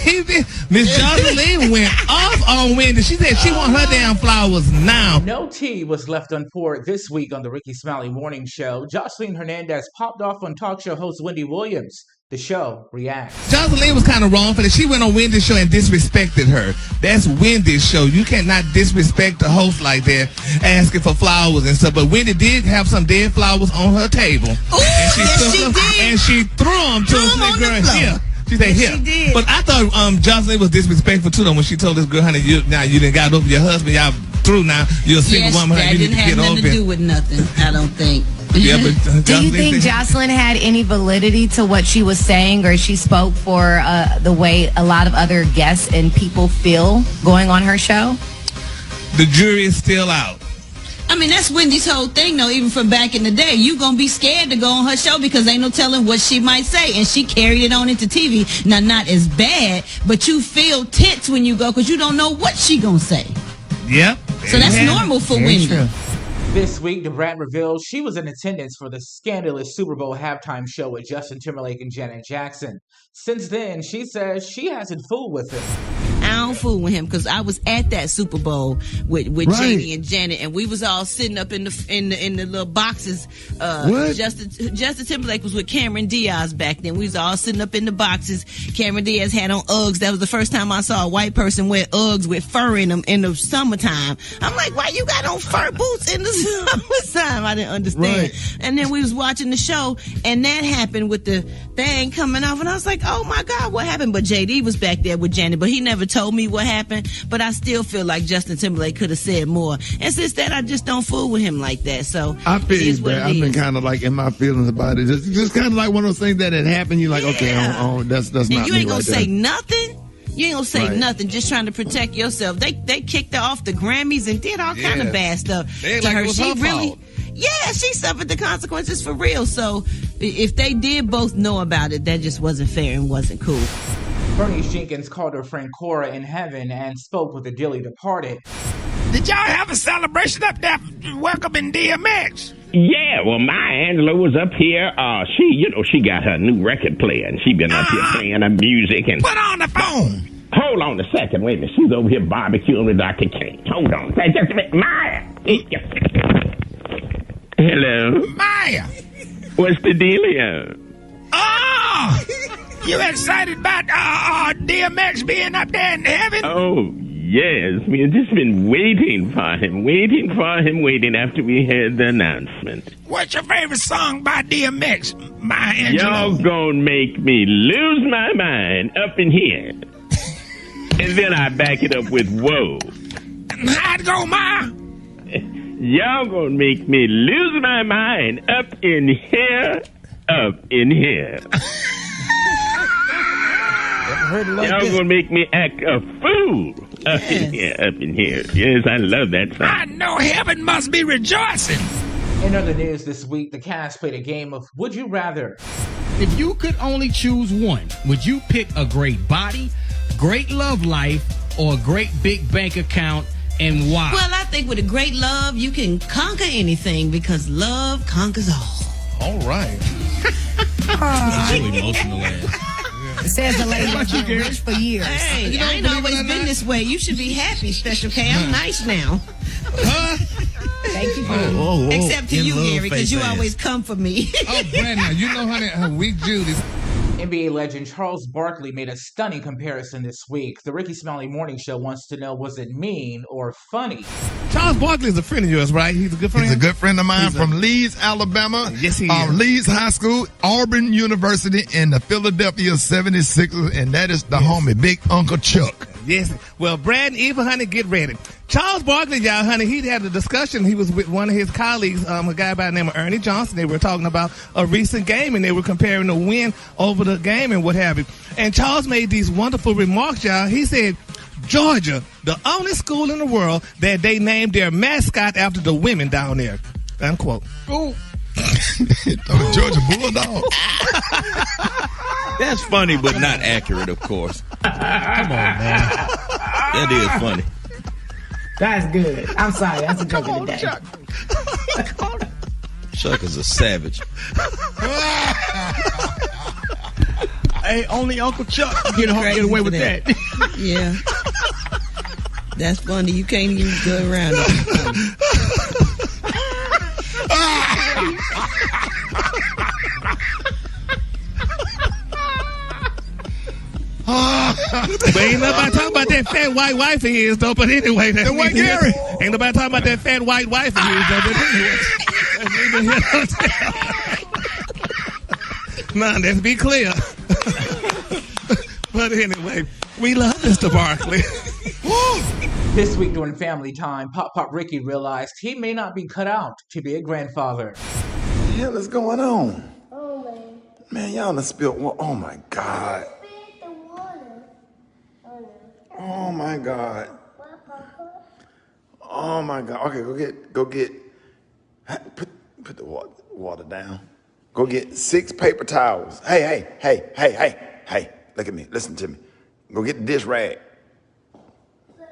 baby. Miss Jocelyn went off on Wendy. She said she want her damn flowers now. No tea was left unpoured this week on the Rickey Smiley Morning Show. Jocelyn Hernandez popped off on talk show host Wendy Williams. The show reacts. Jocelyn was kind of wrong for that. She went on Wendy's show and disrespected her. That's Wendy's show. You cannot disrespect the host like that, asking for flowers and stuff. But Wendy did have some dead flowers on her table. Ooh, she did. And she threw them to the girl here. She said, here. She but I thought Jocelyn was disrespectful to them when she told this girl, honey, you didn't got over your husband. Y'all through now. You're a single woman. That didn't have nothing to do with nothing, I don't think. Yeah, but do you think Jocelyn had any validity to what she was saying, or she spoke for the way a lot of other guests and people feel going on her show? The jury is still out. I mean, that's Wendy's whole thing, though, even from back in the day. You going to be scared to go on her show because ain't no telling what she might say. And she carried it on into TV. Now, not as bad, but you feel tense when you go because you don't know what she going to say. Yep. So that's normal for Wendy. True. This week, the Brat revealed she was in attendance for the scandalous Super Bowl halftime show with Justin Timberlake and Janet Jackson. Since then, she says she hasn't fooled with him. I don't fool with him because I was at that Super Bowl with Jannie and Janet, and we was all sitting up in the little boxes. Justin Timberlake was with Cameron Diaz back then. We was all sitting up in the boxes. Cameron Diaz had on Uggs. That was the first time I saw a white person wear Uggs with fur in them in the summertime. I'm like, why you got on fur boots in the summertime? I didn't understand. Right. And then we was watching the show, and that happened with the thing coming off, and I was like, oh my God, what happened? But JD was back there with Janet, but he never told me what happened. But I still feel like Justin Timberlake could have said more. And since that, I just don't fool with him like that. So I feel you, Brad. I've been kind of like in my feelings about it. Just kind of like one of those things that had happened. You're like, okay, that's not me. You ain't gonna say nothing. You ain't gonna say nothing, just trying to protect yourself. They kicked her off the Grammys and did all kind of bad stuff to like her. It was her fault. Yeah, she suffered the consequences for real. So if they did both know about it, that just wasn't fair and wasn't cool. Bernice Jenkins called her friend Cora in heaven and spoke with the dearly departed. Did y'all have a celebration up there welcoming DMX? Yeah, well, Maya Angelou was up here. She got her new record player, and she been up here playing her music. And put on the phone. Hold on a second. Wait a minute. She's over here barbecuing with Dr. King. Hold on. Just a minute. Maya. Hello. Maya. What's the dealio? Oh! You excited about DMX being up there in heaven? Oh, yes. We've just been waiting after we heard the announcement. What's your favorite song by DMX, Maya Angelou? Y'all gonna make me lose my mind up in here. And then I back it up with whoa. How'd it go, Ma? Y'all gonna make me lose my mind up in here. Y'all gonna make me act a fool up in here. Yes, I love that song. I know heaven must be rejoicing. In other news this week, the cast played a game of Would You Rather. If you could only choose one, would you pick a great body, great love life, or a great big bank account, and why? Well, I think with a great love, you can conquer anything because love conquers all. All right. That's really emotional. It says the lady who's been rich for years. Hey, I ain't always been this way. You should be happy, Special K. I'm nice now. Thank you. Except to you, Gary, because you always come for me. Oh, Brandon, you know, honey, we do this. NBA legend Charles Barkley made a stunning comparison this week. The Rickey Smiley Morning Show wants to know, was it mean or funny? Charles Barkley is a friend of yours, right? He's a good friend? He's a good friend of mine from Leeds, Alabama. Yes, he is. Leeds High School, Auburn University, and the Philadelphia 76ers, and that is the homie, Big Uncle Chuck. Yes. Well, Brad and Eva, honey, get ready. Charles Barkley, y'all, honey, he had a discussion. He was with one of his colleagues, a guy by the name of Ernie Johnson. They were talking about a recent game, and they were comparing the win over the game and what have you. And Charles made these wonderful remarks, y'all. He said, Georgia, the only school in the world that they named their mascot after the women down there. Unquote. Oh. Georgia Bulldog. That's funny, but not accurate, of course. Come on, man. That is funny. That's good. I'm sorry. That's a joke of the day. Chuck is a savage. Hey, only Uncle Chuck get away with that. Yeah. That's funny. You can't even go around it. But ain't nobody talking about that fat white wife of his, though. But anyway, that's what, Gary? Ain't nobody talking about that fat white wife of his, though. But anyway, let's be clear. But anyway, we love Mr. Barkley. This week during family time, Pop Rickey realized he may not be cut out to be a grandfather. What the hell is going on? Oh, man, y'all done spilled water. Oh, my God. Oh, my God. Oh, my God. Okay, go get, put the water down. Go get 6 paper towels. Hey. Look at me. Listen to me. Go get the dish rag.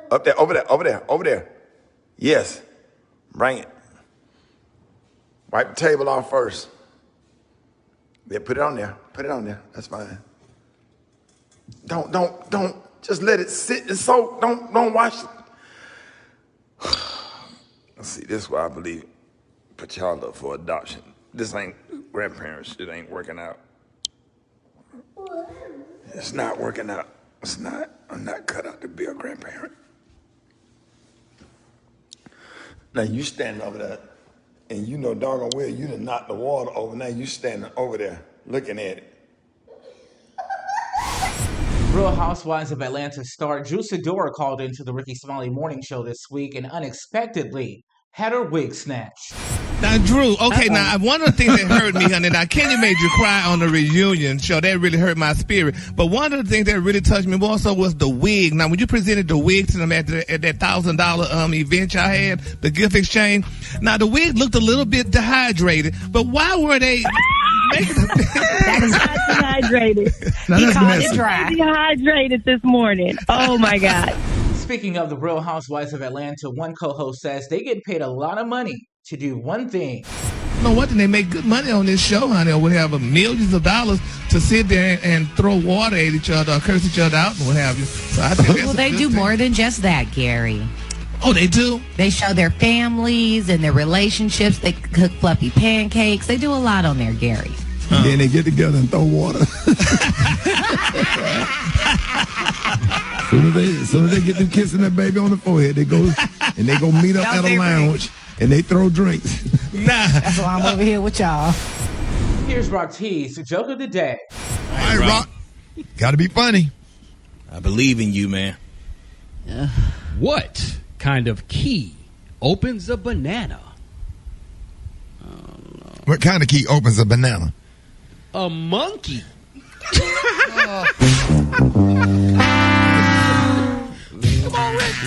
Up there, over there. Yes. Bring it. Wipe the table off first. Yeah, put it on there. That's fine. Don't. Just let it sit and soak. Don't wash it. Let's see, this is why I believe put y'all up for adoption. This ain't grandparents. It ain't working out. It's not working out. It's not. I'm not cut out to be a grandparent. Now you standing over there, and you know doggone well you done knocked the water over. Now you standing over there looking at it. Real Housewives of Atlanta star Drew Sidora called into the Rickey Smiley morning show this week and unexpectedly had her wig snatched. Now, Drew, okay, now, one of the things that hurt me, honey, now, Kenya made you cry on the reunion show. That really hurt my spirit. But one of the things that really touched me more so was the wig. Now, when you presented the wig to them at that $1,000 event y'all had, the gift exchange, now, the wig looked a little bit dehydrated, but why were they making it? That is not dehydrated. He called it dry. Dehydrated this morning. Oh, my God. Speaking of the Real Housewives of Atlanta, one co-host says they get paid a lot of money to do one thing. You know what? They make good money on this show, honey. Or we have millions of dollars to sit there and throw water at each other or curse each other out and what have you. So I think well, they do more than just that, Gary. Oh, they do? They show their families and their relationships. They cook fluffy pancakes. They do a lot on there, Gary. And then they get together and throw water. Soon as they get them kissing that baby on the forehead, they go meet up at a lounge and they throw drinks. Nah. That's why I'm over here with y'all. Here's Rock T's joke of the day. All right, Rock. Gotta be funny. I believe in you, man. What kind of key opens a banana? What kind of key opens a banana? A monkey.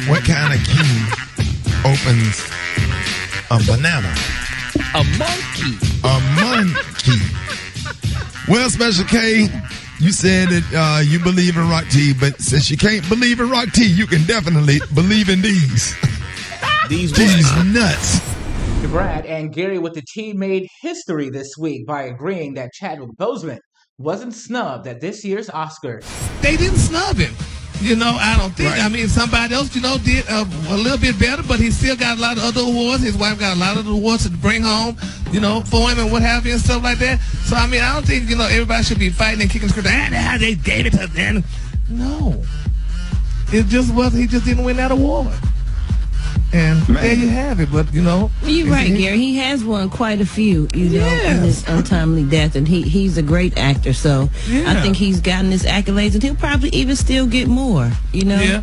What kind of key opens a banana? A monkey. A monkey. Well, Special K, you said that you believe in Rock T, but since you can't believe in Rock T, you can definitely believe in these. These nuts. Brat and Gary with the T made history this week by agreeing that Chadwick Boseman wasn't snubbed at this year's Oscars. They didn't snub him. I don't think. Right. I mean, somebody else, did a little bit better, but he still got a lot of other awards. His wife got a lot of awards to bring home, for him and what have you and stuff like that. So, I mean, I don't think, everybody should be fighting and kicking script. They gave it to them. No. It just was, he just didn't win that award. And there you have it, but you're right, Gary. He has won quite a few, in his untimely death, and he's a great actor. So I think he's gotten his accolades, and he'll probably even still get more. Yeah.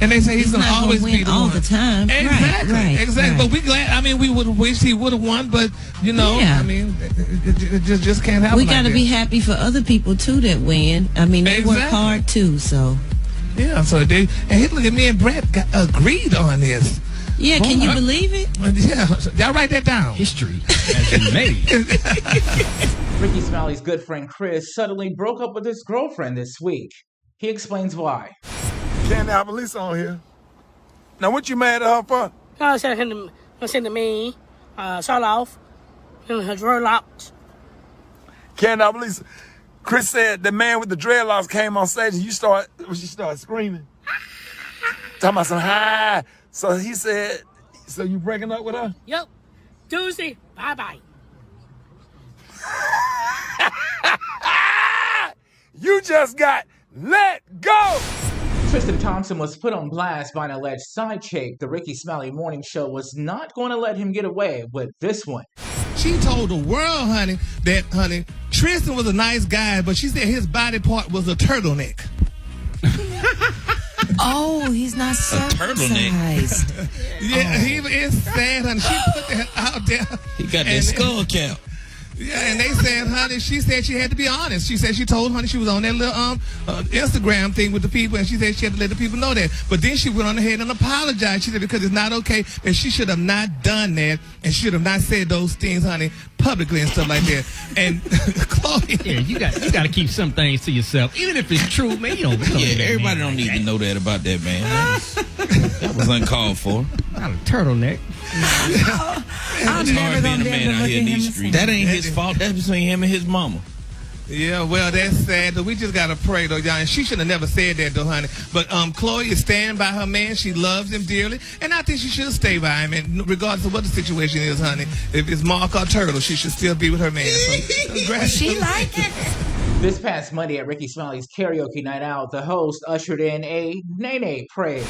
And they say he's gonna always win be the all one. the time. Exactly. Right. But we glad. I mean, we would have wished he would have won, but I mean, it just can't happen. We got to be happy for other people too that win. I mean, they work hard too. So so look at me and Brat agreed on this. Yeah, can you believe it? Yeah, y'all write that down. History has been made. Rickey Smiley's good friend Chris suddenly broke up with his girlfriend this week. He explains why. Can't have Lisa on here. Now, what you mad at her for? I said to me, shut off, her dreadlocks. Can't have Lisa. Chris said the man with the dreadlocks came on stage and she started screaming. Talking about some high. So he said, so you breaking up with her? Yep. Tuesday, bye-bye. You just got let go. Tristan Thompson was put on blast by an alleged side chick. The Rickey Smiley morning show was not going to let him get away with this one. She told the world, honey, that, honey, Tristan was a nice guy, but she said his body part was a turtleneck. Oh, he's not circumcised. Yeah, he is sad, honey. She put that out there. He got that skull cap. Yeah, and they said, honey, she said she had to be honest. She said she told honey she was on that little Instagram thing with the people, and she said she had to let the people know that. But then she went on ahead and apologized. She said because it's not okay, and she should have not done that, and she should have not said those things, honey, publicly and stuff like that. And Chloe, yeah, you got to keep some things to yourself, even if it's true, man. You don't everybody don't need to know that about that man. That was uncalled for. Not a turtleneck. It's hard being a man out here in these streets. That ain't his fault. That's between him and his mama. Yeah, well, that's sad. But we just got to pray, though, y'all. And she should have never said that, though, honey. But Chloe is standing by her man. She loves him dearly. And I think she should stay by him. And regardless of what the situation is, honey, if it's Marc or Turtle, she should still be with her man. So, she like it. This past Monday at Rickey Smiley's karaoke night out, the host ushered in a Nene praise.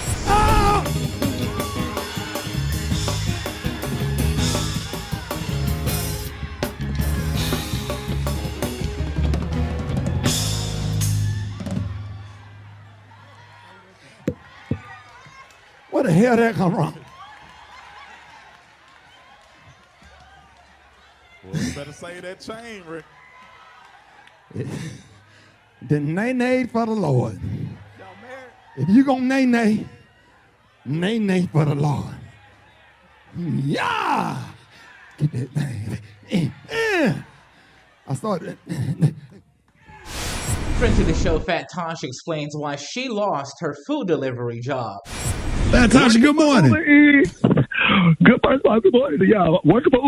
Where the hell that come from? Well, you better say that chain, Rick. The nay-nay for the Lord. Y'all married? If you gon' nay-nay, nay-nay for the Lord. Yeah! Get that thing. I started. Friend to the show, Fat Tosh, explains why she lost her food delivery job. Fat Tosh, good morning. Good morning to y'all. What's the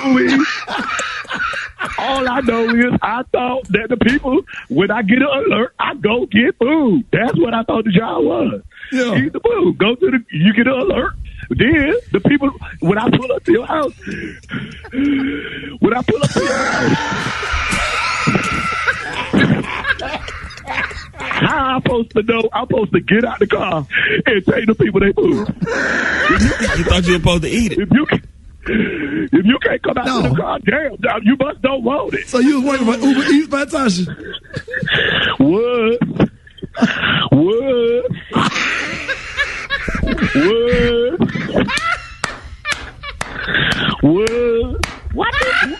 movie? All I know is I thought that the people, when I get an alert, I go get food. That's what I thought the job was. Yeah. Eat the food. You get an alert. Then the people, when I pull up to your house, how I'm supposed to know? I'm supposed to get out the car and take the people their food. You thought you were supposed to eat it. If you can't come out to the car, damn, you must don't want it. So you was waiting for Uber Eats, Fat Tosh? What?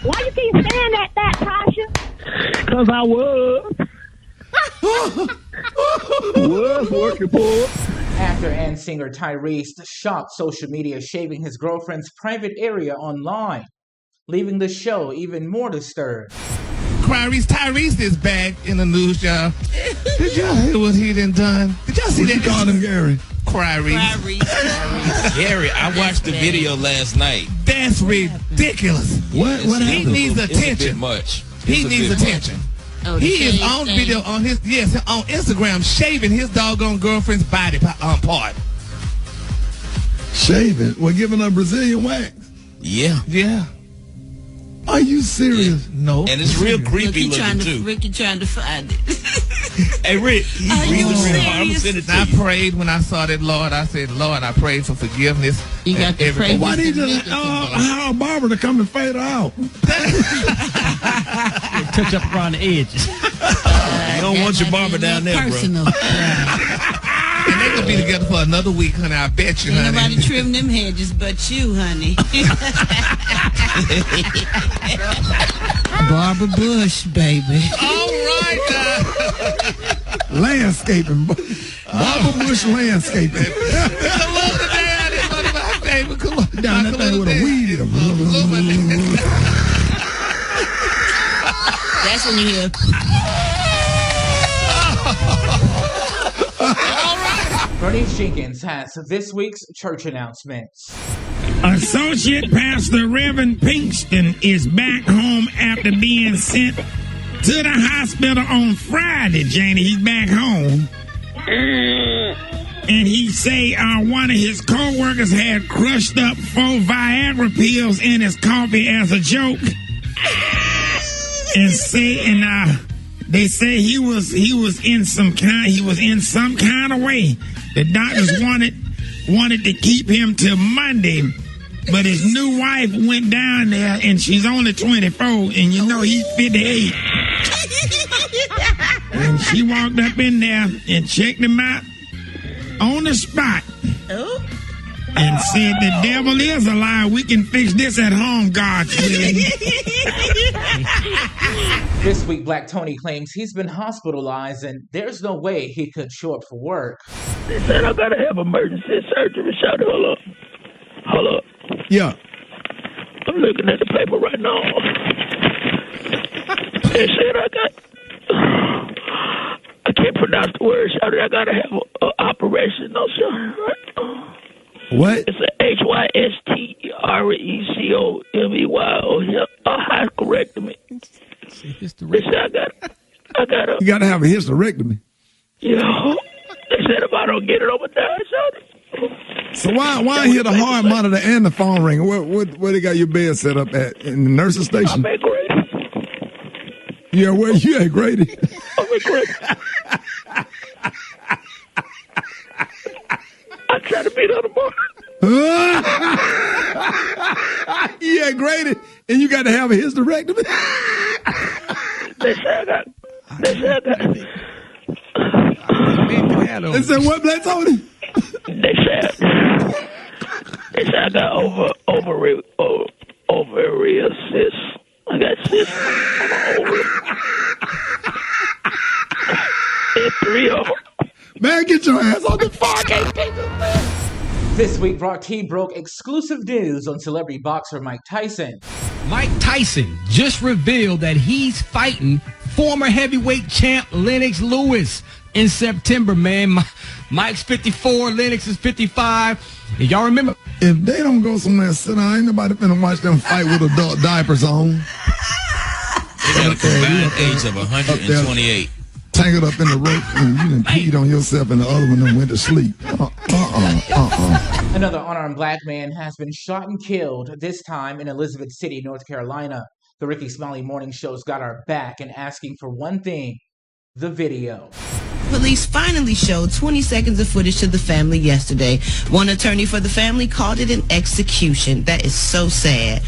Why you keep saying that, Tasha? Because I was working for it. Actor and singer Tyrese shocked social media, shaving his girlfriend's private area online, leaving the show even more disturbed. Tyrese is back in the news, y'all. Did y'all hear what he done? Did y'all see that? You called him Gary. Gary, I watched the video last night. That's ridiculous. What happened? He needs attention. It's a bit much. He needs attention. Oh, he is on video on on Instagram shaving his doggone girlfriend's body part. Shaving? We're giving her Brazilian wax. Yeah. Are you serious? Yeah. No. And it's real creepy looking too. Ricky trying to find it. Hey, Rick, I'm send it to I you. prayed when I saw that, Lord. I said, Lord, I prayed for forgiveness. You got to pray. Why did you allow Barber to come and fade her out? Touch up around the edges. You don't want your barber down there, personal. bro. And they could be together for another week, honey. I bet you, Ain't honey. nobody trim them hedges but you, honey. Barber Bush, baby. All right, Landscaping. Barber Bush landscaping. Come on today. This one of my favorite. Come on. Down that thing with a weed in it. That's when you hear. All right. Bernice Jenkins has this week's church announcements. Associate Pastor Reverend Pinkston is back home after being sent to to the hospital on Friday, Jannie. He's back home. And he say one of his co-workers had crushed up 4 Viagra pills in his coffee as a joke. And they say he was in some kind of way. The doctors wanted to keep him till Monday, but his new wife went down there and she's only 24, and you know he's 58. And she walked up in there and checked him out on the spot. And said, the devil is a lie. We can fix this at home, God's willing. This week, Black Tony claims he's been hospitalized and there's no way he could show up for work. They said I gotta have emergency surgery. Shout out, hold up. Yeah. I'm looking at the paper right now. They said I can't pronounce the word. Shout out, I gotta have an operation. No, sir. What? It's a HYSTRECOMEY. High correctomy. They said I gotta. You gotta have a hysterectomy. You know, they said if I don't get it over there, so why hear the heart monitor and the phone ring? Where they got your bed set up at? In the nurse's station? I'm at Grady. Yeah, where you at, Grady? I'm at Grady. I try to beat on the bar. Yeah, Grady, and you got to have a hysterectomy. They said I got. They said what, Black Tony? They said I got ovary cysts. I got cysts on my ovary. There's 3 of them. Man, get your ass on the fuck. This week, Brock T broke exclusive news on celebrity boxer Mike Tyson. Mike Tyson just revealed that he's fighting former heavyweight champ Lennox Lewis in September, man. Mike's 54, Lennox is 55. And y'all remember? If they don't go somewhere and sit down, ain't nobody finna watch them fight with adult diapers on. They got a combined age of 128. Tangled up in the rope, and you done peed on yourself, and the other one done went to sleep. Another unarmed black man has been shot and killed, this time in Elizabeth City, North Carolina. The Rickey Smiley Morning Show's got our back and asking for one thing, the video. Police finally showed 20 seconds of footage to the family yesterday. One attorney for the family called it an execution. That is so sad.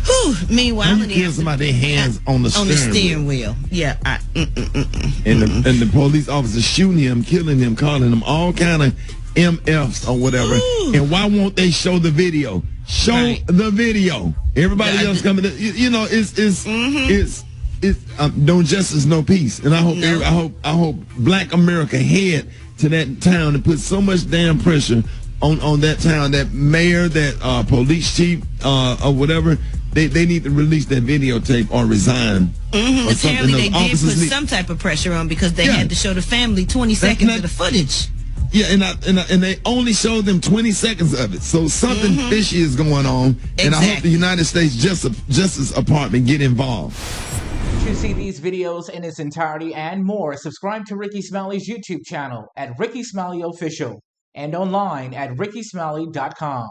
Whew. Meanwhile, you give somebody their hands on the steering wheel. Yeah. And the police officer shooting him, killing him, calling him all kind of MFs or whatever. Ooh. And why won't they show the video? Show the video. Everybody else coming. It's no justice, no peace. And I hope Black America head to that town and put so much damn pressure on that town, that mayor, that police chief, or whatever. They need to release that videotape or resign. Or apparently they did put some type of pressure on because they had to show the family 20 seconds of the footage. Yeah, and they only showed them 20 seconds of it. So something fishy is going on. Exactly. And I hope the United States Justice Department get involved. To see these videos in its entirety and more, subscribe to Rickey Smiley's YouTube channel at Rickey Smiley Official and online at rickysmiley.com.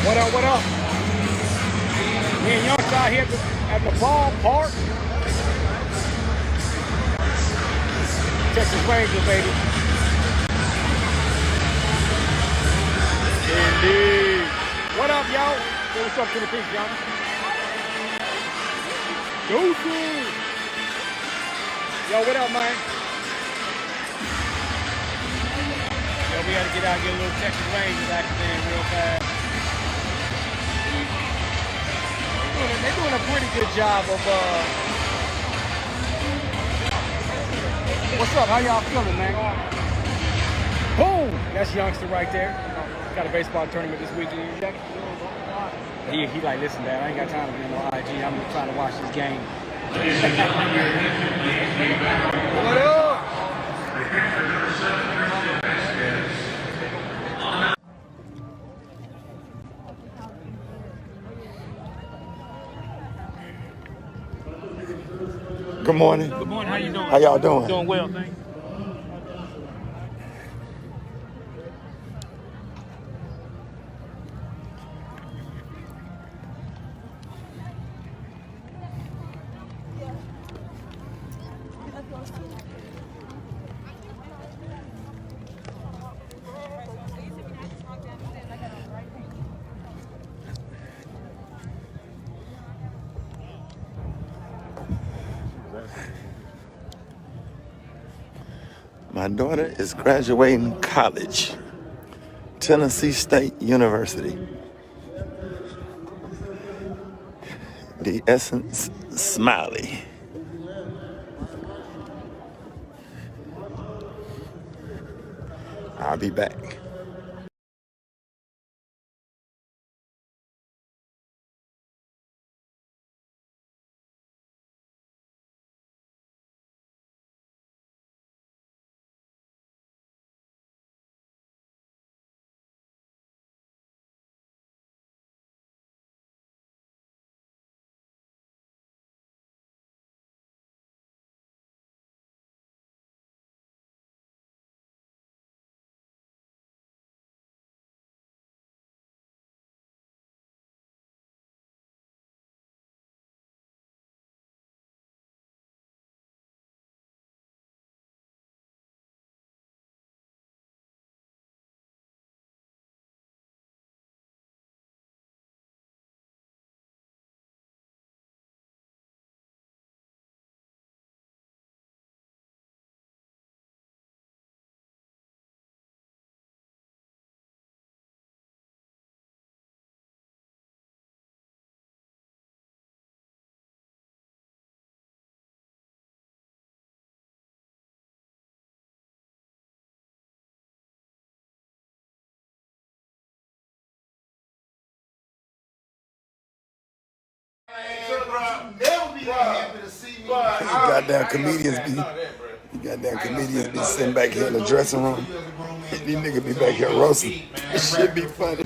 What up, what up? Me and Youngster out here at the ballpark. Texas Rangers, baby. Indeed. What up, y'all? Say what's up to the peace, y'all. Deuces. Yo, what up, man? Yo, we gotta get out and get a little Texas Rangers action in real fast. They're doing a pretty good job of, what's up? How y'all feeling, man? Boom! That's Youngster right there. Got a baseball tournament this weekend. He like, listen, Dad, I ain't got time to be on no IG. I'm just trying to watch this game. What up? Good morning. Good morning. How you doing? How y'all doing? Doing well, thanks. My daughter is graduating college, Tennessee State University. The Essence Smiley. I'll be back. Goddamn comedians be sitting back here in the dressing room. These niggas be back here roasting. This shit be funny. I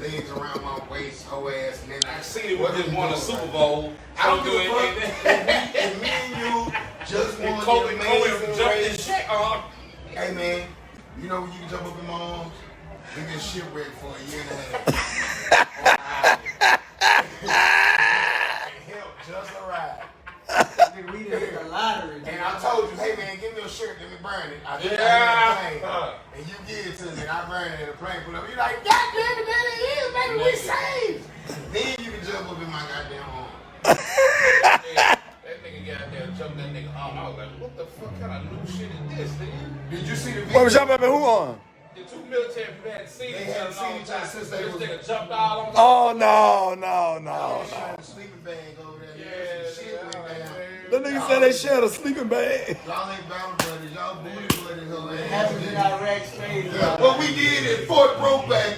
seen it when they won a Super Bowl. I don't do anything. And me and you just won the amazing race. Hey man, you know when you can jump up in my arms? We been shipwrecked for a year and a half. Help just arrived. We did the lottery. And I told you, hey man, give me a shirt, let me burn it. I did it in the plane. And you give it to me, and I burn it in the plane. Pull up. You're like, God damn it, man, it is, baby, we saved. Then you can jump up in my goddamn arm. That nigga got there, jumped that nigga arm. I was like, what the fuck kind of new shit is this, nigga? Did you see the video? What was y'all up in who on? The two military people hadn't seen each other since they was. This nigga jumped all on. Oh, no. Sleeping bag over there. Yeah, shit went down. That nigga said they shared a sleeping bag. Y'all ain't battle buddies. Y'all booty buddies. Happened in Iraq stage. What we did in Fort Brokeback.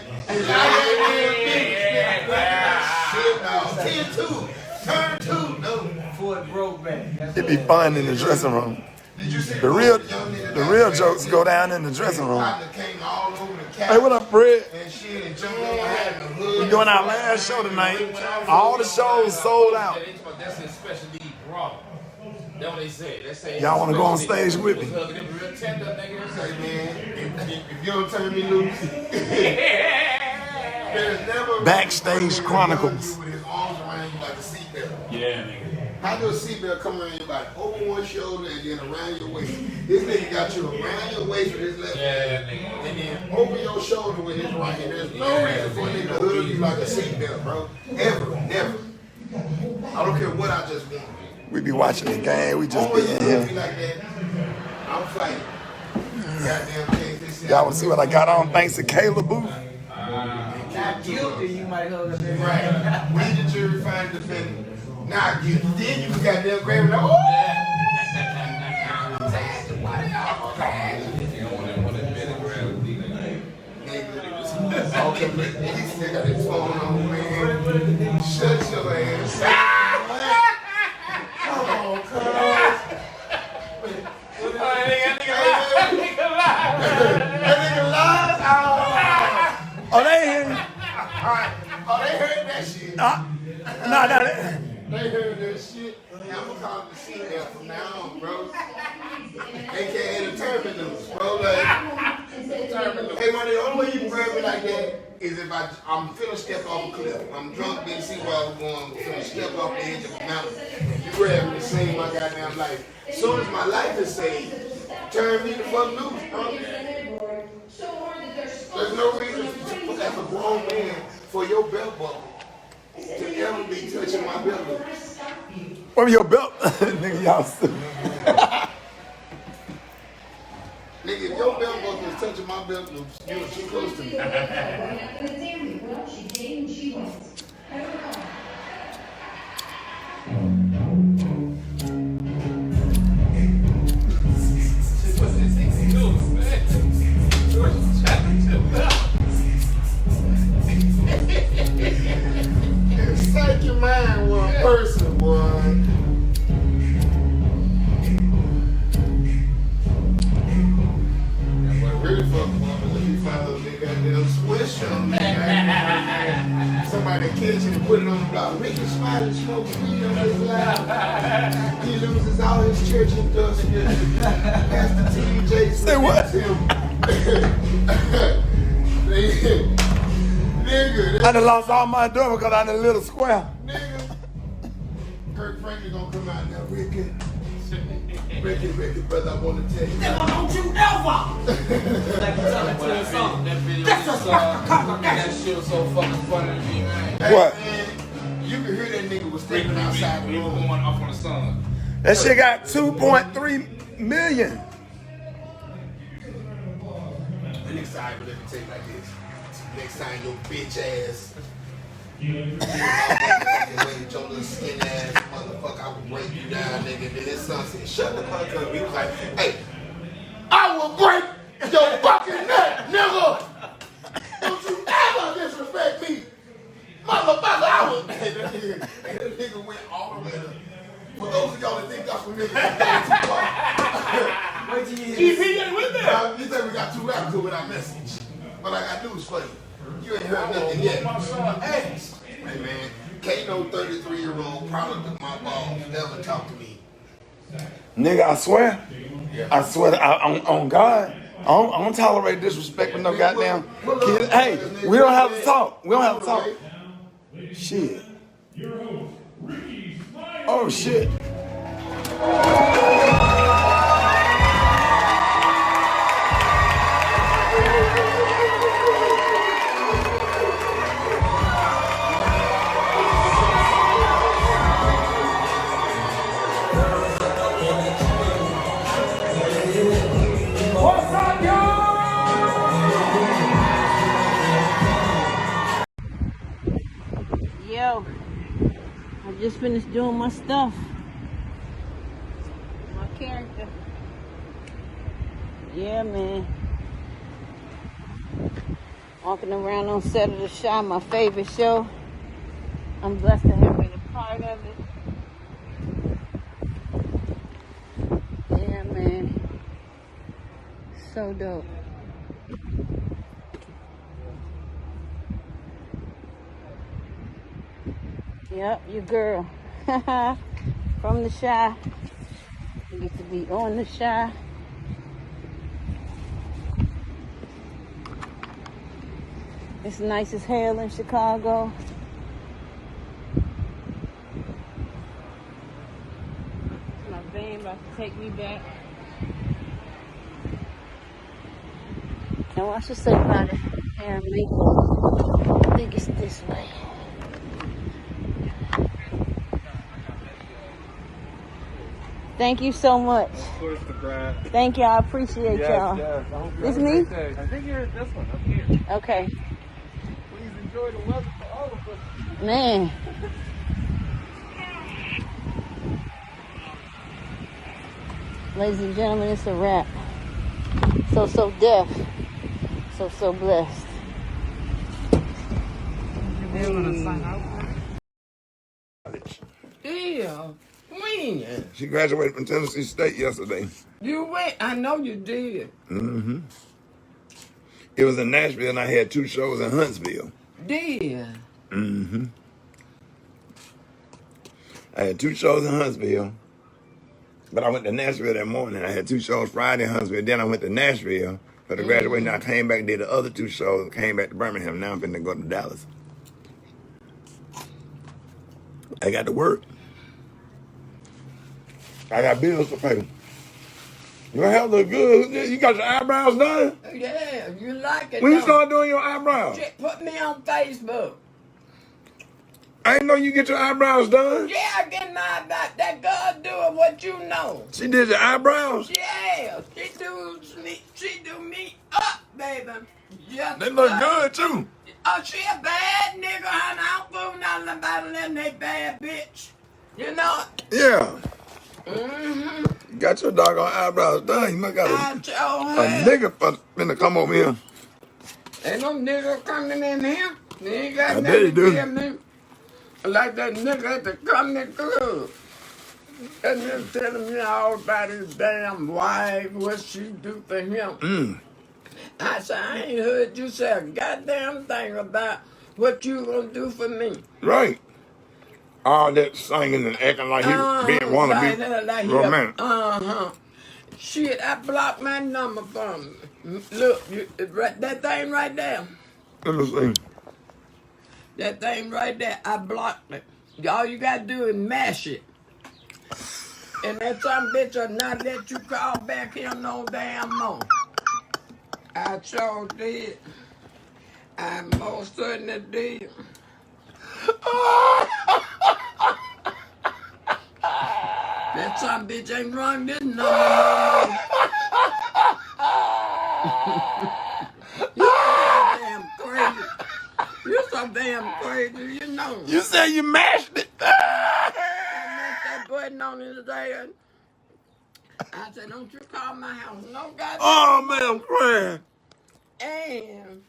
Shit, no. 10-2. Turn 2. No. Fort Brokeback. It be fun in the dressing room. The real jokes go down in the dressing room. Hey, what up, Fred? We're doing our last show tonight. All the shows sold out. That's his special need bra. That's what they said. Y'all want to go on stage with me? If you don't turn me loose. Backstage Chronicles. Yeah, nigga. How do a seatbelt come around your body? Over one shoulder and then around your waist. This nigga got you around your waist with his left hand. Nigga. And then over your shoulder with his right hand. There's no reason for a nigga to hood you like a seatbelt, bro. Ever, never. I don't care what I just want. We be watching the game. We just be in here. Like that, I'm fighting. Y'all want to see what I got on thanks to Caleb Booth? Not guilty, you might hold up there. Right. We the jury find the defendant. Not guilty. Then you got them grab it. Oh! Okay, this nigga got his phone on, man. Shut your ass. Come on, cuz. That nigga lied. Oh, they heard. Oh, they heard that shit. No. They heard that shit. I'm gonna call it the female from now on, bro. AKA the terminals, bro. Like, hey, man, the only way you can grab me like that is if I'm finna step off a cliff. I'm drunk, didn't see where I was going, finna step off the edge of a mountain. You grab me to save my goddamn life. As soon as my life is saved, turn me the fuck loose, bro. There's no reason to, as a grown man, for your belt buckle to ever be touching my belt loop. From your belt, nigga, y'all stupid. Nigga, if your belt buckle is touching my belt loops, you're too close to me. Psych your mind one person, boy. Really fuck up when you find a nigga goddamn swish on somebody catch it and put it on the block. Rickey Smiley smoking weed on his lap. He loses all his church and does it. Pastor TJ say what? Nigga, I done lost all my dough because I'm in a little square. Nigga, Kirk Franklin gonna come out now, Rickey, brother, I want to tell you. Never don't you ever! Like you talking to a song. That video that shit was so fucking funny to me, man. What? Man, you can hear that nigga was standing outside the room. Going off on the song. That shit got 2.3 million. The next time, but let me tell you like this. Next time your bitch ass your little skinny ass motherfucker, I will break you down, nigga. Then his son said, shut the fuck up. He was like, hey, I will break your fucking neck, nigga. Don't you ever disrespect me. Motherfucker, I will. And that nigga went all the way up. For those of y'all that think that's familiar, wait till you hear this. You think we got 2 rappers without message. What I gotta do is for you. You ain't heard nothing yet. Hey man, can't no 33-year-old product of my balls ever talk to me. Nigga, I swear. I swear on God. I don't tolerate disrespect with no goddamn kid. Hey, we don't have to talk. We don't have to talk. Shit. Oh shit. Yo, I just finished doing my stuff. My character. Yeah, man. Walking around on set of The Chi, my favorite show. I'm blessed to have been a part of it. Yeah, man. So dope. Yep, your girl. From The Chi. You get to be on The Chi. It's nice as hell in Chicago. My van about to take me back. Now I should say about it. Hair and makeup. I think it's this way. Thank you so much. Of course, the Brat. Thank you. I appreciate y'all. Yes. This me? I think you're this one up here. Okay. Please enjoy the weather for all of us. Man. Ladies and gentlemen, it's a wrap. So deaf. So blessed. Yeah. When? She graduated from Tennessee State yesterday. You went? I know you did. Mm-hmm. It was in Nashville, and I had 2 shows in Huntsville. Did? Mm-hmm. I had 2 shows in Huntsville. But I went to Nashville that morning. I had 2 shows Friday in Huntsville. Then I went to Nashville for the graduation. I came back, did the other 2 shows, came back to Birmingham. Now I'm finna go to Dallas. I got to work. I got bills to pay. Your hair look good. You got your eyebrows done? Yeah, you like it. When you start doing your eyebrows? Put me on Facebook. I didn't know you get your eyebrows done. Yeah, I get my eyebrows. That girl doing what you know. She did your eyebrows? Yeah, she do me up, baby. Just they look good too. Oh, she a bad nigga, honey. I don't fool nothing about letting that bad bitch. You know? Yeah. Mm-hmm. Got your doggone eyebrows done. You must got a nigga finna come over here. Ain't no nigga coming in here. They ain't got I bet nothing he do. to give me. Like that nigga at the comedy club. And just telling me all about his damn wife, what she do for him. I said, I ain't heard you say a goddamn thing about what you gonna do for me. Right. All that singing and acting like he didn't want to be romantic. Shit, I blocked my number from him. Look, that thing right there. Let me see. That thing right there, I blocked it. All you gotta do is mash it. And that some bitch will not let you call back here no damn more. I sure did. I most certainly did. That some bitch ain't rung this number no more. You're so damn crazy. You're so damn crazy, you know. You said you mashed it. I mashed that button on his head. I said, don't you call my house. No goddamn. Oh, man, I'm crying. And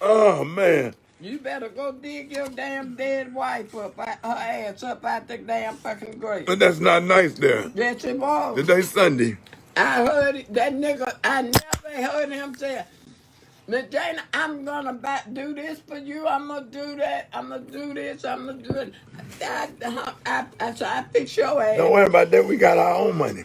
oh, man. You better go dig your damn dead wife up, her ass up out the damn fucking grave. But that's not nice there. Yes, it was. Today's Sunday. I heard it, that nigga, I never heard him say, Miss Jane, I'm gonna do this for you, I'm gonna do that, I'm gonna do this, I'm gonna do it. I fix your ass. Don't worry about that, we got our own money.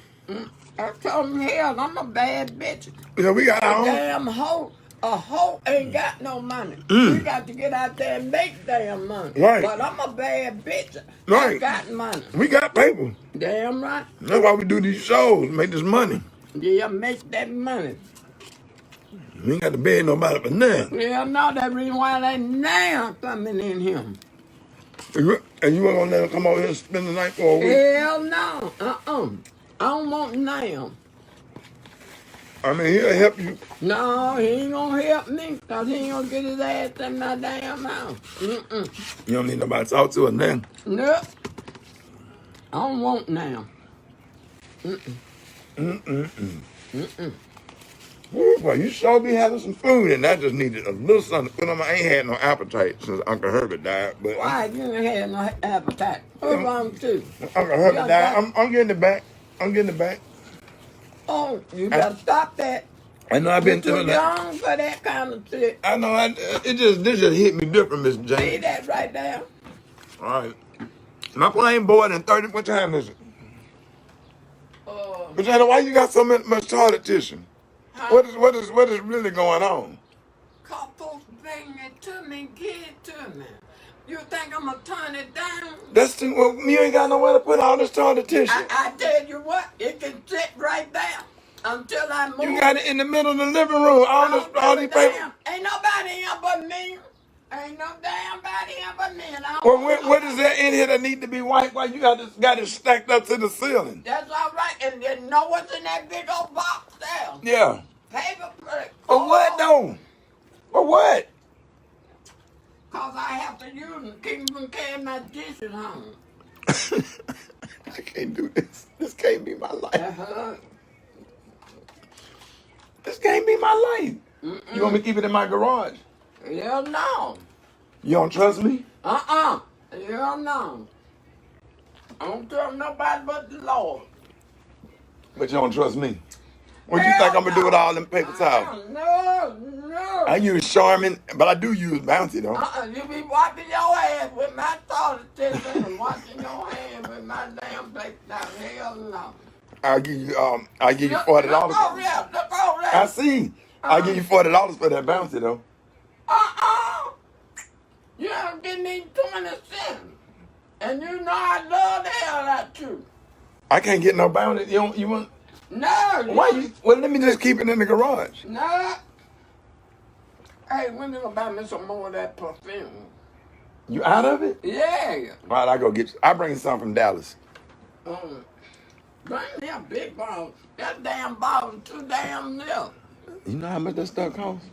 I told him, hell, I'm a bad bitch. Yeah, we got our own. Damn hoe. A hoe ain't got no money. You got to get out there and make damn money. Right. But I'm a bad bitch. Right. I got money. We got paper. Damn right. That's why we do these shows, make this money. Yeah, make that money. We ain't got to beg nobody for nothing. Yeah, no, that reason why they now coming in here. And you ain't gonna let them come over here and spend the night for a week? Hell no. I don't want now. I mean, he'll help you. No, he ain't gonna help me, because he ain't gonna get his ass in my damn house. You don't need nobody to talk to her now. Nope. I don't want now. Well, you sure be having some food, and I just needed a little something to put on my. I ain't had no appetite since Uncle Herbert died. But why you ain't had no appetite? What's wrong with you? Uncle Herbert died. I'm getting it back. I'm getting it back. Oh, you better stop that. I know I've been too doing young for that kind of shit. I know. This just hit me different, Miss Jane. See that right there? All right. My plane board in 30. What time is it? But Jannie, why you got so much toilet tissue? Huh? What is really going on? Cause folks bring it to me, give it to me. You think I'm gonna turn it down? That's too, well, you ain't got nowhere to put all this toilet tissue. I tell you what, it can sit right there until I move. You got it in the middle of the living room. All these paper. Ain't nobody here but me. Ain't no damn body here but me. Well, what is that in here that need to be wiped? Why you got it stacked up to the ceiling? That's all right. And you know what's in that big old box there? Yeah. Paper plate. For what though? For what? Cause I have to use them, keep them carrying my dishes home. I can't do this. This can't be my life. This can't be my life. You want me to keep it in my garage? Hell no. You don't trust me? Hell no. I don't trust nobody but the Lord. But you don't trust me? What you think I'm gonna do with all them paper towels? No. I use Charmin, but I do use Bounty though. You be wiping your hands with my toilet tissue and washing your hands with my plate. Now, hell no. I'll give you $40. Look over there. I see. I'll give you $40 for that bounty though. You don't give me 20 cents. And you know I love the hell out you. I can't get no bounty. You want? No. Why you? Well, let me just keep it in the garage. No. Hey, when you gonna buy me some more of that perfume? You out of it? Yeah. All right, I go get you. I bring some from Dallas. Bring me a big bottle. That damn bottle too damn little. You know how much that stuff costs?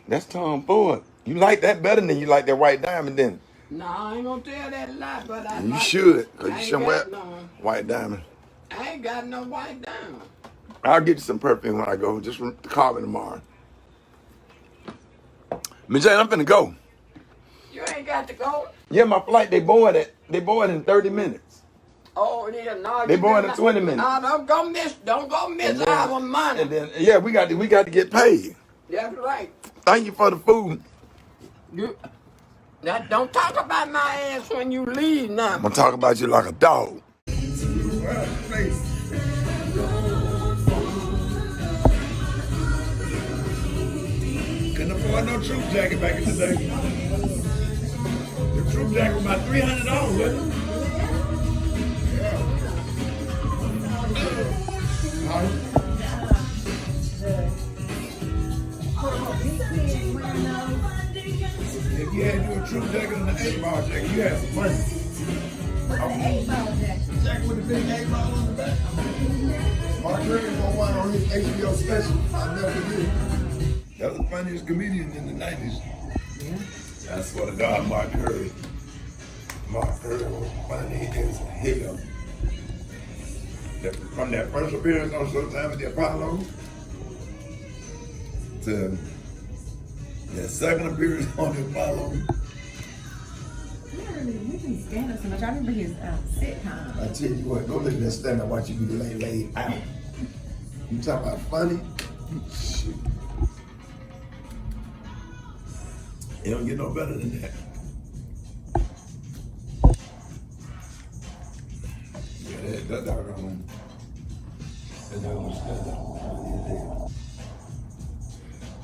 That's Tom Ford. You like that better than you like that white diamond, then? No, I ain't gonna tell that lie, but I You like should, it. because I you ain't shouldn't got wear none. white diamond. I ain't got no white diamond. I'll get you some perfume when I go. Just call me tomorrow. Miss Jane, I'm finna go. You ain't got to go. Yeah, my flight, they board in 30 minutes. Oh, yeah, no. They you board in better 20 not- minutes. No, don't go miss our money. And then, yeah, we got to get paid. That's right. Thank you for the food. Now, don't talk about my ass when you leave now. I'm gonna talk about you like a dog. Couldn't afford no troop jacket back in the day. The troop jacket was about $300, wasn't it? If you had you a troop jacket and an 8-ball jacket, you had some money. Jacket with a big 8-ball on the back. Marc Curry gonna one on his HBO special. I'll never forget. That was the funniest comedian in the 90s. I swear to God, Marc Curry. Marc Curry was funny as hell. From that first appearance on Showtime at the Apollo to that second appearance on the Apollo. We can stand up so much. I remember his sitcom. I tell you what, go look at that stand up, watch you be laid out. You talk about funny? Shit. It don't get no better than that. Yeah, that doggone. That doggone stand up.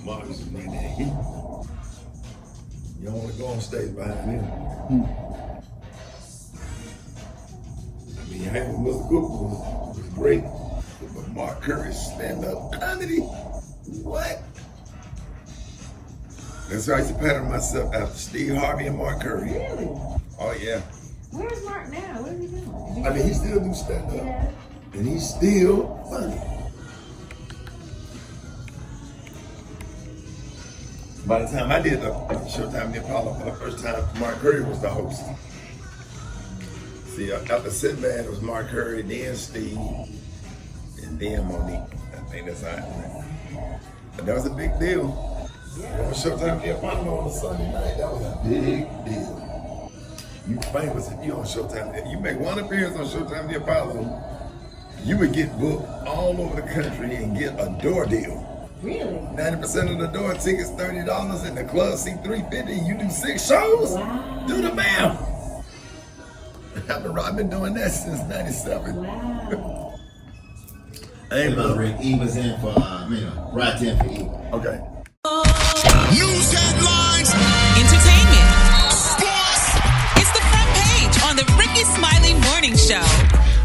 Mark is right there. You don't want to go on stage behind him. I mean, hanging with Mr. Cooper was great, but Marc Curry's stand-up comedy, what? That's why I used to pattern myself after Steve Harvey and Marc Curry. Really? Oh yeah. Where's Marc now? What is he doing? I mean, he still do stand-up, and he's still funny. By the time I did the Showtime the Apollo for the first time, Marc Curry was the host. See, after Sinbad, it was Marc Curry, then Steve, and then Monique. I think that's how it went. But that was a big deal. On Showtime the Apollo on a Sunday night, that was a big deal. You famous if you on Showtime. You make one appearance on Showtime the Apollo, you would get booked all over the country and get a door deal. Really? 90% of the door tickets $30 and the club seat $350. You do 6 shows? Wow. Do the math. I've been doing that since '97. Wow. Hey, brother Rick, E was in for Brat in for E. Okay. News headlines, entertainment, sports. It's the front page on the Rickey Smiley Morning Show.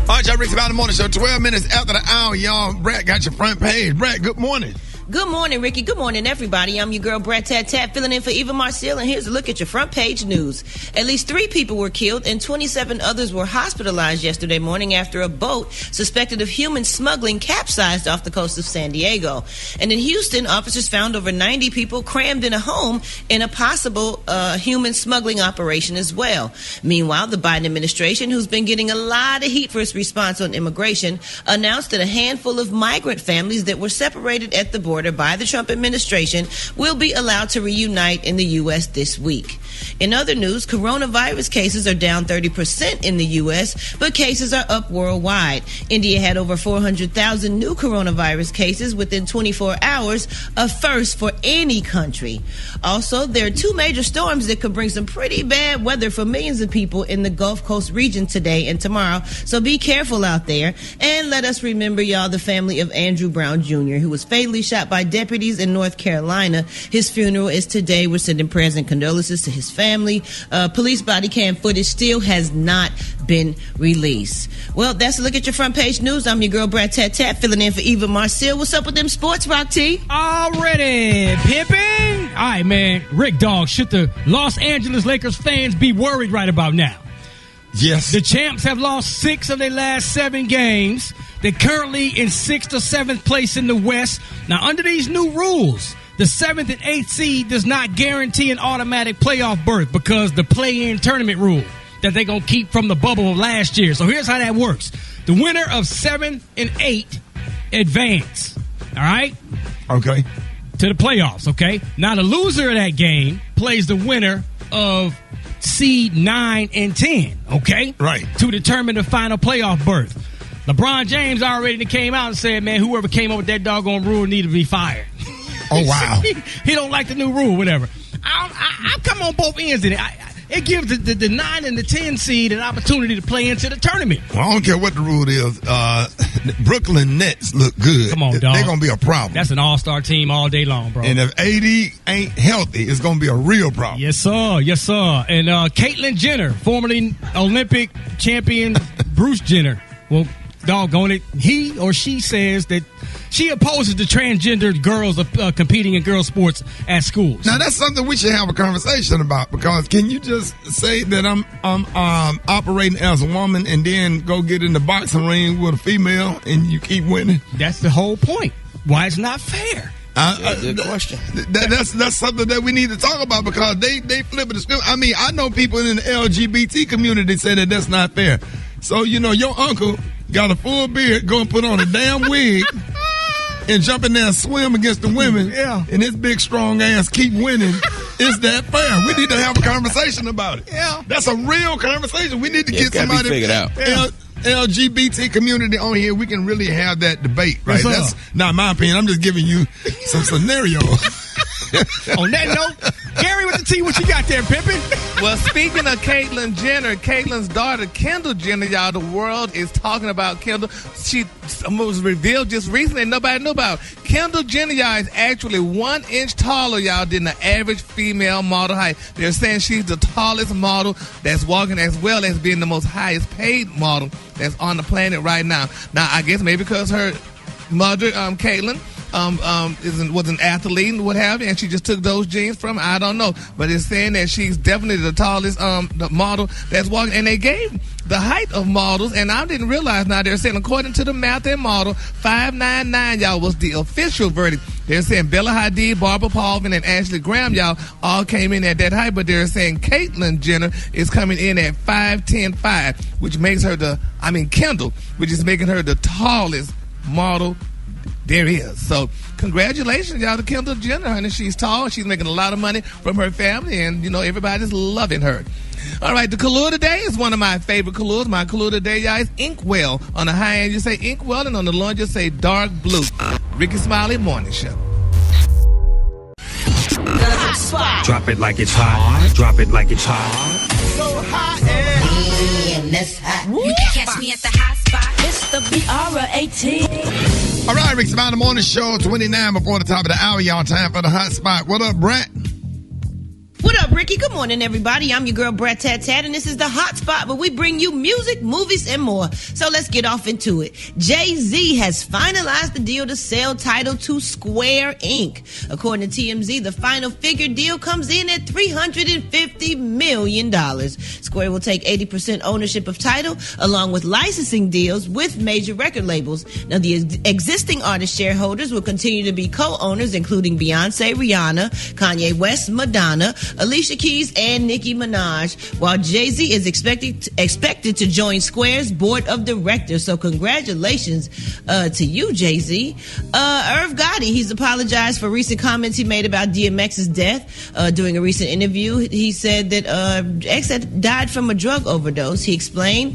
All right, y'all, Rickey Smiley Morning Show. 12 minutes after the hour, y'all. Brat got your front page. Brat, good morning. Good morning, Rickey. Good morning, everybody. I'm your girl, Brat Tat Tat, filling in for Eva Marcille, and here's a look at your front page news. At least 3 people were killed and 27 others were hospitalized yesterday morning after a boat suspected of human smuggling capsized off the coast of San Diego. And in Houston, officers found over 90 people crammed in a home in a possible human smuggling operation as well. Meanwhile, the Biden administration, who's been getting a lot of heat for its response on immigration, announced that a handful of migrant families that were separated at the border order by the Trump administration will be allowed to reunite in the U.S. this week. In other news, coronavirus cases are down 30% in the U.S., but cases are up worldwide. India had over 400,000 new coronavirus cases within 24 hours, a first for any country. Also, there are two major storms that could bring some pretty bad weather for millions of people in the Gulf Coast region today and tomorrow, so be careful out there. And let us remember, y'all, the family of Andrew Brown Jr., who was fatally shot by deputies in North Carolina. His funeral is today. We're sending prayers and condolences to his family. Police body cam footage still has not been released. Well, that's a look at your front page news. I'm your girl, Brat Tat Tat, filling in for Eva Marcel. What's up with them sports, Rock T? Already pimping. All right, man. Rick Dog, should the Los Angeles Lakers fans be worried right about now? Yes. The champs have lost 6 of their last 7 games. They're currently in 6th or 7th place in the West. Now, under these new rules, the 7th and 8th seed does not guarantee an automatic playoff berth because the play-in tournament rule that they're going to keep from the bubble of last year. So here's how that works. The winner of 7 and 8 advance. All right? Okay. To the playoffs, okay? Now, the loser of that game plays the winner of seed 9 and 10, okay? Right. To determine the final playoff berth. LeBron James already came out and said, man, whoever came up with that doggone rule needed to be fired. Oh, wow. He don't like the new rule, whatever. I come on both ends in it. It gives the 9 and the 10 seed an opportunity to play into the tournament. Well, I don't care what the rule is. Brooklyn Nets look good. Come on, dog. They're going to be a problem. That's an all-star team all day long, bro. And if AD ain't healthy, it's going to be a real problem. Yes, sir. Yes, sir. And Caitlyn Jenner, formerly Olympic champion Bruce Jenner, well, doggone it, he or she says that she opposes the transgender girls competing in girls' sports at schools. Now, that's something we should have a conversation about, because can you just say that I'm operating as a woman and then go get in the boxing ring with a female and you keep winning? That's the whole point. Why it's not fair. Good question. That's something that we need to talk about, because they flip the script. I mean, I know people in the LGBT community say that that's not fair. So, you know, your uncle got a full beard, go and put on a damn wig and jump in there and swim against the women. Yeah. And his big, strong ass keep winning. Is that fair? We need to have a conversation about it. Yeah. That's a real conversation. We need to get somebody figured out. LGBT community on here. We can really have that debate, right? Yes, that's not my opinion. I'm just giving you some scenarios. On that note, Gary with the T, what you got there, Pippin? Well, speaking of Caitlyn Jenner, Caitlyn's daughter, Kendall Jenner, y'all, the world is talking about Kendall. She was revealed just recently and nobody knew about. Kendall Jenner, y'all, is actually 1 inch taller, y'all, than the average female model height. They're saying she's the tallest model that's walking, as well as being the most highest paid model that's on the planet right now. Now, I guess maybe because her mother, Caitlyn, was an athlete and what have you, and she just took those genes from her. I don't know, but it's saying that she's definitely the tallest the model that's walking. And they gave the height of models, and I didn't realize. Now they're saying, according to the Math and Model, 5'9", y'all, was the official verdict. They're saying Bella Hadid, Barber Palvin, and Ashley Graham, y'all, all came in at that height, but they're saying Caitlyn Jenner is coming in at 5'10", which makes her Kendall, which is making her the tallest model there is. So congratulations, y'all, to Kendall Jenner, honey. She's tall. She's making a lot of money from her family, and, you know, everybody's loving her. All right, the color today is one of my favorite colors. My color today, y'all, is Inkwell. On the high end, you say Inkwell, and on the low end, you say dark blue. Rickey Smiley, Morning Show. The hot spot. Drop it like it's hot. Drop it like it's hot. So hot and that's hot. You can catch me at the hot spot. It's the BR18. All right, Rickey Smiley Morning Show, 29 before the top of the hour, y'all. Time for the hot spot. What up, Brat? What up, Ricky? Good morning, everybody. I'm your girl, Brat Tat Tat, and this is the hot spot where we bring you music, movies, and more. So let's get off into it. Jay-Z has finalized the deal to sell Tidal to Square Inc. According to TMZ, the final figure deal comes in at $350 million. Square will take 80% ownership of Tidal, along with licensing deals with major record labels. Now, the existing artist shareholders will continue to be co-owners, including Beyonce, Rihanna, Kanye West, Madonna, Alicia Alicia Keys and Nicki Minaj, while Jay-Z is expected to join Square's board of directors. So congratulations to you, Jay-Z. Irv Gotti, he's apologized for recent comments he made about DMX's death. During a recent interview, he said that X had died from a drug overdose. He explained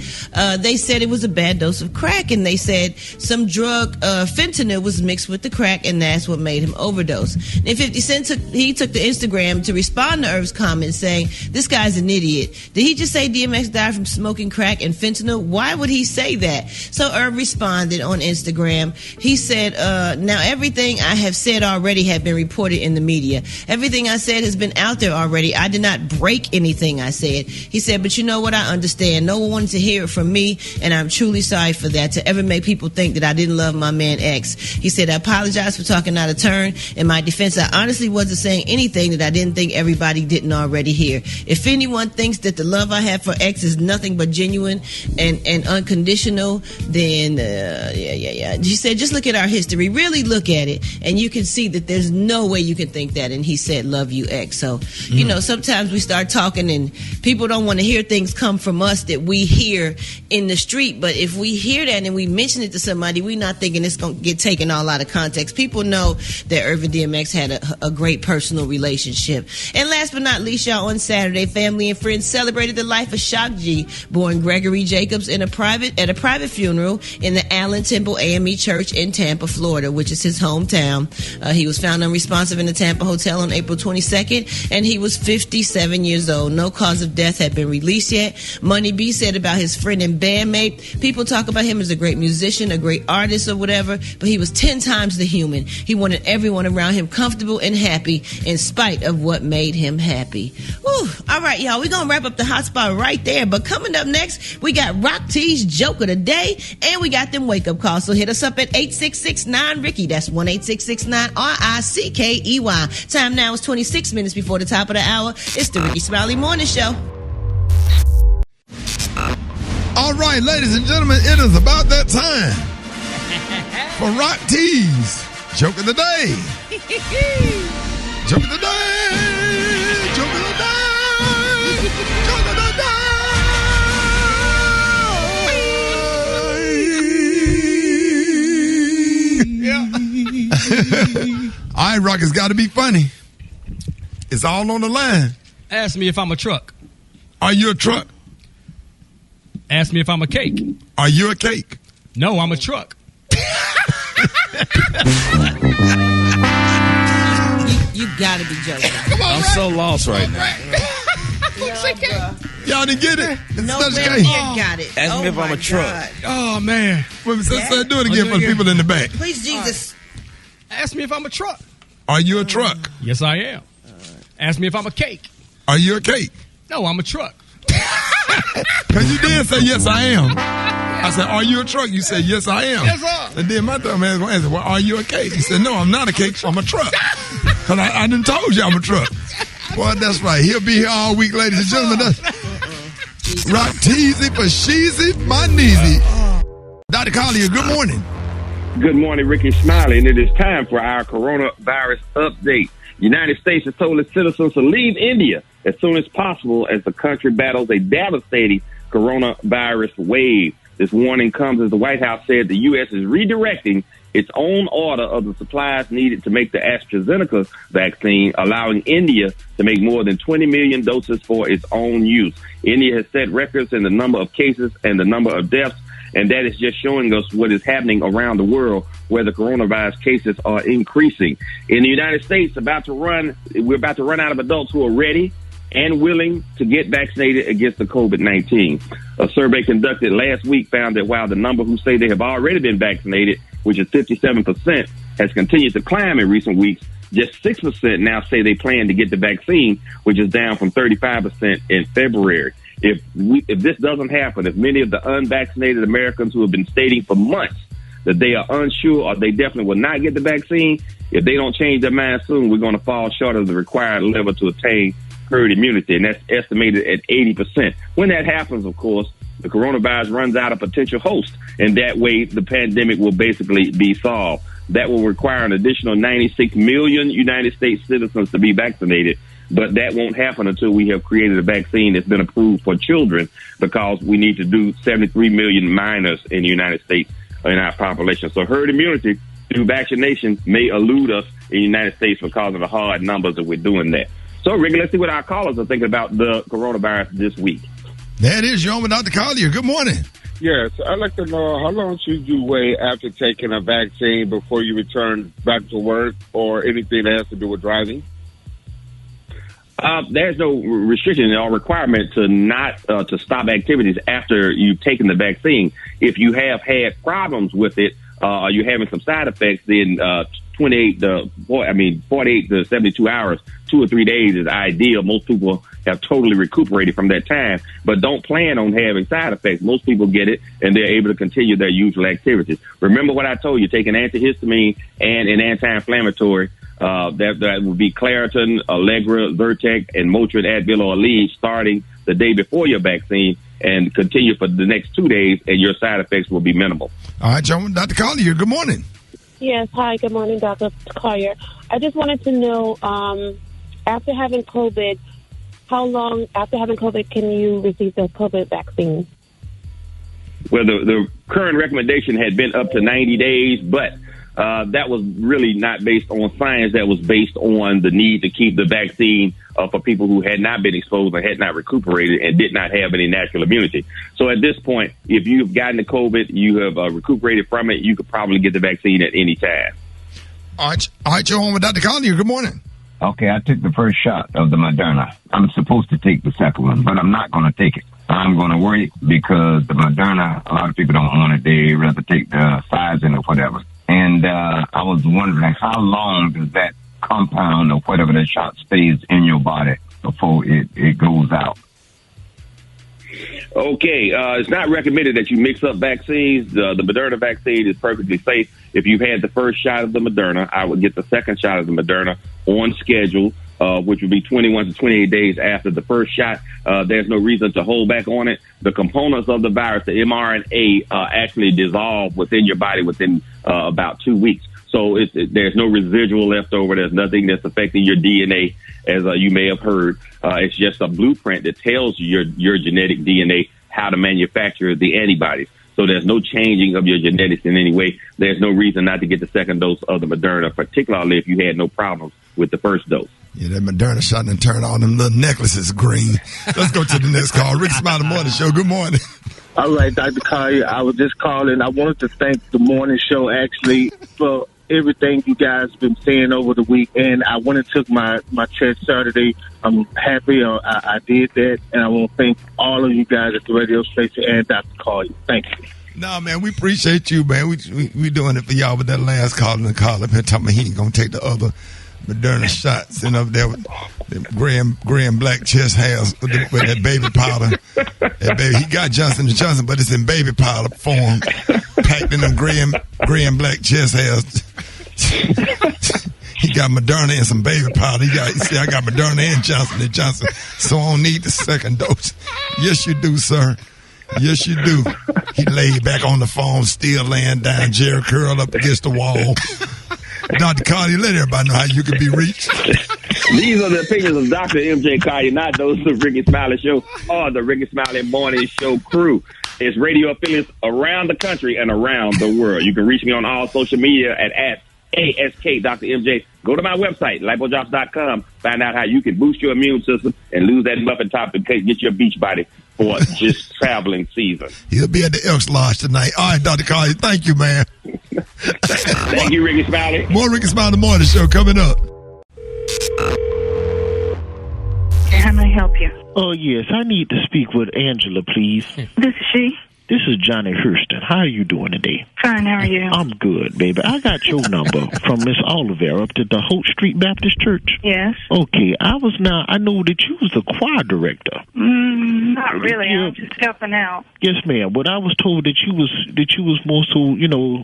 they said it was a bad dose of crack, and they said some drug fentanyl was mixed with the crack, and that's what made him overdose. And 50 Cent took to Instagram to respond to Irv's comments, saying, "This guy's an idiot. Did he just say DMX died from smoking crack and fentanyl? Why would he say that?" So Irv responded on Instagram. He said, "Now everything I have said already had been reported in the media. Everything I said has been out there already. I did not break anything I said." He said, "But you know what? I understand. No one wanted to hear it from me, and I'm truly sorry for that, to ever make people think that I didn't love my man X." He said, "I apologize for talking out of turn. In my defense, I honestly wasn't saying anything that I didn't think everybody didn't already hear. If anyone thinks that the love I have for X is nothing but genuine and unconditional, then yeah. He said, just look at our history. Really look at it, and you can see that there's no way you can think that." And he said, "Love you, X." So, you know, sometimes we start talking and people don't want to hear things come from us that we hear in the street. But if we hear that and we mention it to somebody, we're not thinking it's going to get taken all out of context. People know that Irv and DMX had a great personal relationship. And last but not least, y'all, on Saturday, family and friends celebrated the life of Shock G, born Gregory Jacobs, at a private funeral in the Allen Temple AME Church in Tampa, Florida, which is his hometown. He was found unresponsive in the Tampa hotel on April 22nd, and he was 57 years old. No cause of death had been released yet. Money B said about his friend and bandmate, people talk about him as a great musician, a great artist or whatever, but he was 10 times the human. He wanted everyone around him comfortable and happy in spite of what made him happy. Whew. All right, y'all, we're going to wrap up the hot spot right there. But coming up next, we got Rock T's Joke of the Day, and we got them wake-up calls. So hit us up at 866-9-RICKY. That's 1-866-9-RICKEY. Time now is 26 minutes before the top of the hour. It's the Rickey Smiley Morning Show. All right, ladies and gentlemen, it is about that time for Rock T's Joke of the Day. Joke of the Day. Joke of the Day. Joke of the Day. Yeah. All right, Rock, it's got to be funny. It's all on the line. Ask me if I'm a truck. Are you a truck? Ask me if I'm a cake. Are you a cake? No, I'm a truck. You gotta be joking. Come on, I'm so lost right now. Y'all didn't get it? No, you got it. Ask me if I'm a truck. God. Oh, man. Wait, so do it again for the people in the back. Please, Jesus. Ask me if I'm a truck. Are you a truck? Yes, I am. Ask me if I'm a cake. Are you a cake? No, I'm a truck. Because you did say, yes, I am. I said, are you a truck? You said, yes, I am. Yes, sir. And then my dumb ass answered, well, are you a cake? He said, no, I'm not a cake, I'm a truck. Because I done told you I'm a truck. Boy, that's right. He'll be here all week, ladies and gentlemen. Rock teasy for sheezy, my kneesy. Dr. Collier, good morning. Good morning, Rickey Smiley, and it is time for our coronavirus update. The United States has told its citizens to leave India as soon as possible as the country battles a devastating coronavirus wave. This warning comes as the White House said the U.S. is redirecting its own order of the supplies needed to make the AstraZeneca vaccine, allowing India to make more than 20 million doses for its own use. India has set records in the number of cases and the number of deaths, and that is just showing us what is happening around the world where the coronavirus cases are increasing. In the United States, we're about to run out of adults who are ready and willing to get vaccinated against the COVID-19. A survey conducted last week found that while the number who say they have already been vaccinated, which is 57%, has continued to climb in recent weeks, just 6% now say they plan to get the vaccine, which is down from 35% in February. If this doesn't happen, if many of the unvaccinated Americans who have been stating for months that they are unsure or they definitely will not get the vaccine, if they don't change their mind soon, we're going to fall short of the required level to attain herd immunity, and that's estimated at 80%. When that happens, of course, the coronavirus runs out of potential hosts, and that way the pandemic will basically be solved. That will require an additional 96 million United States citizens to be vaccinated. But that won't happen until we have created a vaccine that's been approved for children, because we need to do 73 million minors in the United States in our population. So herd immunity through vaccination may elude us in the United States because of the hard numbers that we're doing that. So, Rick, let's see what our callers are thinking about the coronavirus this week. There it is. You're on with Dr. Collier. Good morning. Yes, I'd like to know how long should you wait after taking a vaccine before you return back to work or anything that has to do with driving? There's no restriction or requirement to not to stop activities after you've taken the vaccine. If you have had problems with it, or you're having some side effects, then 48 to 72 hours, 2 or 3 days is ideal. Most people have totally recuperated from that time, but don't plan on having side effects. Most people get it and they're able to continue their usual activities. Remember what I told you, take an antihistamine and an anti-inflammatory. That would be Claritin, Allegra, Zyrtec, and Motrin, Advil, or Aleve starting the day before your vaccine, and continue for the next 2 days, and your side effects will be minimal. All right, John, Dr. Collier, good morning. Yes, hi, good morning, Dr. Collier. I just wanted to know, after having COVID, how long after having COVID can you receive the COVID vaccine? Well, the current recommendation had been up to 90 days, but that was really not based on science. That was based on the need to keep the vaccine for people who had not been exposed and had not recuperated and did not have any natural immunity. So at this point, if you've gotten the COVID, you have recuperated from it, you could probably get the vaccine at any time. All right, you're on with Dr. Collier. Good morning. Okay, I took the first shot of the Moderna. I'm supposed to take the second one, but I'm not going to take it. I'm going to wait because the Moderna, a lot of people don't want it. They rather take the Pfizer or whatever. And I was wondering, how long does that compound or whatever the shot stays in your body before it goes out? Okay, it's not recommended that you mix up vaccines. The Moderna vaccine is perfectly safe. If you've had the first shot of the Moderna, I would get the second shot of the Moderna on schedule, which would be 21 to 28 days after the first shot. There's no reason to hold back on it. The components of the virus, the mRNA, actually dissolve within your body within about 2 weeks. So there's no residual left over. There's nothing that's affecting your DNA, as you may have heard. It's just a blueprint that tells your genetic DNA how to manufacture the antibodies. So there's no changing of your genetics in any way. There's no reason not to get the second dose of the Moderna, particularly if you had no problems with the first dose. Yeah, that Moderna shot and turned all them little necklaces green. Let's go to the next call. Rickey Smiley Morning Show. Good morning. All right, Dr. Collier, I was just calling. I wanted to thank the morning show, actually, for everything you guys been saying over the week. And I went and took my test Saturday. I'm happy I did that. And I want to thank all of you guys at the radio station and Dr. Collier. Thank you. No, man, we appreciate you, man. We doing it for y'all with that last call and the call up here talking about he ain't going to take the other Moderna shots and up there with the gray and black chest hairs with that baby powder. That baby, he got Johnson & Johnson, but it's in baby powder form, packed in them gray and black chest hairs. He got Moderna and some baby powder. He said, I got Moderna and Johnson & Johnson, so I don't need the second dose. Yes, you do, sir. Yes, you do. He laid back on the phone, still laying down, Jerry curled up against the wall. Dr. Collier, let everybody know how you can be reached. These are the opinions of Dr. M.J. Collier, not those of Rickey Smiley Show or the Rickey Smiley Morning Show crew. It's radio affiliates around the country and around the world. You can reach me on all social media at ASK Dr. MJ. Go to my website, lipojobs.com. Find out how you can boost your immune system and lose that muffin top and get your beach body for just traveling season. He'll be at the Elks Lodge tonight. All right, Dr. Collier, thank you, man. Thank you, Rickey Smiley. More Rickey Smiley Morning Show coming up. How may I help you? Oh, yes. I need to speak with Angela, please. This is she. This is Johnny Hurston. How are you doing today? Fine, how are you? I'm good, baby. I got your number from Miss Oliver up to the Holt Street Baptist Church. Yes. Okay, I know that you was the choir director. Not really. Yeah. I'm just helping out. Yes, ma'am. But I was told that you was more so,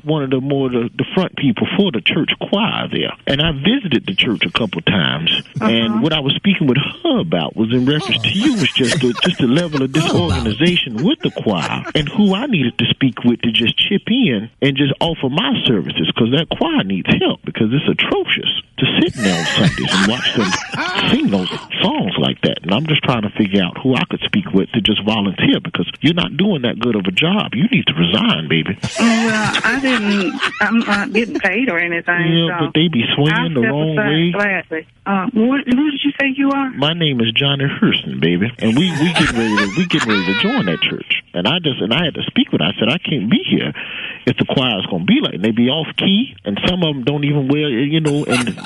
one of the front people for the church choir there. And I visited the church a couple times. And what I was speaking with her about was in reference to you was just the level of disorganization with the choir and who I needed to speak with to just chip in in and just offer my services, because that choir needs help, because it's atrocious to sit there on Sundays and watch them sing those songs like that. And I'm just trying to figure out who I could speak with to just volunteer, because you're not doing that good of a job. You need to resign, baby. Well, I'm not getting paid or anything. Yeah, but they be swinging the wrong way. Gladly. Who did you say you are? My name is Johnny Hurston, baby, and we getting ready to join that church. And I had to speak with her. I said, I can't be here if the choir's gonna be like, and they be off key, and some of them don't even wear, and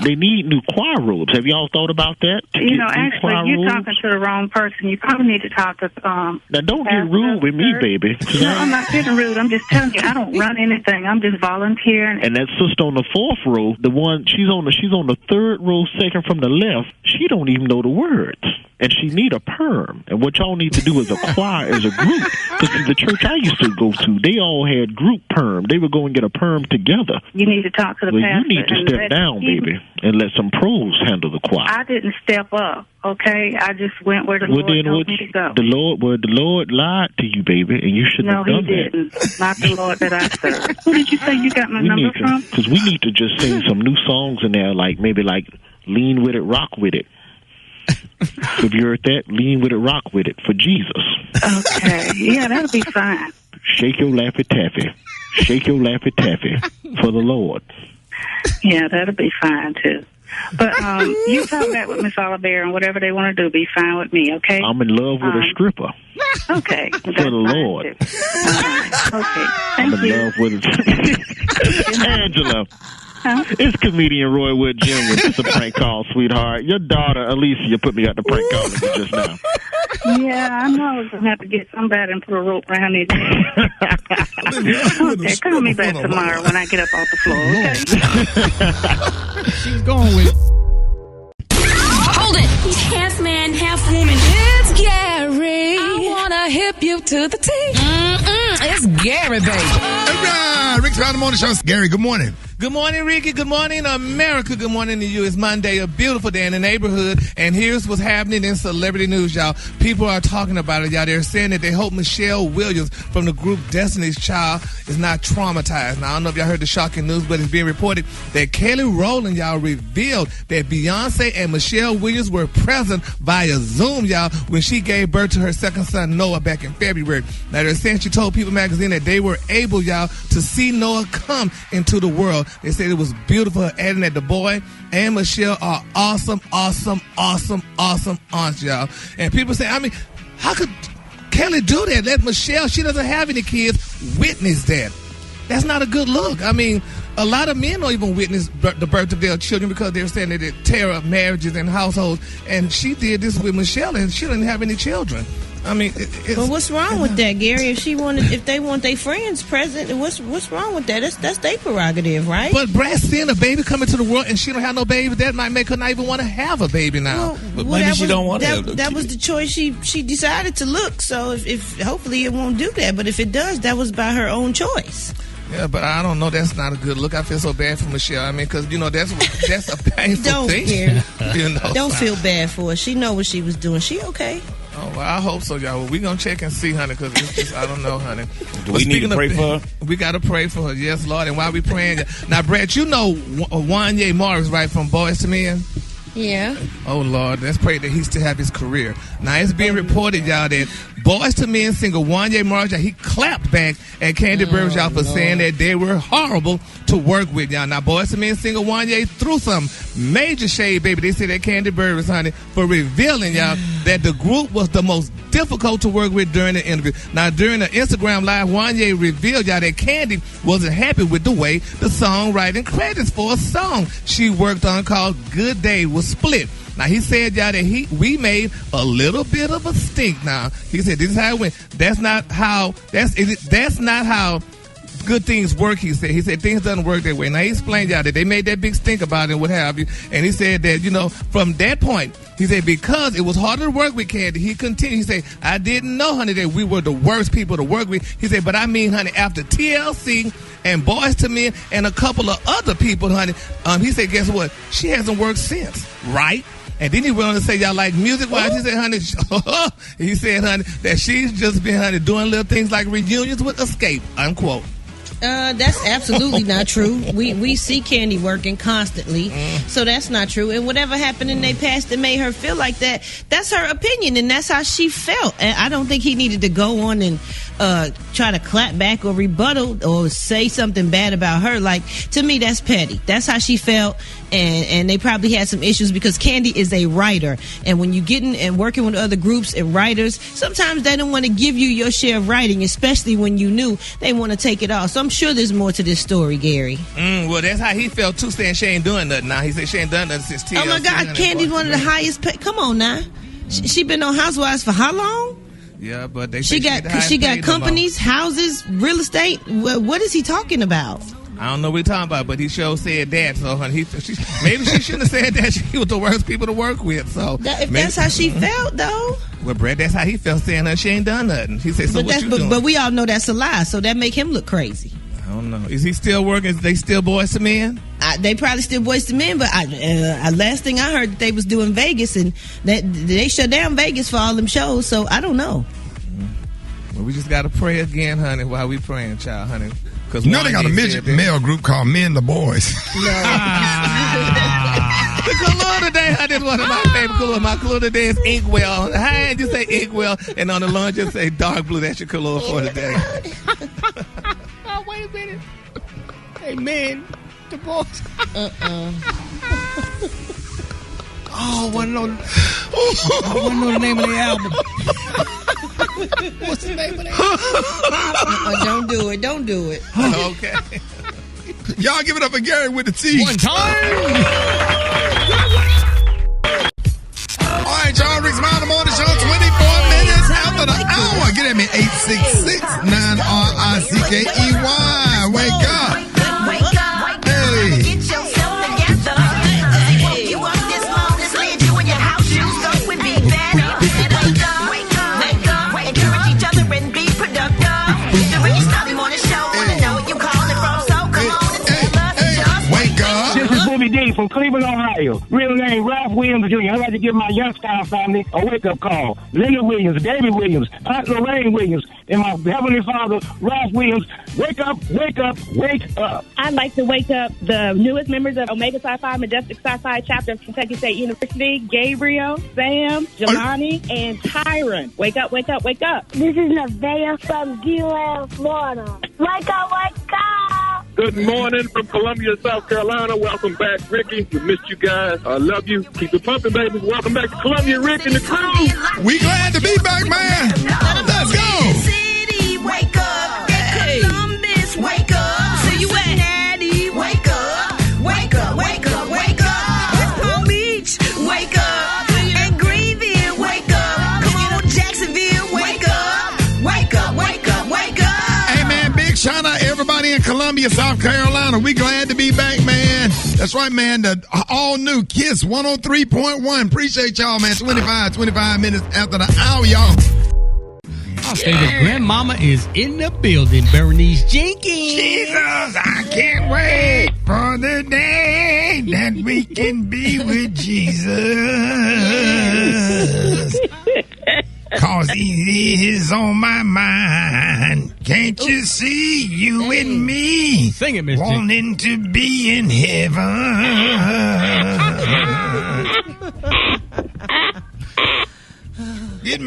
they need new choir robes. Have y'all thought about that? Actually, you're talking to the wrong person. You probably need to talk to Now, don't get rude with me, baby. No, I'm not getting rude. I'm just telling you, I don't run anything. I'm just volunteering. And that sister on the fourth row, the one she's on the third row, second from the left, she don't even know the words, and she need a perm. And what y'all need to do as a choir, as a group, because the church I used to go to, they all had group perm. They would go and get a perm together. You need to talk to the pastor. You need to step down, baby, and let some pros handle the choir. I didn't step up, okay? I just went where the Lord told me to go. The Lord lied to you, baby, and you shouldn't have done that. No, he didn't. Not the Lord that I serve. Who did you say you got my number from? Because we need to just sing some new songs in there, like maybe like Lean With It, Rock With It. If you heard that, Lean With It, Rock With It for Jesus. Okay, yeah, that'll be fine. Shake your Laffy Taffy. Shake your Laffy Taffy for the Lord. Yeah, that'll be fine too. But you talk that with Miss Oliver, and whatever they want to do, be fine with me, okay? I'm in love with a stripper. Okay. For the Lord. Okay. Thank I'm in love with Angela. Huh? It's comedian Roy Wood Jr. It's a prank call, sweetheart. Your daughter, Alicia, put me out the prank call just now. Yeah, I know I was going to have to get somebody and put a rope around it. Okay, call me back tomorrow when I get up off the floor, okay? She's going with... Hold it! He's half man, half woman. It's Gary. I want to hip you to the T. It's Gary, baby. All right, Rick's Friday Morning Show. Gary, good morning. Good morning, Ricky. Good morning, America. Good morning to you. It's Monday, a beautiful day in the neighborhood. And here's what's happening in celebrity news, y'all. People are talking about it, y'all. They're saying that they hope Michelle Williams from the group Destiny's Child is not traumatized. Now, I don't know if y'all heard the shocking news, but it's being reported that Kelly Rowland, y'all, revealed that Beyonce and Michelle Williams were present via Zoom, y'all, when she gave birth to her second son, Noah, back in February. Now, they're saying she told People magazine that they were able, y'all, to see Noah come into the world. They said it was beautiful, adding that the boy and Michelle are awesome aunts, y'all. And people say, I mean, how could Kelly do that? Let Michelle, she doesn't have any kids, witness that. That's not a good look. I mean, a lot of men don't even witness the birth of their children because they're saying that it tear up marriages and households. And she did this with Michelle, and she didn't have any children. I mean, but what's wrong with that, Gary? If they want their friends present, what's wrong with that? That's their prerogative, right? But Brat seeing a baby come into the world and she don't have no baby, that might make her not even want to have a baby now. But maybe she don't want to have that was the choice she decided to look. So if hopefully it won't do that. But if it does, that was by her own choice. Yeah, but I don't know. That's not a good look. I feel so bad for Michelle. I mean, because that's a painful thing. Don't feel bad for her. She know what she was doing. She okay. Oh, well, I hope so, y'all. Well, we're going to check and see, honey, because it's just, I don't know, honey. Do we need to pray for her? We got to pray for her. Yes, Lord. And while we praying, now, Brat, you know Wanye Morris, right, from Boys to Men? Yeah. Oh, Lord. Let's pray that he still have his career. Now, it's being reported, y'all, that Boys to Men singer Wanye Morris, he clapped back at Candy Burns, y'all, for saying that they were horrible to work with, y'all. Now, Boys to Men singer Wanye threw some major shade, baby. They said that Candy Burns, honey, for revealing, y'all, that the group was the most difficult to work with during the interview. Now, during the Instagram Live, Wanye revealed, y'all, that Candy wasn't happy with the way the songwriting credits for a song she worked on called Good Day was split. Now, he said, y'all, that we made a little bit of a stink. Now, he said, this is how it went. That's not how good things work, he said. He said things doesn't work that way. Now, he explained, y'all, that they made that big stink about it and what have you. And he said that, from that point, he said, because it was harder to work with Candy, he continued. He said, I didn't know, honey, that we were the worst people to work with. He said, but I mean, honey, after TLC and Boys to Men and a couple of other people, honey, he said, guess what? She hasn't worked since, right? And then he went on to say, y'all, like music-wise, he said, honey, that she's just been, honey, doing little things like reunions with Escape, unquote. That's absolutely not true. We see Candy working constantly, so that's not true. And whatever happened in their past that made her feel like that, that's her opinion, and that's how she felt. And I don't think he needed to go on and try to clap back or rebuttal or say something bad about her. Like, to me, that's petty. That's how she felt, and they probably had some issues because Candy is a writer, and when you getting and working with other groups and writers, sometimes they don't want to give you your share of writing, especially when you knew they want to take it off. So I'm sure there's more to this story, Gary. Well, that's how he felt too, saying she ain't doing nothing now. He said she ain't done nothing since TLC. Oh my God, Candy's one of the highest paid. Come on now, she been on Housewives for how long? Yeah, but they she got companies, houses, real estate. What is he talking about? I don't know what he's talking about, but he sure said that. So maybe she shouldn't have said that. She was the worst people to work with. So that's how she felt, though. Well, Brett, that's how he felt, saying that she ain't done nothing. He said, "So what you doing?" But we all know that's a lie. So that make him look crazy. I don't know. Is he still working? Is they still Boys to Men? They probably still Boys to Men, but last thing I heard, they was doing Vegas, and that they shut down Vegas for all them shows. So I don't know. Well, we just got to pray again, honey, while we praying, child, honey. You know they got a midget male group called Men the Boys. The color today, honey, is one of my favorite colors. My color today is Inkwell. On the high end, just say Inkwell, and on the low end, just say dark blue. That's your color for today. Oh, wait a minute. Hey, Men the Boys. Oh, I want to know the name of the album. What's the name of that? Don't do it. Okay. Y'all give it up for Gary with the T. One time. All right, y'all. Rickey Smiley Morning Show, 24 minutes after the hour. Get at me, 866-9-RICKEY. Wake up. Wake up. Hey. Get yourself together. Woke you up this morning, slid you in your house shoes, so we be better. Wake up. Encourage each other and be productive. The Rickey Smiley Morning Show. Wanna know where you calling from? So come on and tell us. Just wake up. This is Booby D from Cleveland, Ohio. Real name Ralph Williams Jr. I'd like to give my Youngstown family a wake-up call. Leonard Williams, David Williams, Aunt Lorraine Williams, and my Heavenly Father, Ralph Williams. Wake up, wake up, wake up. I'd like to wake up the newest members of Omega Psi Phi Majestic Psi Phi Chapter of Kentucky State University, Gabriel, Sam, Jelani, and Tyron. Wake up, wake up, wake up. This is Nevaeh from DeLand, Florida. Wake up, wake up. Good morning from Columbia, South Carolina. Welcome back, Ricky. We missed you guys. I love you. Keep it pumping, baby. Welcome back to Columbia, Rick and the crew. We glad to be back, man. Let's go. City, wake up. Columbus, wake up. So you at Cincinnati, wake up. Wake up, wake up, wake up. West Palm Beach, Wake up. And Greenville, wake up. Come on, Jacksonville, Wake up. Wake up, wake up, wake up. Hey, man, big shout out everybody in Columbia, South Carolina. We glad to be back, man. That's right, man. The all new Kiss 103.1. Appreciate y'all, man. 25 minutes after the hour, y'all. Our favorite grandmama is in the building, Bernice Jenkins. Jesus, I can't wait for the day that we can be with Jesus. Cause he is on my mind. Can't you see you and me? Sing it, Miss wanting to be in heaven. Good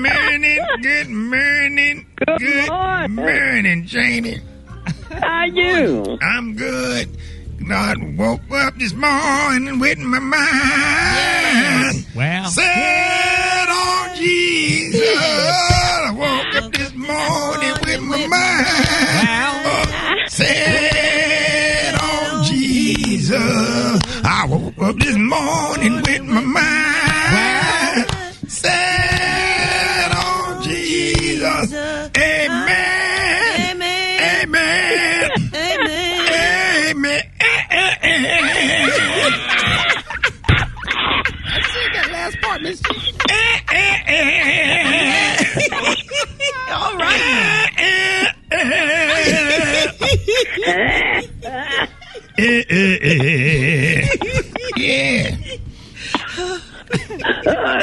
morning, Jannie. How are you? I'm good. God woke up this morning with my mind. Wow. Set on Jesus. I woke up this morning with my mind. Set on Jesus. I woke up this morning with my mind. Set on Jesus. Amen. Amen. Amen. I said that last part, Miss. All right. Yeah.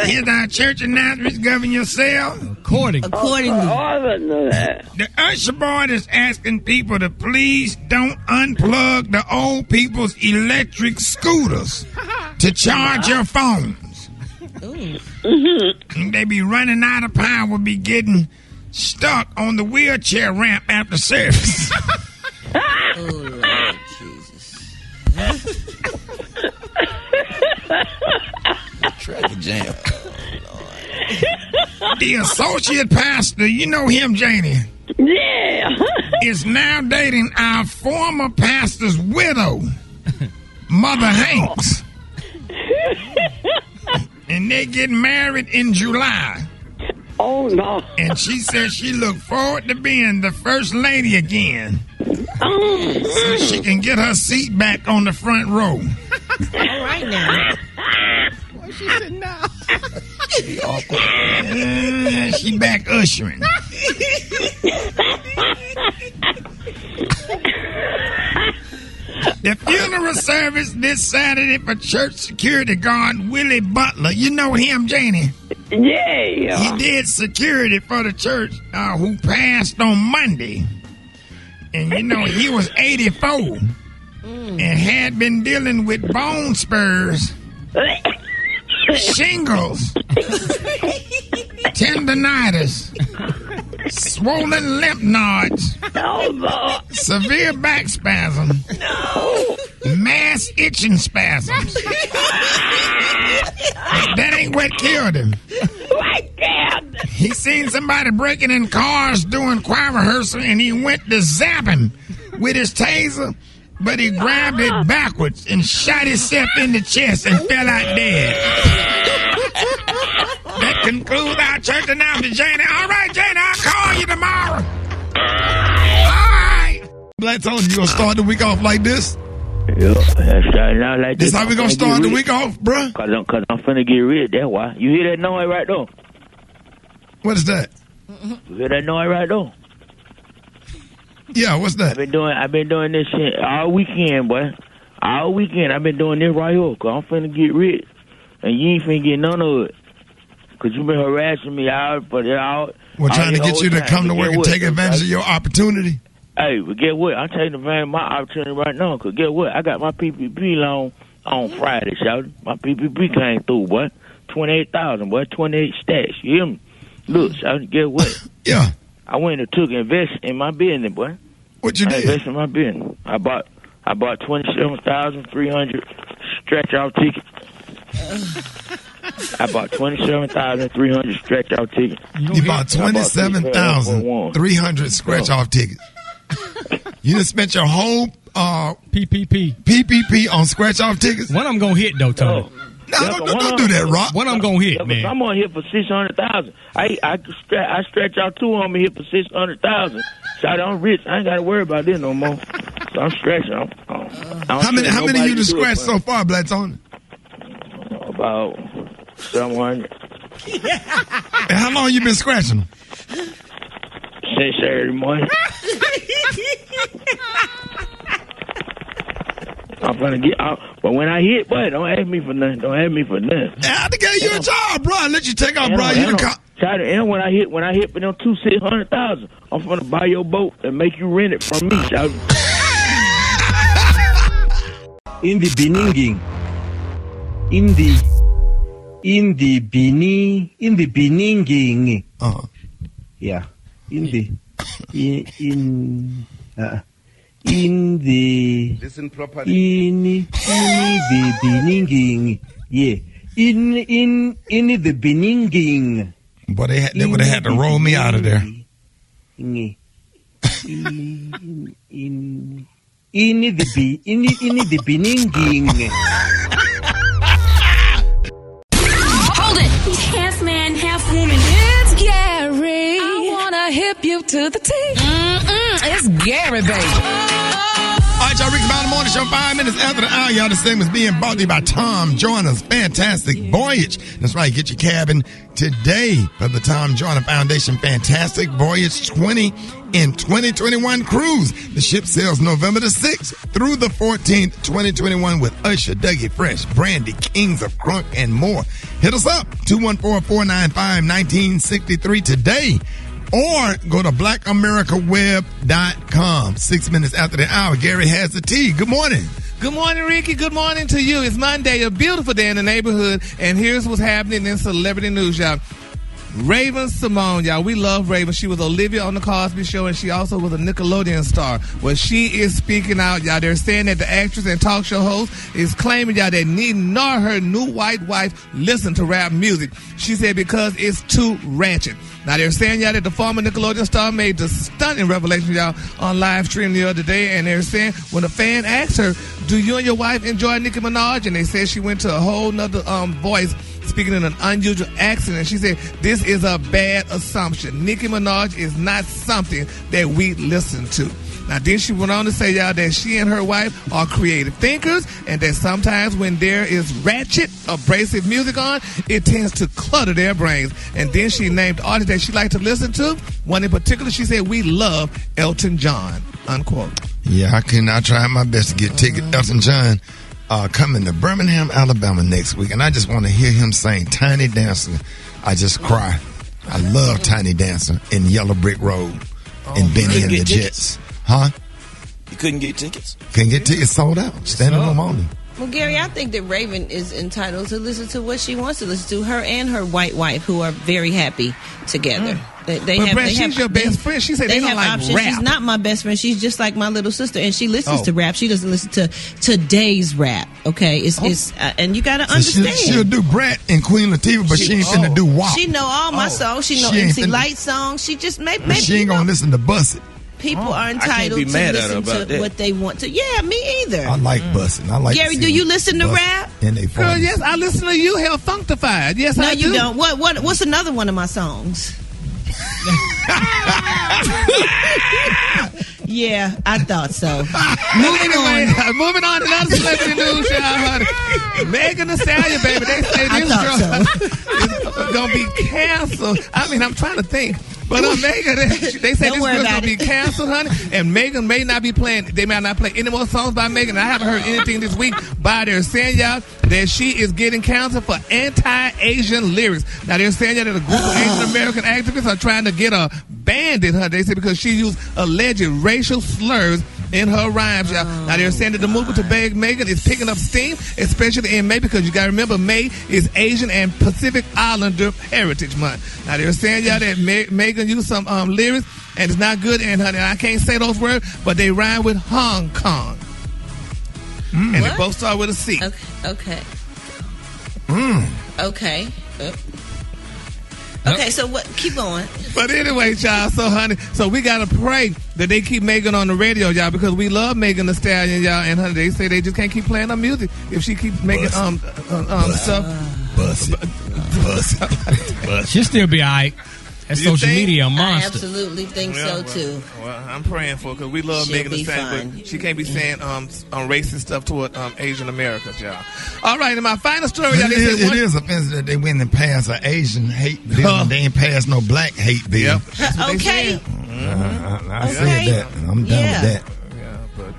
Here's our church announcements. Govern yourself. Accordingly. The usher board is asking people to please don't unplug the old people's electric scooters to charge your phones. They be running out of power, be getting stuck on the wheelchair ramp after service. Oh, Lord Jesus. Traffic jam. The associate pastor, you know him, Jannie. Yeah. Is now dating our former pastor's widow, Mother Hanks. And they get married in July. Oh, no. And she said she looked forward to being the first lady again. So she can get her seat back on the front row. All right now. Where's she sitting now? She back ushering. The funeral service this Saturday for church security guard Willie Butler. You know him, Jannie? Yeah. He did security for the church who passed on Monday. And you know, he was 84 and had been dealing with bone spurs, shingles, tendinitis, swollen lymph nodes, severe back spasm, mass itching spasms. That ain't what killed him. He seen somebody breaking in cars doing choir rehearsal, and he went to zap him with his taser, but he grabbed it backwards and shot himself in the chest and fell out dead. That concludes our church announcement, Jannie. All right, Jannie, I'll call you tomorrow. All right. Black Tony, you gonna start the week off like this? Yeah, starting out like this. This how we gonna start the week off, bruh? Cause I'm finna get rid. That's why. You hear that noise right there? What is that? You hear that noise right there? Yeah, what's that? I've been doing this shit all weekend, boy. All weekend I've been doing this right here. Cause I'm finna get rid, and you ain't finna get none of it. Cause you been harassing me out for all. We're trying to get you to come to work and take advantage of your opportunity. Hey, but get what? I'm taking advantage of my opportunity right now. Cause get what? I got my PPP loan on Friday, shout. My PPP came through, boy. 28,000, boy. 28 stacks. You hear me? Look, shout. Get what? Yeah. I went and took invest in my business, boy. What you did? Invest in my business. I bought 27,300 stretch out tickets. I bought 27,300 stretch out tickets. You bought 27,300 scratch off tickets. You just spent your whole PPP on scratch off tickets. One I'm gonna hit though, Tony. No, don't do that, Rock. One I'm gonna hit, man. I'm gonna hit for 600,000. I stretch out two on me, hit for 600,000. So I'm rich. I ain't gotta worry about this no more. So I'm stretching. How many you just scratched so far, Black Tony? About 700. And how long you been scratching them? Since Saturday morning. I'm gonna get out, but when I hit, boy, don't ask me for nothing. Don't ask me for nothing. I gave you a job, bro. I let you take off, bro. And when I hit for them 600,000, I'm gonna buy your boat and make you rent it from me, shout. In the beginning, yeah, listen properly. In the beginning. But they would have had to roll me out of there. In the beginning. Hold it! Half man, half woman. It's Gary. I wanna hip you to the T. It's Gary, baby. Are right, y'all. Rickey Smiley Morning Show, 5 minutes after the hour. Y'all, this segment's being brought to you by Tom Joyner's Fantastic Voyage. That's right. Get your cabin today for the Tom Joyner Foundation Fantastic Voyage 20 in 2021 cruise. The ship sails November the 6th through the 14th, 2021 with Usher, Dougie Fresh, Brandy, Kings of Crunk, and more. Hit us up, 214-495-1963 today. Or go to blackamericaweb.com. 6 minutes after the hour, Gary has the tea. Good morning. Good morning, Ricky. Good morning to you. It's Monday, a beautiful day in the neighborhood. And here's what's happening in celebrity news, y'all. Raven-Symoné, y'all. We love Raven. She was Olivia on The Cosby Show, and she also was a Nickelodeon star. Well, she is speaking out, y'all. They're saying that the actress and talk show host is claiming, y'all, that neither nor her new white wife listen to rap music. She said because it's too ratchet. Now, they're saying, y'all, that the former Nickelodeon star made the stunning revelation, y'all, on live stream the other day. And they're saying when a fan asked her, do you and your wife enjoy Nicki Minaj? And they said she went to a whole nother voice, speaking in an unusual accent. And she said, this is a bad assumption. Nicki Minaj is not something that we listen to. Now, then she went on to say, y'all, that she and her wife are creative thinkers and that sometimes when there is ratchet, abrasive music on, it tends to clutter their brains. And then she named artists that she liked to listen to. One in particular, she said, we love Elton John, unquote. Yeah, I tried my best to get tickets. Elton John coming to Birmingham, Alabama next week. And I just want to hear him sing Tiny Dancer. I just cry. I love Tiny Dancer in Yellow Brick Road and Benny and the Jets. Huh? You couldn't get tickets? Couldn't get tickets, sold out. Standing room only. Well, Gary, I think that Raven is entitled to listen to what she wants to listen to. Her and her white wife, who are very happy together. She's your best friend. She said they don't like options. rap. She's not my best friend. She's just like my little sister, and she listens to rap. She doesn't listen to today's rap. Okay, it's and you got to understand. She'll do Brat and Queen Latifah, but she ain't finna do WAP. She know all my songs. She know MC Light songs. She just maybe she ain't gonna listen to Buss It. People are entitled to listen to what they want to. Yeah, me either. I like bussing. I like. Gary, do you listen to rap? Girl, yes, I listen to you. Hell, Functified. Yes, I do. No, you don't. What's another one of my songs? Yeah, I thought so. Moving on to another celebrity news, y'all. Megan Thee Stallion, baby. They say this girl is gonna be canceled. I mean, I'm trying to think. But Megan, they say this girl's gonna be canceled, honey. And Megan may not be playing. They might not play any more songs by Megan. I haven't heard anything this week by they're saying, y'all, that she is getting canceled for anti-Asian lyrics. Now they're saying that a group of Asian American activists are trying to get her banned. Her, they say, because she used alleged racial slurs in her rhymes, y'all. Now they're saying that the movement to beg Megan is picking up steam, especially in May, because you gotta remember May is Asian and Pacific Islander Heritage Month. Now they're saying, y'all, that Megan used some lyrics and it's not good, and honey, I can't say those words, but they rhyme with Hong Kong. And they both start with a C. Okay. Okay. Okay, so what? Keep going. But anyway, y'all, so we gotta pray that they keep Megan on the radio, y'all, because we love Megan Thee Stallion, y'all, and honey, they say they just can't keep playing her music if she keeps making stuff. Bust it. She'll still be all right. That social media monster. I absolutely think so too. Well, I'm praying for her because we love Megan Thee Stallion, but she can't be saying racist stuff toward Asian Americans, y'all. All right, and my final story, y'all. It is offensive that they went and passed an Asian hate bill and they ain't passed no black hate bill. Yep. Okay. I said that. I'm done with that. Yeah, but.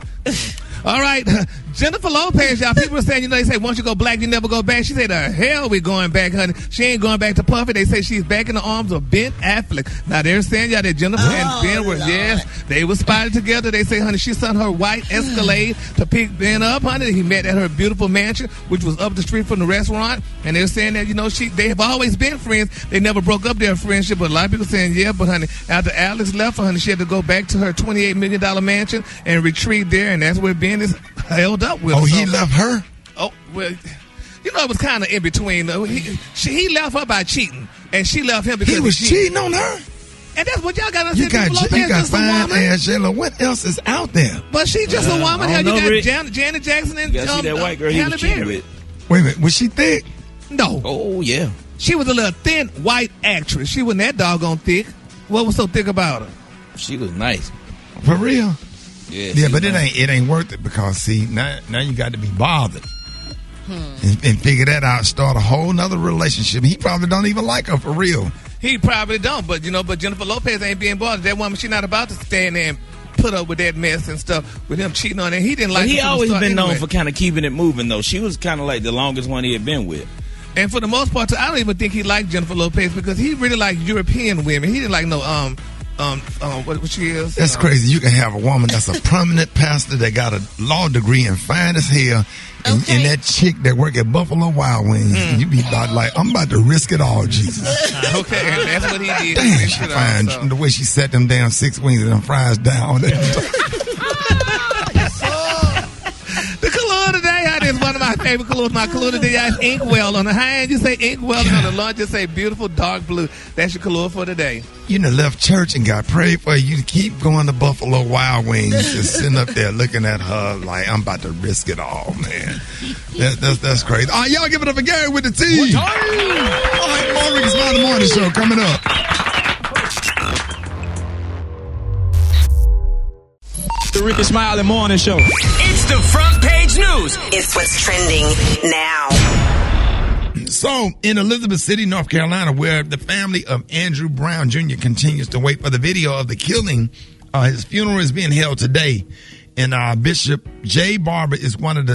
All right, Jennifer Lopez, y'all. People are saying, they say once you go black, you never go back. She said, the hell we going back, honey. She ain't going back to Puffy. They say she's back in the arms of Ben Affleck. Now, they're saying, y'all, that Jennifer and Ben were, they were spotted together. They say, honey, she sent her white Escalade to pick Ben up, honey. He met at her beautiful mansion, which was up the street from the restaurant. And they're saying that, they have always been friends. They never broke up their friendship. But a lot of people saying, but honey, after Alex left her, honey, she had to go back to her $28 million mansion and retreat there. And that's where Ben is held up with. Oh, he left her? Oh, well, it was kind of in between. He left her by cheating, and she left him because he was cheating on her. And that's what y'all got to understand. You got fine ass Shayla. What else is out there? But she's just a woman. You got Janet Jackson and see that white girl he was cheating with. Wait a minute, was she thick? No. Oh yeah. She was a little thin white actress. She wasn't that doggone thick. What was so thick about her? She was nice. For real? Yeah, but it ain't worth it because see now you got to be bothered and figure that out. Start a whole nother relationship. He probably don't even like her for real. He probably don't, but Jennifer Lopez ain't being bothered. That woman, she not about to stand there and put up with that mess and stuff with him cheating on her. He didn't like. He always been known anyway. for kind of keeping it moving though. She was kind of like the longest one he had been with. And for the most part, I don't even think he liked Jennifer Lopez because he really liked European women. He didn't like no what she is. That's crazy. You can have a woman that's a prominent pastor that got a law degree and fine as hell, and that chick that work at Buffalo Wild Wings, and you be about like, I'm about to risk it all, Jesus. Okay, and that's what he did. Damn, she fine. So. The way she set them damn 6 wings and them fries down. The color today, is one of my favorite colors. My color today is Inkwell. On the high end, you say Inkwell, and on the low, just say beautiful dark blue. That's your color for today. You done left church and got prayed for you to keep going to Buffalo Wild Wings, just sitting up there looking at her like, I'm about to risk it all, man. That's crazy. All right, y'all give it up for Gary with the T. All right, more Rickey Smiley Morning Show coming up. The Rickey Smiley Morning Show. It's the front page news. It's what's trending now. So, in Elizabeth City, North Carolina, where the family of Andrew Brown Jr. continues to wait for the video of the killing, his funeral is being held today. And Bishop J. Barber is one of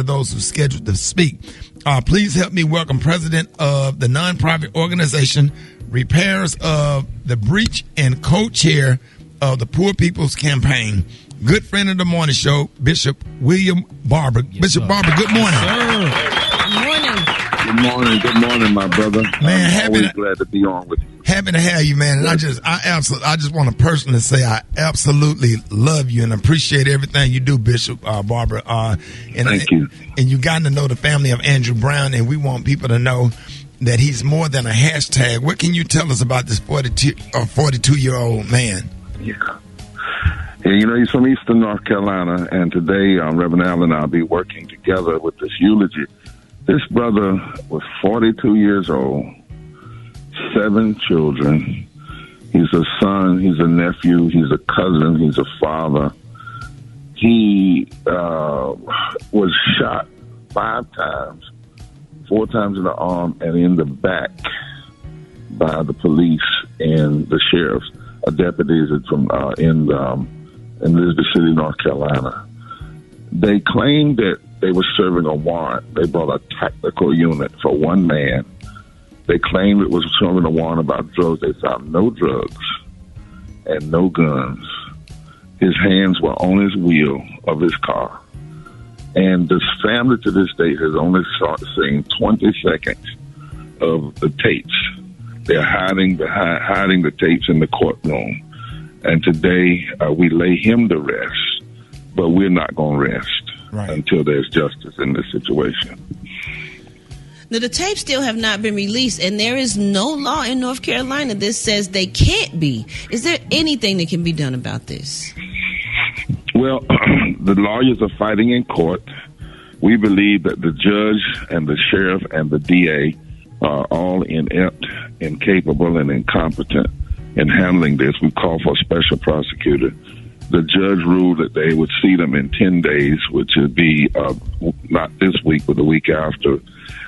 those who's scheduled to speak. Please help me welcome President of the nonprofit organization Repairs of the Breach and co-chair of the Poor People's Campaign, good friend of the morning show, Bishop William Barber. Yes, Bishop Barber, good morning. Good morning, my brother. Man, I'm always glad to be on with you. Happy to have you, man. And I just want to personally say I absolutely love you and appreciate everything you do, Bishop Barber. Thank you. And you gotten to know the family of Andrew Brown, and we want people to know that he's more than a hashtag. What can you tell us about this 42-year-old man? Yeah, he's from Eastern North Carolina, and today Reverend Allen and I'll be working together with this eulogy. This brother was 42 years old, 7 children. He's a son, he's a nephew, he's a cousin, he's a father. He was shot 5 times, 4 times in the arm and in the back by the police and the sheriffs. Deputies from in Elizabeth City, North Carolina. They claimed that they were serving a warrant. They brought a tactical unit for one man. They claimed it was serving a warrant about drugs. They found no drugs and no guns. His hands were on his wheel of his car. And this family to this day has only seen 20 seconds of the tapes. They're hiding the tapes in the courtroom. And today we lay him to rest, but we're not going to rest until there's justice in this situation. Now, the tapes still have not been released, and there is no law in North Carolina that says they can't be. Is there anything that can be done about this? Well, the lawyers are fighting in court. We believe that the judge and the sheriff and the DA are all inept, incapable, and incompetent in handling this. We call for a special prosecutor. The judge ruled that they would see them in 10 days, which would be not this week, but the week after.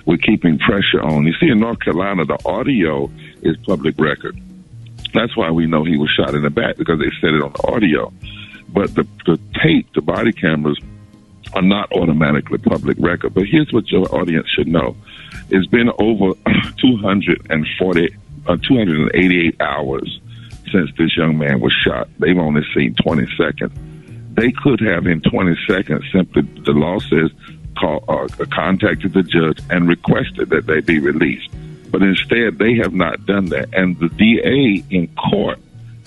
We're keeping pressure on. You see, in North Carolina, the audio is public record. That's why we know he was shot in the back, because they said it on the audio. But the tape, the body cameras, are not automatically public record. But here's what your audience should know. It's been over 288 hours since this young man was shot. They've only seen 20 seconds. They could have, in 20 seconds, simply, the law says, contacted the judge and requested that they be released. But instead, they have not done that. And the DA in court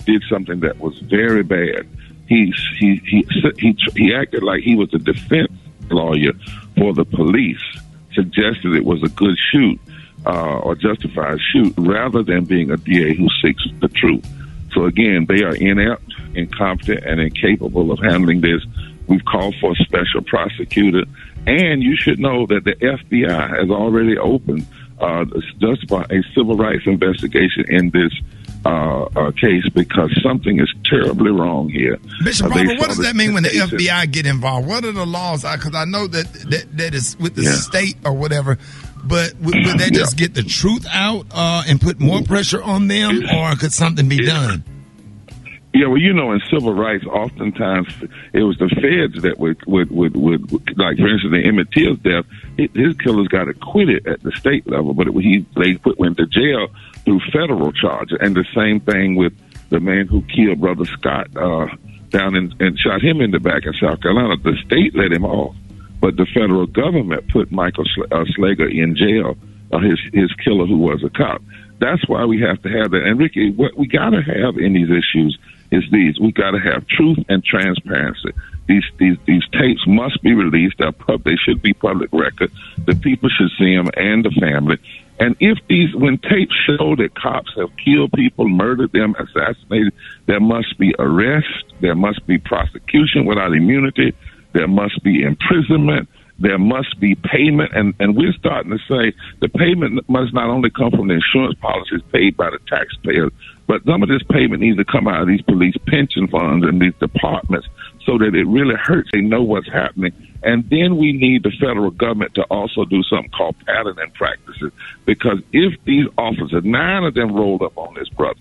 did something that was very bad. He acted like he was a defense lawyer for the police, suggested it was a good shoot or justified shoot, rather than being a DA who seeks the truth. So again, they are inept, incompetent, and incapable of handling this. We've called for a special prosecutor, and you should know that the FBI has already opened a civil rights investigation in this case because something is terribly wrong here. Bishop Barber, what does that mean when the FBI get involved? What are the laws? Because I know that is with the state or whatever, but would they just get the truth out and put more pressure on them, or could something be done? Yeah, well, in civil rights, oftentimes it was the feds that would like, for instance, in Emmett Till's death, his killers got acquitted at the state level, but they went to jail through federal charges. And the same thing with the man who killed Brother Scott down and shot him in the back in South Carolina. The state let him off, but the federal government put Michael Slager in jail, his killer who was a cop. That's why we have to have that. And Ricky, what we got to have in these issues is these. We got to have truth and transparency. These tapes must be released. They should be public record. The people should see them and the family. And when tapes show that cops have killed people, murdered them, assassinated, there must be arrest. There must be prosecution without immunity. There must be imprisonment. There must be payment, and we're starting to say the payment must not only come from the insurance policies paid by the taxpayers, but some of this payment needs to come out of these police pension funds and these departments so that it really hurts. They know what's happening. And then we need the federal government to also do something called patterning practices, because if these officers, 9 of them rolled up on this brother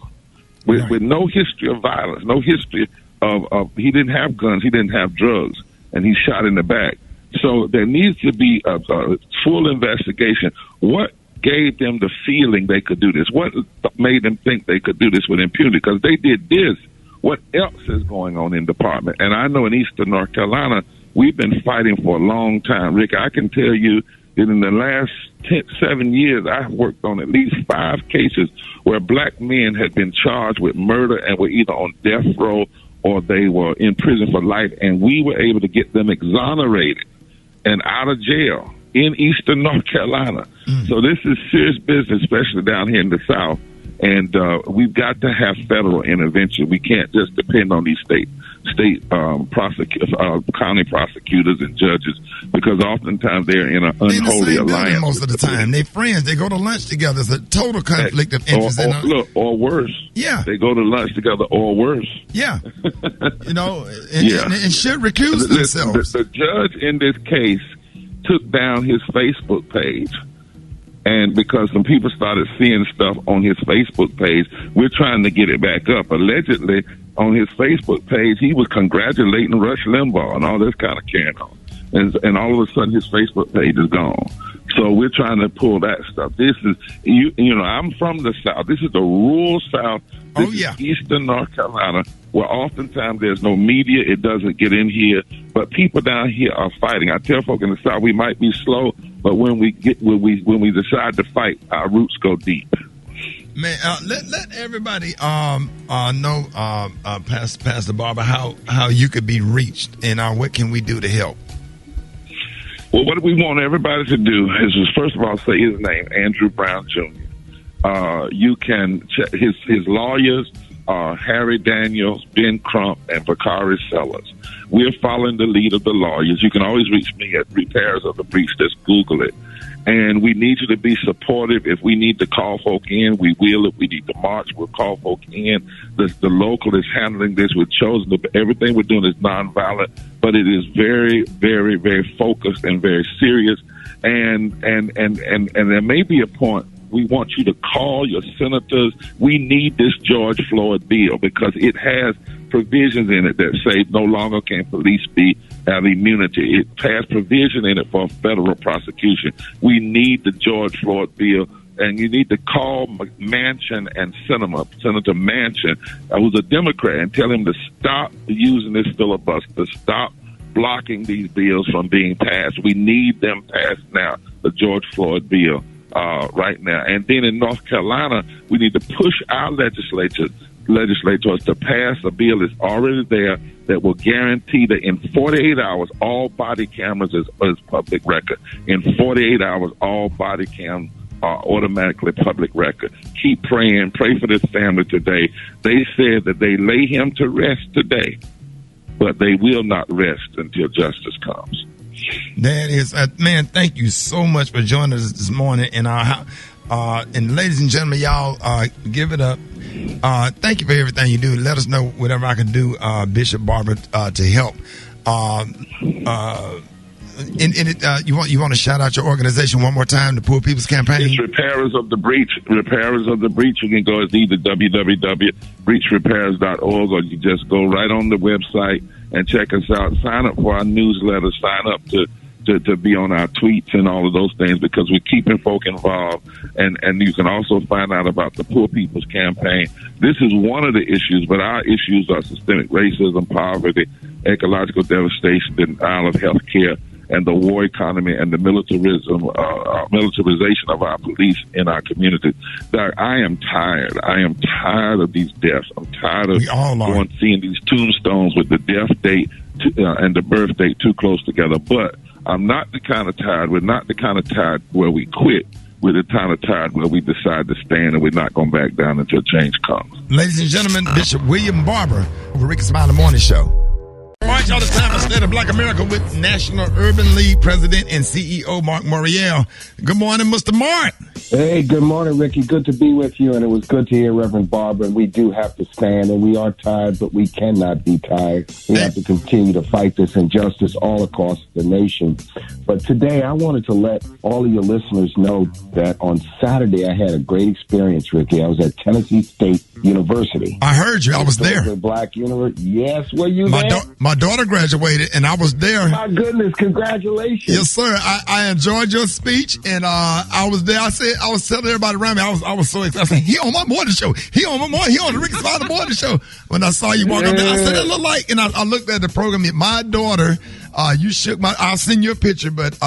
with no history of violence, no history of he didn't have guns, he didn't have drugs, and he shot in the back. So there needs to be a full investigation. What gave them the feeling they could do this? What made them think they could do this with impunity? Because they did this. What else is going on in the department? And I know in Eastern North Carolina, we've been fighting for a long time. Rick, I can tell you that in the last 7 years, I've worked on at least 5 cases where black men had been charged with murder and were either on death row or they were in prison for life, and we were able to get them exonerated and out of jail in Eastern North Carolina. So this is serious business, especially down here in the South. And we've got to have federal intervention. We can't just depend on these county prosecutors and judges, because oftentimes they're in an unholy alliance. Most of the time, they're friends. They go to lunch together. It's a total conflict of interest. Or worse. Yeah, they go to lunch together, or worse. Yeah, and should recuse themselves. The judge in this case took down his Facebook page. And because some people started seeing stuff on his Facebook page, we're trying to get it back up. Allegedly, on his Facebook page, he was congratulating Rush Limbaugh and all this kind of carrying on. And all of a sudden, his Facebook page is gone. So we're trying to pull that stuff. This is, I'm from the South. This is the rural South. This is Eastern North Carolina, where oftentimes there's no media. It doesn't get in here. But people down here are fighting. I tell folk in the South, we might be slow, but when we decide to fight, our roots go deep. Man, let everybody know, Pastor Barber, how you could be reached, and what can we do to help? Well, what we want everybody to do is first of all say his name, Andrew Brown Jr. You can check his lawyers are Harry Daniels, Ben Crump, and Bakari Sellers. We're following the lead of the lawyers. You can always reach me at Repairs of the Breach. Just Google it. And we need you to be supportive. If we need to call folk in, we will. If we need to march, we'll call folk in. The local is handling this. We've chosen everything we're doing is nonviolent, but it is very, very, very focused and very serious. And there may be a point. We want you to call your senators. We need this George Floyd bill because it has provisions in it that say no longer can police have immunity. It has provision in it for federal prosecution. We need the George Floyd bill, and you need to call Manchin and Senator Manchin, who's a Democrat, and tell him to stop using this filibuster, stop blocking these bills from being passed. We need them passed now, the George Floyd bill. Right now. And then in North Carolina, we need to push our legislators to pass a bill that's already there that will guarantee that in 48 hours, all body cameras is public record. In 48 hours, all body cams are automatically public record. Keep praying. Pray for this family today. They said that they lay him to rest today, but they will not rest until justice comes. That is, man, thank you so much for joining us this morning. And ladies and gentlemen, y'all give it up. Thank you for everything you do. Let us know whatever I can do, Bishop Barber, to help. You want to shout out your organization one more time, the Poor People's Campaign? It's Repairers of the Breach. Repairers of the Breach. You can go, it's either www.breachrepairs.org, or you just go right on the website and check us out. Sign up for our newsletter. Sign up to be on our tweets and all of those things, because we're keeping folk involved. And you can also find out about the Poor People's Campaign. This is one of the issues, but our issues are systemic racism, poverty, ecological devastation, denial of health care, and the war economy and the militarization of our police in our communities. I am tired. I am tired of these deaths. I'm tired of seeing these tombstones with the death date and the birth date too close together. But I'm not the kind of tired. We're not the kind of tired where we quit. We're the kind of tired where we decide to stand, and we're not going back down until change comes. Ladies and gentlemen, Bishop William Barber of the Rickey Smiley Morning Show. All right, y'all, it's time for State of Black America with National Urban League President and CEO Marc Morial. Good morning, Mr. Marc. Hey, good morning, Ricky. Good to be with you, and it was good to hear Reverend Barber. And we do have to stand, and we are tired, but we cannot be tired. We have to continue to fight this injustice all across the nation. But today, I wanted to let all of your listeners know that on Saturday, I had a great experience, Ricky. I was at Tennessee State University. I heard you. I was there. Black University. Yes, were you there? My daughter graduated, and I was there. My goodness, congratulations. Yes, sir. I enjoyed your speech, and I was there. I was telling everybody around me, I was so excited. I said, he on my morning show. He on the Rickey Smiley morning show. When I saw you walk up there, I said, it looked like, and I looked at the program. My daughter, you shook I'll send you a picture, but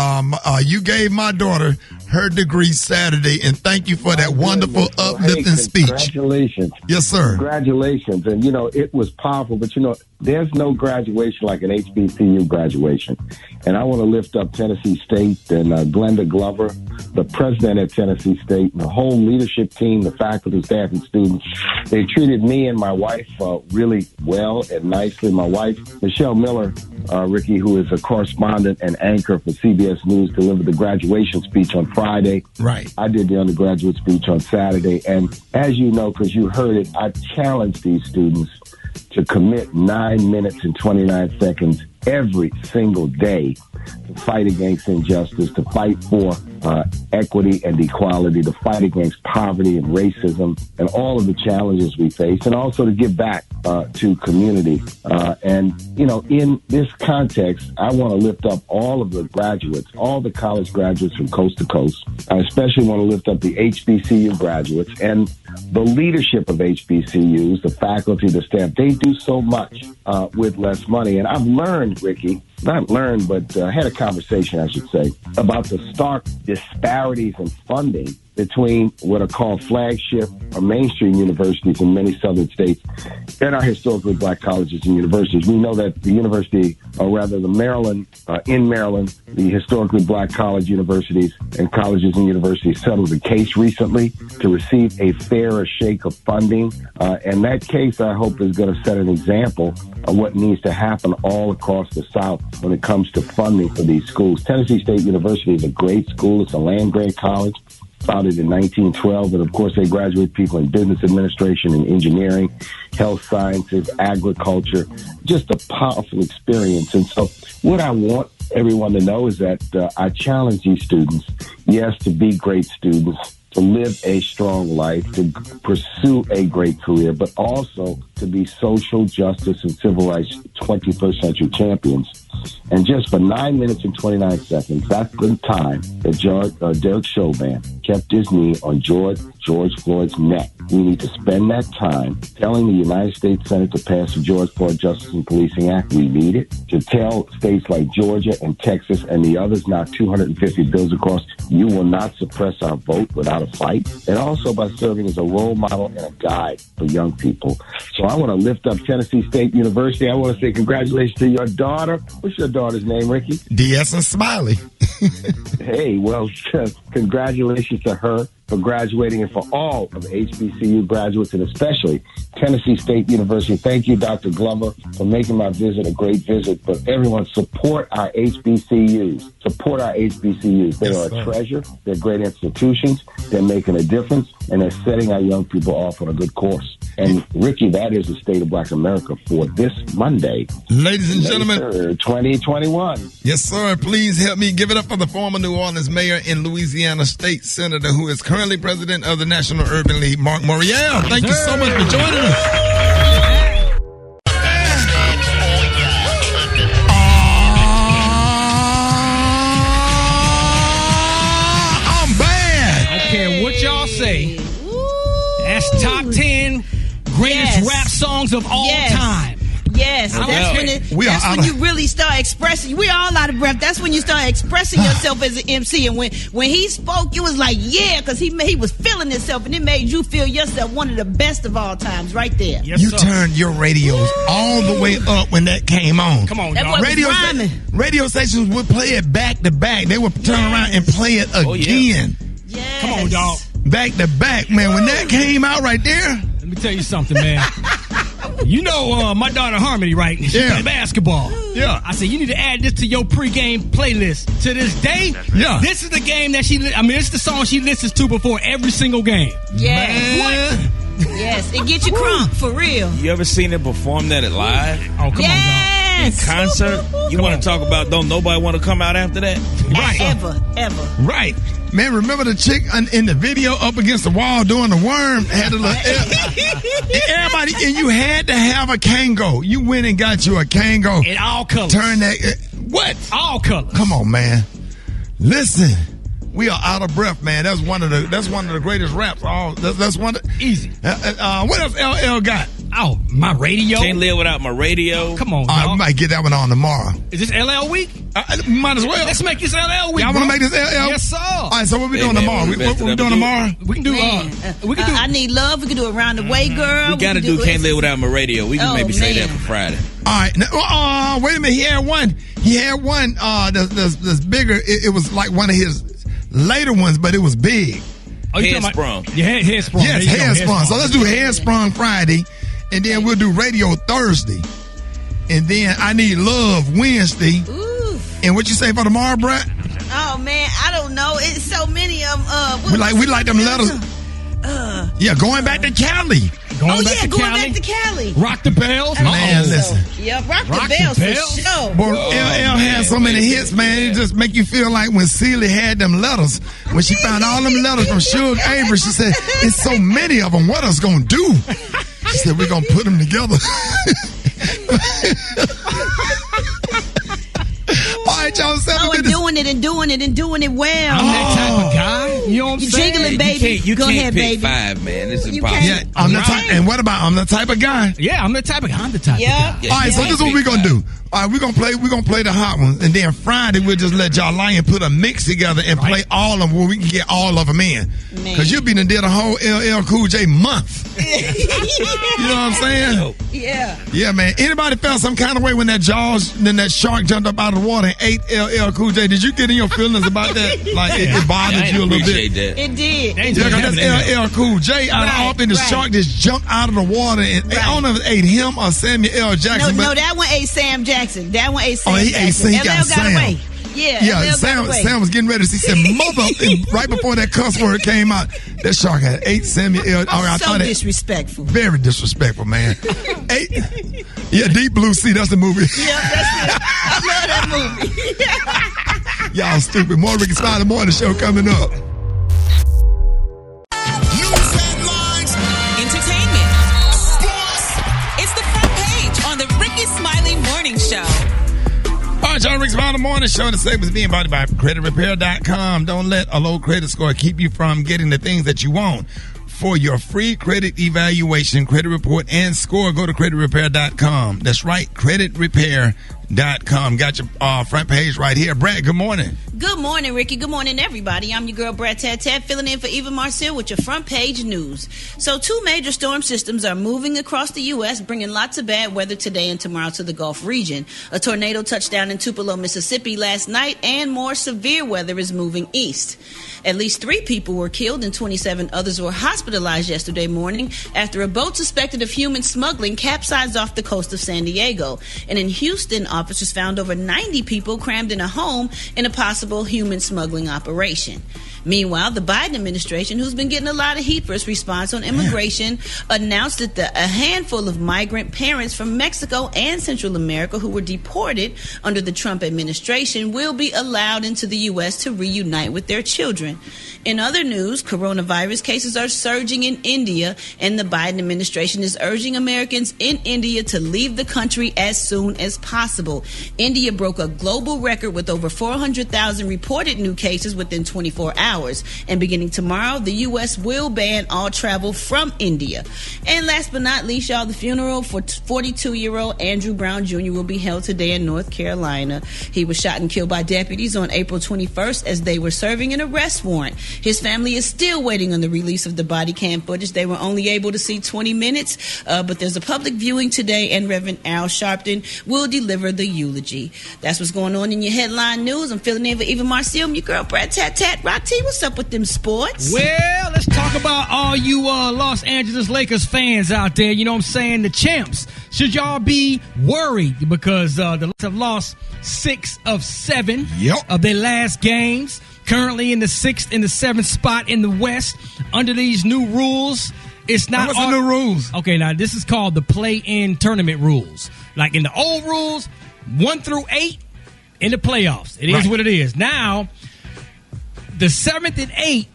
you gave my daughter her degree Saturday, and thank you for that wonderful uplifting speech. Congratulations. Yes, sir. Congratulations. And, it was powerful, but, there's no graduation like an HBCU graduation. And I want to lift up Tennessee State and Glenda Glover, the president at Tennessee State, and the whole leadership team, the faculty, staff, and students. They treated me and my wife really well and nicely. My wife, Michelle Miller, Ricky, who is a correspondent and anchor for CBS News, delivered the graduation speech on Friday. Right. I did the undergraduate speech on Saturday. And as you know, because you heard it, I challenged these students to commit 9 minutes and 29 seconds every single day to fight against injustice, to fight for equity and equality, to fight against poverty and racism and all of the challenges we face, and also to give back to community. In this context, I want to lift up all of the graduates, all the college graduates from coast to coast. I especially want to lift up the HBCU graduates and the leadership of HBCUs, the faculty, the staff. They do so much with less money. And I've learned, Ricky, not learned, but had a conversation, I should say, about the stark disparities in funding between what are called flagship or mainstream universities in many southern states and our historically black colleges and universities. We know that the university, or rather the Maryland, in Maryland, the historically black college universities and colleges and universities settled a case recently to receive a fairer shake of funding. And that case, I hope, is going to set an example of what needs to happen all across the South when it comes to funding for these schools. Tennessee State University is a great school. It's a land-grant college, founded in 1912, and of course they graduate people in business administration and engineering, health sciences, agriculture, just a powerful experience. And so what I want everyone to know is that I challenge these students, yes, to be great students, to live a strong life, to pursue a great career, but also to be social justice and civil rights 21st century champions. And just for 9 minutes and 29 seconds, that's the time that Derek Chauvin kept his knee on George Floyd's neck. We need to spend that time telling the United States Senate to pass the George Floyd Justice and Policing Act. We need it. To tell states like Georgia and Texas and the others, now 250 bills across, you will not suppress our vote without a fight. And also by serving as a role model and a guide for young people. So I want to lift up Tennessee State University. I want to say congratulations to your daughter. What's your daughter's name, Ricky? D.S. Smiley. Hey, well, congratulations to her for graduating and for all of the HBCU graduates and especially Tennessee State University. Thank you, Dr. Glover, for making my visit a great visit. But everyone, support our HBCUs. Support our HBCUs. They are a treasure. They're great institutions. They're making a difference, and they're setting our young people off on a good course. And Ricky, that is the state of Black America for this Monday. Ladies and gentlemen, 2021. Yes, sir. Please help me give it up for the former New Orleans mayor and Louisiana state senator who is currently president of the National Urban League, Marc Morial. Thank you so much for joining us. Y'all say that's top 10 greatest rap songs of all time. Yes, that's when you really start expressing. We're all out of breath. That's when you start expressing yourself as an MC. And when he spoke, you was like, yeah, because he was feeling himself, and it made you feel yourself one of the best of all times, right there. Yes, you turned your radios all the way up when that came on. Come on, dog. Radio stations would play it back to back. They would turn around and play it again. Yes. Come on, dog. Back to back, man. When that came out right there. Let me tell you something, man. You know my daughter Harmony, right? She play basketball. Yeah. I said, you need to add this to your pregame playlist. To this day, this is the game that it's the song she listens to before every single game. Yes. What? Yes, it gets you crunk, for real. You ever seen it perform that live? Oh, come on, dog. In concert? You want to talk about don't nobody want to come out after that? Right. Ever. Right. Man, remember the chick in the video up against the wall doing the worm? Had a little everybody, and you had to have a Kango. You went and got you a Kango. In all colors. Turn that. What? All colors. Come on, man. Listen, we are out of breath, man. That's one of the greatest raps. That's one of easy. What else LL got? Oh, my radio. Can't live without my radio. Come on, we might get that one on tomorrow. Is this LL week? Might as well. Let's make this LL week. Y'all want to make this LL? Yes, sir. All right, so what we doing tomorrow? What we doing tomorrow? We can do. I Need Love. We can do Around the Way, Girl. We got to do Can't Live Without My Radio. We can maybe say that for Friday. All right. Now, wait a minute. He had one. That's bigger. It was like one of his later ones, but it was big. Oh, Headsprung. Headsprung. Yes, Headsprung. So let's do Headsprung Friday, and then we'll do Radio Thursday, and then I Need Love Wednesday. Ooh. And what you say for tomorrow, Brat? Oh man, I don't know. It's so many of them. We like them letters. Going back to Cali. Going back to Cali. Rock the Bells. Man, listen. Yeah, Rock the Bells for sure. Boy, LL had so many hits, man. It just make you feel like when Celie had them letters, when she found all them letters from Suge Avery, she said, it's so many of them. What us gonna do? She said, we're gonna put them together. All right, y'all. Doing it well. I'm that type of guy. You know what I'm saying? Jiggling, baby. You Go can't ahead, pick baby. 5, man. It's impossible. Yeah, I'm the type. And what about I'm the type of guy? Yeah, I'm the type of guy. I'm the type of guy. All right, so this is what we're gonna do. All right, we're gonna play the hot ones, and then Friday we'll just let y'all lie and put a mix together and play all of them where we can get all of them in. Because you've been and did a whole LL Cool J month. You know what I'm saying? Yeah. Yeah, man. Anybody felt some kind of way when that shark jumped up out of the water and ate LL Cool J? Did you get in your feelings about that? Like it bothered you a little bit? That. It did. Yeah, because that's LL Cool J. Often the shark just jumped out of the water, and I don't know if it ate him or Samuel L. Jackson. No, that one ate Sam Jackson. That one ate Sam Jackson. Jackson. He got Sam. Away. Yeah, Sam was getting ready to say mother, and right before that cuss word came out, that shark had 8 Samuel L. So disrespectful. Very disrespectful, man. 8. Yeah, Deep Blue Sea, that's the movie. Yeah, that's it. I love that movie. Y'all stupid. More Rickey Smiley Morning Show coming up. News headlines, entertainment, sports. It's the front page on the Rickey Smiley Morning Show. All right, y'all, Rickey Smiley Morning Show. The segment is being brought by CreditRepair.com. Don't let a low credit score keep you from getting the things that you want. For your free credit evaluation, credit report, and score, go to CreditRepair.com. That's right, CreditRepair.com. Got your front page right here. Brad, good morning. Good morning, Ricky. Good morning, everybody. I'm your girl, Brat Tat, filling in for Eva Marcel with your front page news. So 2 major storm systems are moving across the U.S., bringing lots of bad weather today and tomorrow to the Gulf region. A tornado touched down in Tupelo, Mississippi last night, and more severe weather is moving east. At least 3 people were killed and 27 others were hospitalized hospitalized yesterday morning after a boat suspected of human smuggling capsized off the coast of San Diego. And in Houston, officers found over 90 people crammed in a home in a possible human smuggling operation. Meanwhile, the Biden administration, who's been getting a lot of heat for its response on immigration, announced that a handful of migrant parents from Mexico and Central America who were deported under the Trump administration will be allowed into the U.S. to reunite with their children. In other news, coronavirus cases are surging in India, and the Biden administration is urging Americans in India to leave the country as soon as possible. India broke a global record with over 400,000 reported new cases within 24 hours. And beginning tomorrow, the U.S. will ban all travel from India. And last but not least, y'all, the funeral for 42-year-old Andrew Brown Jr. will be held today in North Carolina. He was shot and killed by deputies on April 21st as they were serving an arrest warrant. His family is still waiting on the release of the body cam footage. They were only able to see 20 minutes, but there's a public viewing today, and Reverend Al Sharpton will deliver the eulogy. That's what's going on in your headline news. I'm filling in for Eva Marcel, your girl, Brat Tat Tat. Rock T, what's up with them sports? Well, let's talk about all you Los Angeles Lakers fans out there. You know what I'm saying? The champs. Should y'all be worried because the Lakers have lost 6 of 7 of their last games. Currently in the 6th and the 7th spot in the West. Under these new rules, it's not. What's the new rules? Okay, now this is called the play-in tournament rules. Like in the old rules, 1 through 8 in the playoffs. It is what it is. Now, the 7th and 8th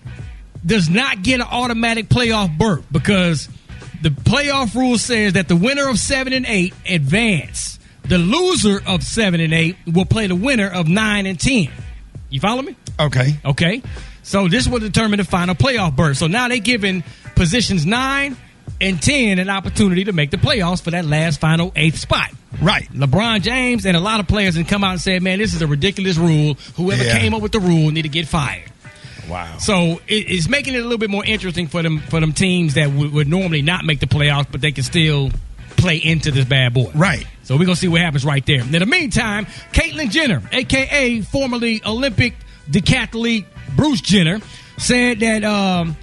does not get an automatic playoff berth because the playoff rule says that the winner of 7 and 8 advance. The loser of 7 and 8 will play the winner of 9 and 10. You follow me? Okay. So this will determine the final playoff berth. So now they're giving positions 9 and 10 an opportunity to make the playoffs for that last final 8th spot. Right. LeBron James and a lot of players have come out and said, man, this is a ridiculous rule. Whoever came up with the rule need to get fired. Wow. So it's making it a little bit more interesting for them teams that would normally not make the playoffs, but they can still play into this bad boy. Right. So we're going to see what happens right there. In the meantime, Caitlyn Jenner, a.k.a. formerly Olympic decathlete Bruce Jenner, said that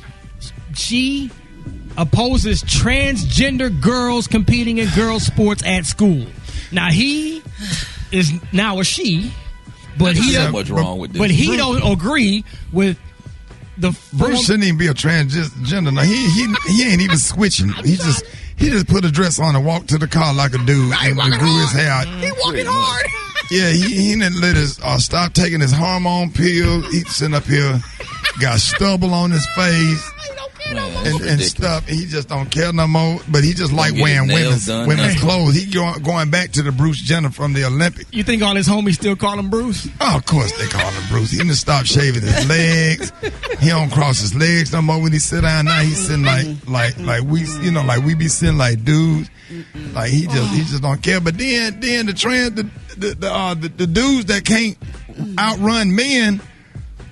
she opposes transgender girls competing in girls' sports at school. Now, he is now a she, but There's so much wrong with this. But he don't agree with the Bruce shouldn't even be a transgender. Now, he ain't even switching. He just put a dress on and walked to the car like a dude and grew his hair out. He walking hard. Yeah, he didn't let his stop taking his hormone pill. He's sitting up here, got stubble on his face and stuff. He just don't care no more. But he just like wearing women's clothes. He going back to the Bruce Jenner from the Olympics. You think all his homies still call him Bruce? Oh, of course they call him Bruce. He done stopped shaving his legs. He don't cross his legs no more when he sit down. Now he's sitting like we be sitting like dudes. Like he just don't care. But then the dudes that can't outrun men,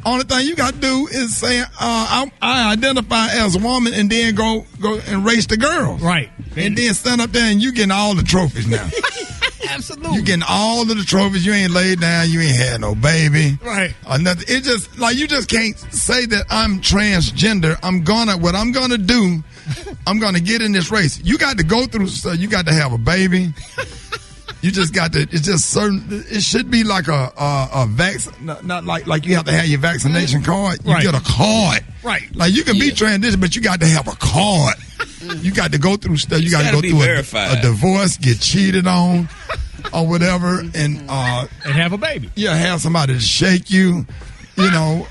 only thing you got to do is say I identify as a woman, and then go and race the girls, right? And then stand up there and you getting all the trophies now. Absolutely, you getting all of the trophies. You ain't laid down. You ain't had no baby, right? Or nothing. It just like you just can't say that I'm transgender. What I'm gonna do. I'm going to get in this race. You got to go through stuff. You got to have a baby. You just got to, it's just certain, it should be like a vaccine, not like you have to have your vaccination card. You get a card. Right. Like you can be transitioned, but you got to have a card. You got to go through stuff. You got to go through a divorce, get cheated on or whatever, and have a baby. Yeah, have somebody to shake you, you know.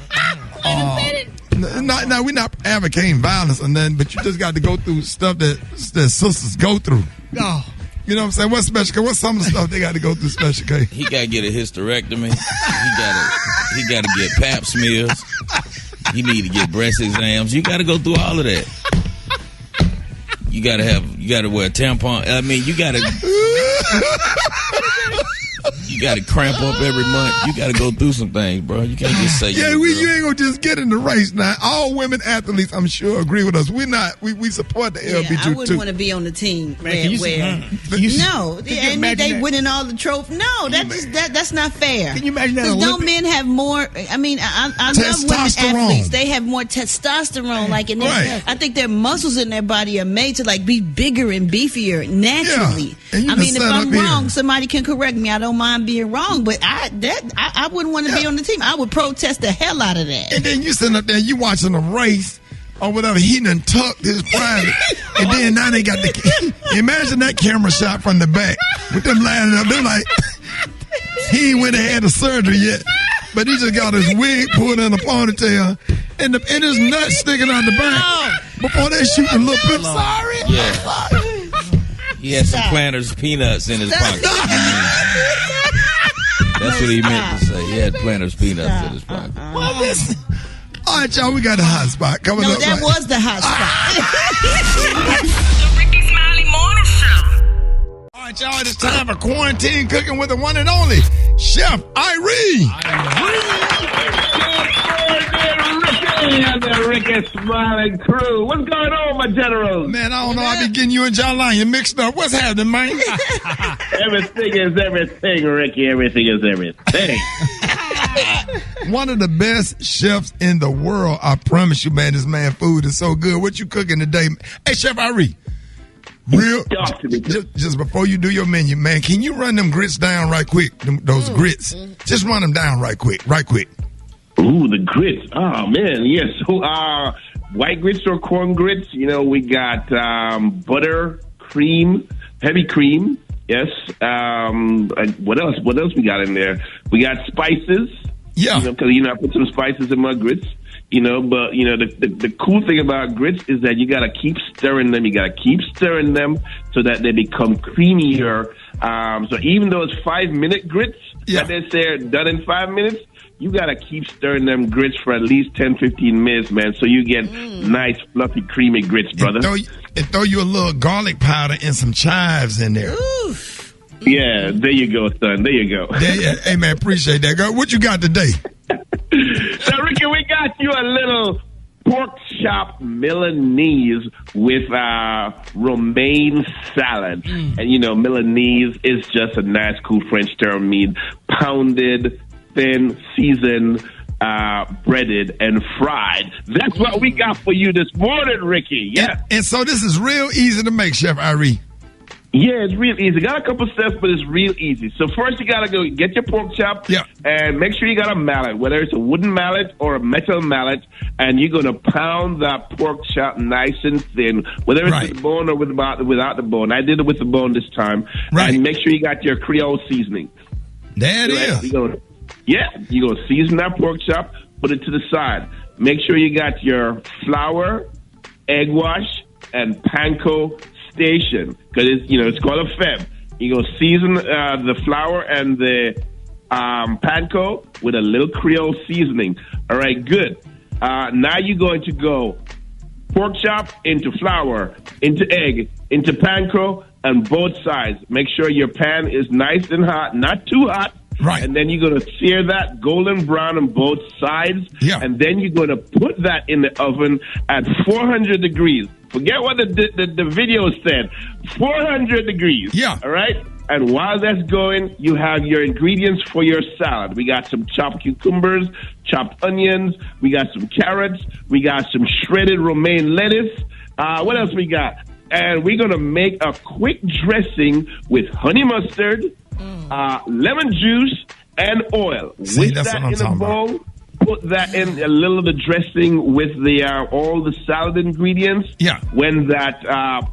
No, we're not advocating violence or nothing, but you just got to go through stuff that sisters go through. Oh. You know what I'm saying? What's some of the stuff they got to go through, Special K? He got to get a hysterectomy. He got to get pap smears. He need to get breast exams. You got to go through all of that. You got to wear a tampon. I mean, you got to You got to cramp up every month. You got to go through some things, bro. You can't just say. Yeah, you ain't gonna just get in the race now. All women athletes, I'm sure, agree with us. We support the LBGT. I wouldn't want to be on the team where they winning all the trophies. No, that's not fair. Can you imagine that? Because don't men have more? I mean, I love women athletes. They have more testosterone. Like in their, I think their muscles in their body are made to like be bigger and beefier naturally. Yeah. I mean, if I'm wrong, somebody can correct me. I don't mind being wrong, but I wouldn't want to be on the team. I would protest the hell out of that. And then you sitting up there, you watching a race or whatever. He done tucked his private, and then now they got the. Imagine that camera shot from the back with them lining up. They're like, he ain't went and had a surgery yet, but he just got his wig pulled in a ponytail and his nuts sticking out the back before they shoot the little bit. Sorry. Yeah. He had some Planters peanuts in his pocket. That's what he meant to say. He had Planters peanuts in his pocket. Well, listen. All right, y'all, we got a hot spot coming up. No, that was the hot spot. The Rickey Smiley Morning Show. All right, y'all, it's time for quarantine cooking with the one and only Chef Irie. And the Rickey Smiley crew. What's going on, my generals? Man, I don't know. I be getting you and John Lyon mixed up. What's happening, man? Everything is everything, Ricky. Everything is everything. One of the best chefs in the world. I promise you, man, this man food is so good. What you cooking today? Hey, Chef Irie. Just before you do your menu, man, can you run them grits down right quick? Those grits. Just run them down right quick. Ooh, the grits. Oh, man, yes. So, white grits or corn grits, we got butter, cream, heavy cream. Yes. What else? What else we got in there? We got spices. Yeah. Because, I put some spices in my grits. But, the cool thing about grits is that you got to keep stirring them. You got to keep stirring them so that they become creamier. So even though it's 5-minute grits that they say are done in 5 minutes, you got to keep stirring them grits for at least 10, 15 minutes, man, so you get nice, fluffy, creamy grits, brother. And throw you a little garlic powder and some chives in there. Oof. Yeah, there you go, son. There you go. Hey, man, appreciate that. Girl, what you got today? So, Ricky, we got you a little pork chop Milanese with romaine salad. And, Milanese is just a nice, cool French term, pounded, thin, seasoned, breaded, and fried. That's what we got for you this morning, Ricky. Yeah. And so this is real easy to make, Chef Irie. Yeah, it's real easy. Got a couple steps, but it's real easy. So first you got to go get your pork chop and make sure you got a mallet, whether it's a wooden mallet or a metal mallet, and you're going to pound that pork chop nice and thin, whether it's with the bone or without the bone. I did it with the bone this time. Right. And make sure you got your Creole seasoning. There it is. You're going to season that pork chop, put it to the side. Make sure you got your flour, egg wash, and panko station, because it's called a feb. You're going to season the flour and the panko with a little Creole seasoning. All right, good. Now you're going to go pork chop into flour, into egg, into panko, on both sides. Make sure your pan is nice and hot, not too hot. Right. And then you're going to sear that golden brown on both sides. Yeah. And then you're going to put that in the oven at 400 degrees. Forget what the video said. 400 degrees. Yeah. All right? And while that's going, you have your ingredients for your salad. We got some chopped cucumbers, chopped onions. We got some carrots. We got some shredded romaine lettuce. What else we got? And we're going to make a quick dressing with honey mustard, lemon juice, and oil. See, that's what I'm talking about. Put that in a little of the dressing with the all the salad ingredients. Yeah. When that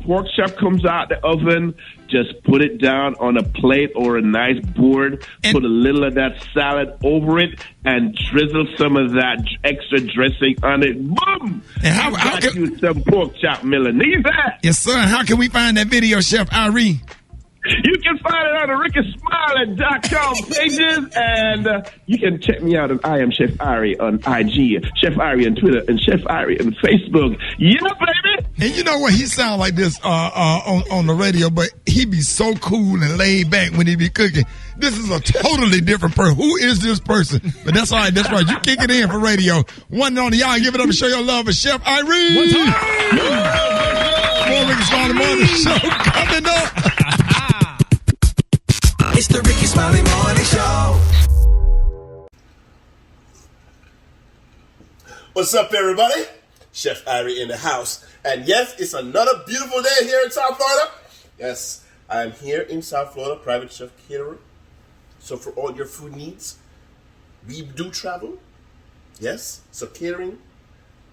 pork chop comes out the oven, just put it down on a plate or a nice board. Put a little of that salad over it and drizzle some of that extra dressing on it. Boom! And how can you some pork chop Milanese? Yes, sir. How can we find that video, Chef Irie? You can find it on the RickySmiley.com pages, and you can check me out on I am Chef Irie on IG, Chef Irie on Twitter, and Chef Irie on Facebook. Yeah, baby! And you know what? He sound like this on the radio, but he be so cool and laid back when he be cooking. This is a totally different person. Who is this person? But that's all right. That's right. You kick it in for radio. One on the y'all. Give it up and show your love for Chef Irie. What's up? More Rickey Smiley Morning Show coming up. It's the Rickey Smiley Morning Show. What's up, everybody? Chef Irie in the house. And yes, it's another beautiful day here in South Florida. Yes, I'm here in South Florida, private chef caterer. So for all your food needs, we do travel. Yes, so catering,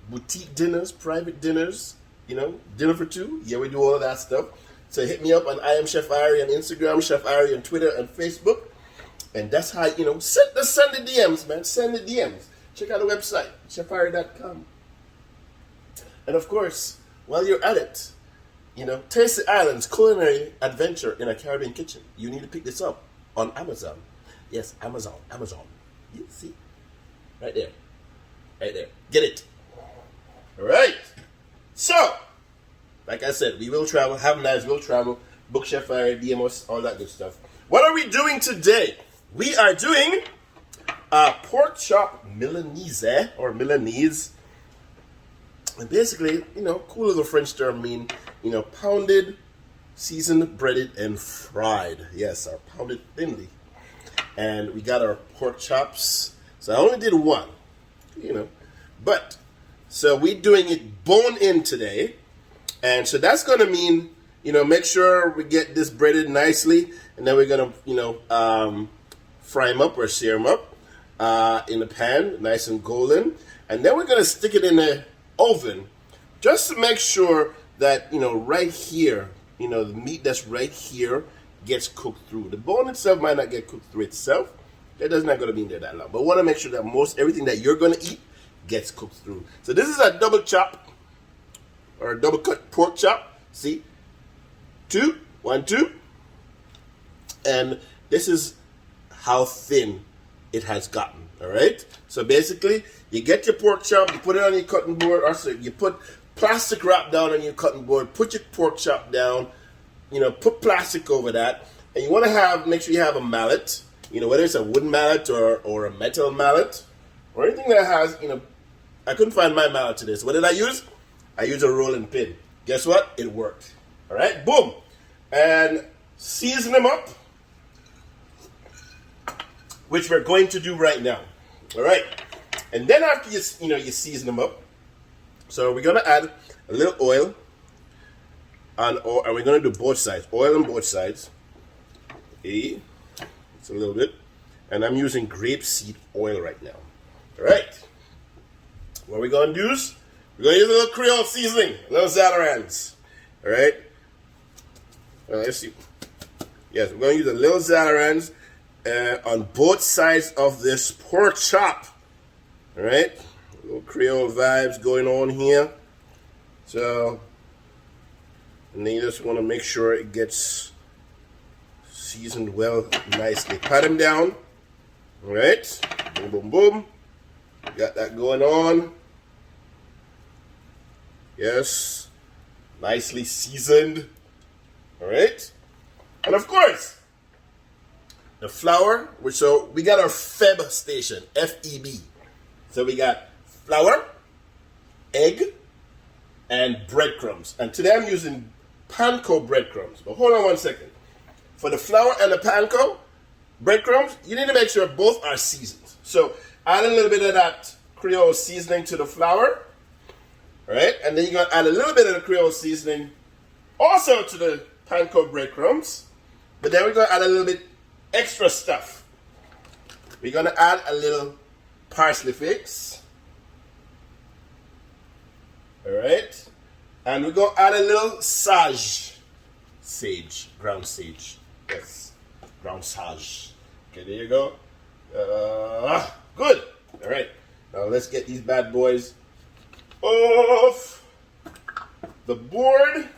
boutique dinners, private dinners, dinner for two. Yeah, we do all of that stuff. So hit me up on I am Chef Irie on Instagram, Chef Irie on Twitter and Facebook. And that's how, send the DMs, man. Send the DMs. Check out the website, chefirie.com. And of course, while you're at it, Taste the Island's culinary adventure in a Caribbean kitchen. You need to pick this up on Amazon. Yes, Amazon. You see? Right there. Get it. All right. So, like I said, we will travel. Have nice, we'll travel. Book Chef Irie, DM us, all that good stuff. What are we doing today? We are doing pork chop Milanese, or Milanese. And basically, cool little French term mean, pounded, seasoned, breaded, and fried. Yes, our pounded thinly. And we got our pork chops. So I only did one, But, so we're doing it bone in today. And so that's going to mean, make sure we get this breaded nicely. And then we're going to, fry them up or sear them up in the pan, nice and golden. And then we're going to stick it in the oven just to make sure that, right here, the meat that's right here gets cooked through. The bone itself might not get cooked through itself. That is not going to be in there that long. But we want to make sure that everything that you're going to eat gets cooked through. So this is a double chop or a double cut pork chop. See? 1, 2. And this is how thin it has gotten. All right? So basically, you get your pork chop, you put it on your cutting board, or so you put plastic wrap down on your cutting board, put your pork chop down, put plastic over that, and you want to make sure you have a mallet, whether it's a wooden mallet or a metal mallet, or anything that has, I couldn't find my mallet today, so what did I use? I used a rolling pin. Guess what? It worked. All right? Boom. And season them up, which we're going to do right now. All right. And then after you season them up, so we're going to add a little oil, and we're going to do both sides. Oil on both sides. It's a little bit. And I'm using grapeseed oil right now. All right. What we're going to do is, we're going to use a little Creole seasoning, a little Zatarans. All right. Let's see. Yes, we're going to use a little Zatarans on both sides of this pork chop. All right, little Creole vibes going on here. So, and then you just want to make sure it gets seasoned well, nicely. Pat them down. All right, boom, boom, boom. Got that going on. Yes, nicely seasoned. All right, and of course, the flour. So we got our FEB station, FEB. So we got flour, egg, and breadcrumbs. And today I'm using panko breadcrumbs. But hold on 1 second. For the flour and the panko breadcrumbs, you need to make sure both are seasoned. So add a little bit of that Creole seasoning to the flour. All right? And then you're going to add a little bit of the Creole seasoning also to the panko breadcrumbs. But then we're going to add a little bit extra stuff. We're going to add a little parsley flakes. All right. And we're going to add a little sage. Ground sage. Yes. Ground sage. Okay, there you go. Good. All right. Now let's get these bad boys off the board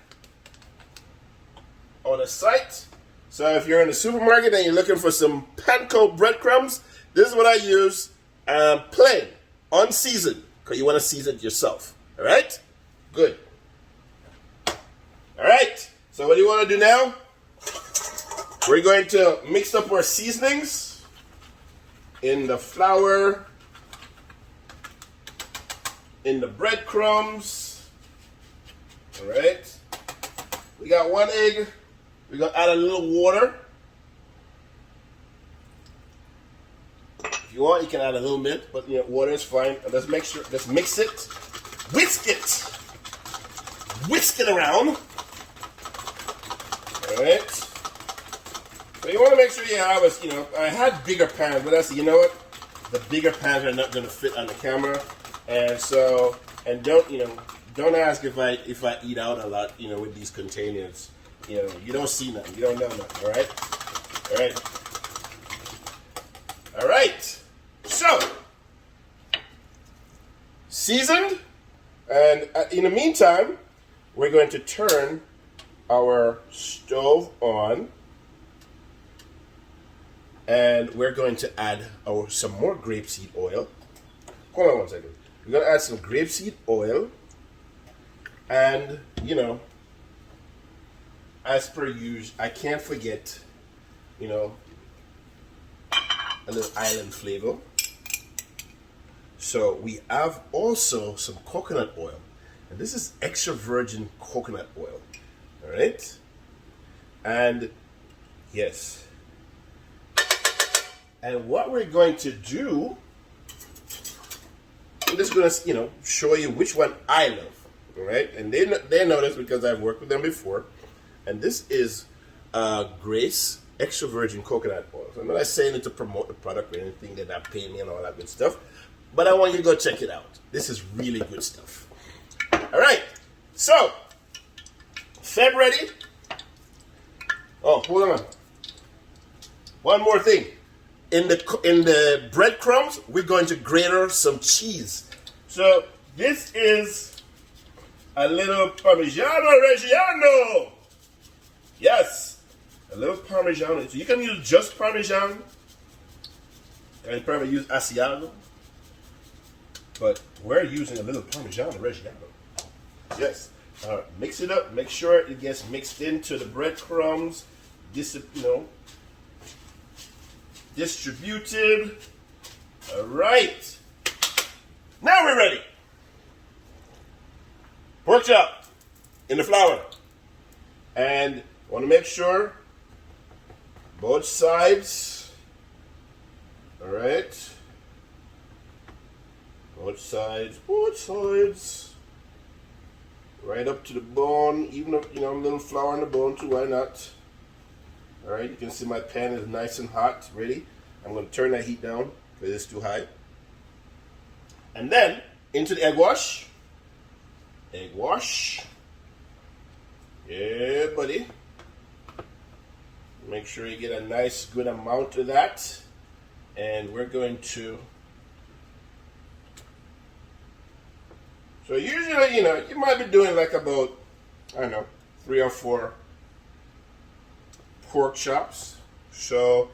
on the site. So if you're in the supermarket and you're looking for some panko breadcrumbs, this is what I use. Plain, unseasoned, because you want to season it yourself. All right? Good. All right. So what do you want to do now? We're going to mix up our seasonings in the flour, in the breadcrumbs. All right. We got 1 egg. We're going to add a little water. If you want, you can add a little bit, but water is fine. And let's make sure, let's mix it. Whisk it. Whisk it around. All right. So you want to make sure you have I had bigger pans, but I said, you know what? The bigger pans are not going to fit on the camera. And so, don't ask if I eat out a lot, with these containers. You don't see nothing. You don't know nothing. All right. All right. All right. So, seasoned, and in the meantime, we're going to turn our stove on, and we're going to add some more grapeseed oil. Hold on 1 second. We're going to add some grapeseed oil, and as per usual, I can't forget, a little island flavor. So we have also some coconut oil, and this is extra virgin coconut oil. All right, and yes, and what we're going to do, I'm just going to show you which one I love. All right, and they know this because I've worked with them before, and this is Grace extra virgin coconut oil. So I'm not saying it to promote the product or anything, they're not paying me and all that good stuff, but I want you to go check it out. This is really good stuff. All right, so Feb ready? Oh, hold on. One more thing. In the breadcrumbs, we're going to grate some cheese. So this is a little Parmigiano Reggiano. Yes, a little Parmigiano. So you can use just Parmesan. And probably use Asiago. But we're using a little Parmigiano Reggiano. Yes. Mix it up. Make sure it gets mixed into the breadcrumbs. Distributed. All right. Now we're ready. Pork chop in the flour. And want to make sure both sides. All right. Both sides. Right up to the bone. Even if, a little flour on the bone too. Why not? All right. You can see my pan is nice and hot. Ready? I'm going to turn that heat down because it's too high. And then into the egg wash. Egg wash. Yeah, buddy. Make sure you get a nice good amount of that. And we're going to. So usually, you might be doing like about, 3 or 4 pork chops. So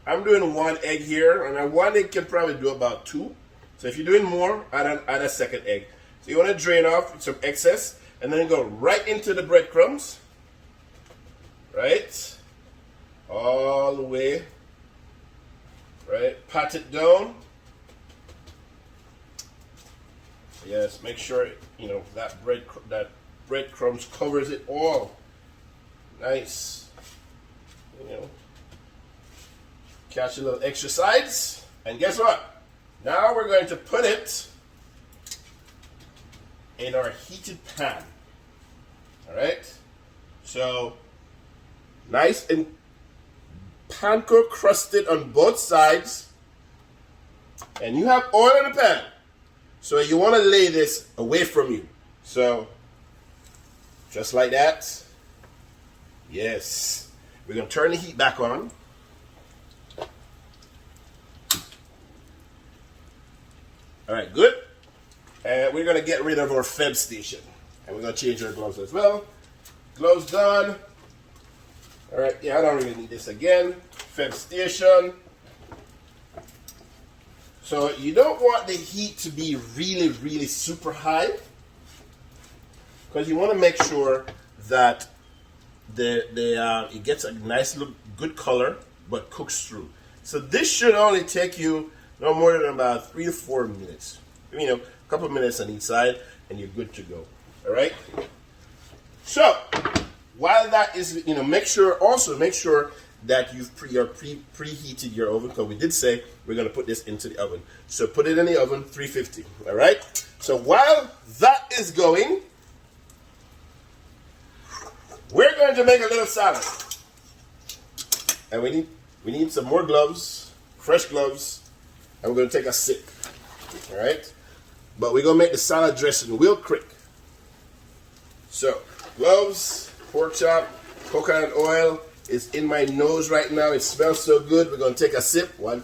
I'm doing 1 egg here, and 1 egg can probably do about 2. So if you're doing more, add a second egg. So you want to drain off some excess, and then go right into the breadcrumbs. Right? All the way. Right? Pat it down. Yes, make sure that breadcrumbs covers it all. Nice. Catch a little extra sides, and guess what? Now we're going to put it in our heated pan. All right. So nice and panko crusted on both sides, and you have oil in the pan. So you want to lay this away from you. So, just like that. Yes. We're going to turn the heat back on. All right, good. And we're going to get rid of our Feb station. And we're going to change our gloves as well. Gloves done. All right, yeah, I don't really need this again. Feb station. So you don't want the heat to be really, really super high, because you want to make sure that it gets a nice little good color, but cooks through. So this should only take you no more than about 3 to 4 minutes. You know, a couple of minutes on each side, and you're good to go. All right. So while that is, you know, make sure that you've preheated your oven, because we did say we're going to put this into the oven. So put it in the oven, 350. All right. So while that is going, we're going to make a little salad, and we need some more gloves, fresh gloves, and we're going to take a sip. All right. But we're going to make the salad dressing real quick. So, gloves, pork chop, coconut oil is in my nose right now. It smells so good. We're going to take a sip. 1,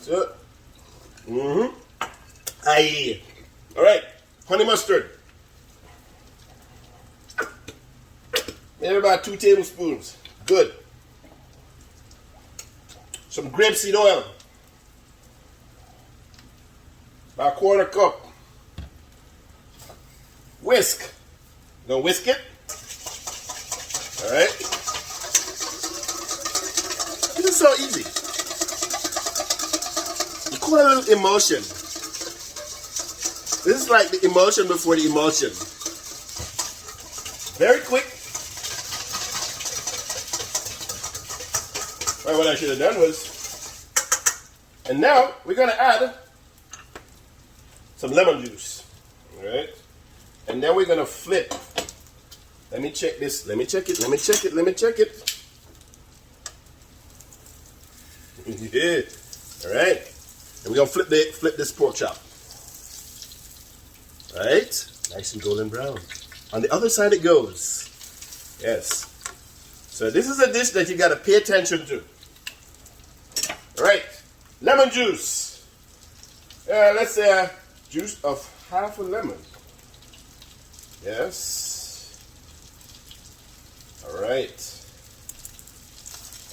2. Aye. All right. Honey mustard. Maybe about 2 tablespoons. Good. Some grapeseed oil. About 1/4 cup. Whisk. Gonna whisk it. All right. This is so easy. You call it a little emulsion. This is like the emulsion before the emulsion. Very quick. Right, what I should have done was, and now we're gonna add some lemon juice. All right. And then we're going to flip. Let me check this. Let me check it. Yeah. All right. And we're going to flip this pork chop. All right. Nice and golden brown. On the other side it goes. Yes. So this is a dish that you got to pay attention to. All right. Lemon juice. Let's say a juice of half a lemon. Yes. All right.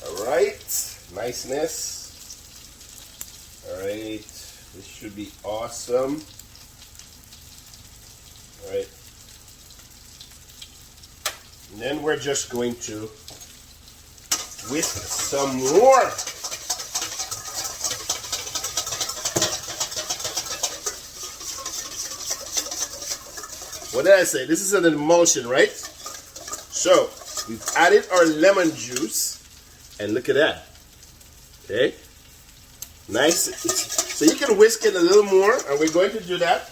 All right. Niceness. All right. This should be awesome. All right. And then we're just going to whisk some more. What did I say? This is an emulsion, right? So we've added our lemon juice, and look at that. Okay, nice. So you can whisk it a little more, and we're going to do that.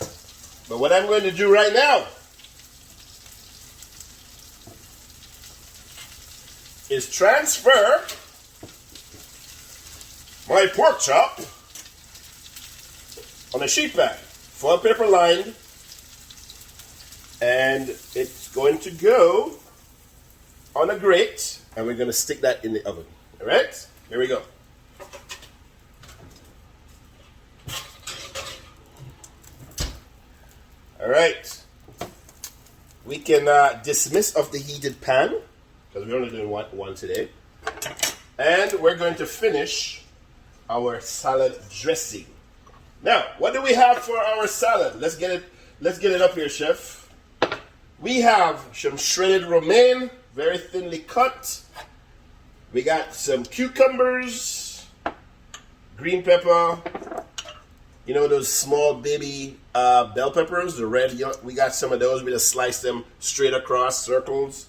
But what I'm going to do right now is transfer my pork chop on a sheet pan, foil paper lined. And it's going to go on a grate, and we're going to stick that in the oven. All right? Here we go. All right. We can dismiss of the heated pan, because we're only doing one today. And we're going to finish our salad dressing. Now, what do we have for our salad? Let's get it up here, chef. We have some shredded romaine, very thinly cut. We got some cucumbers, green pepper, you know those small baby bell peppers, the red, we got some of those. We just sliced them straight across, circles.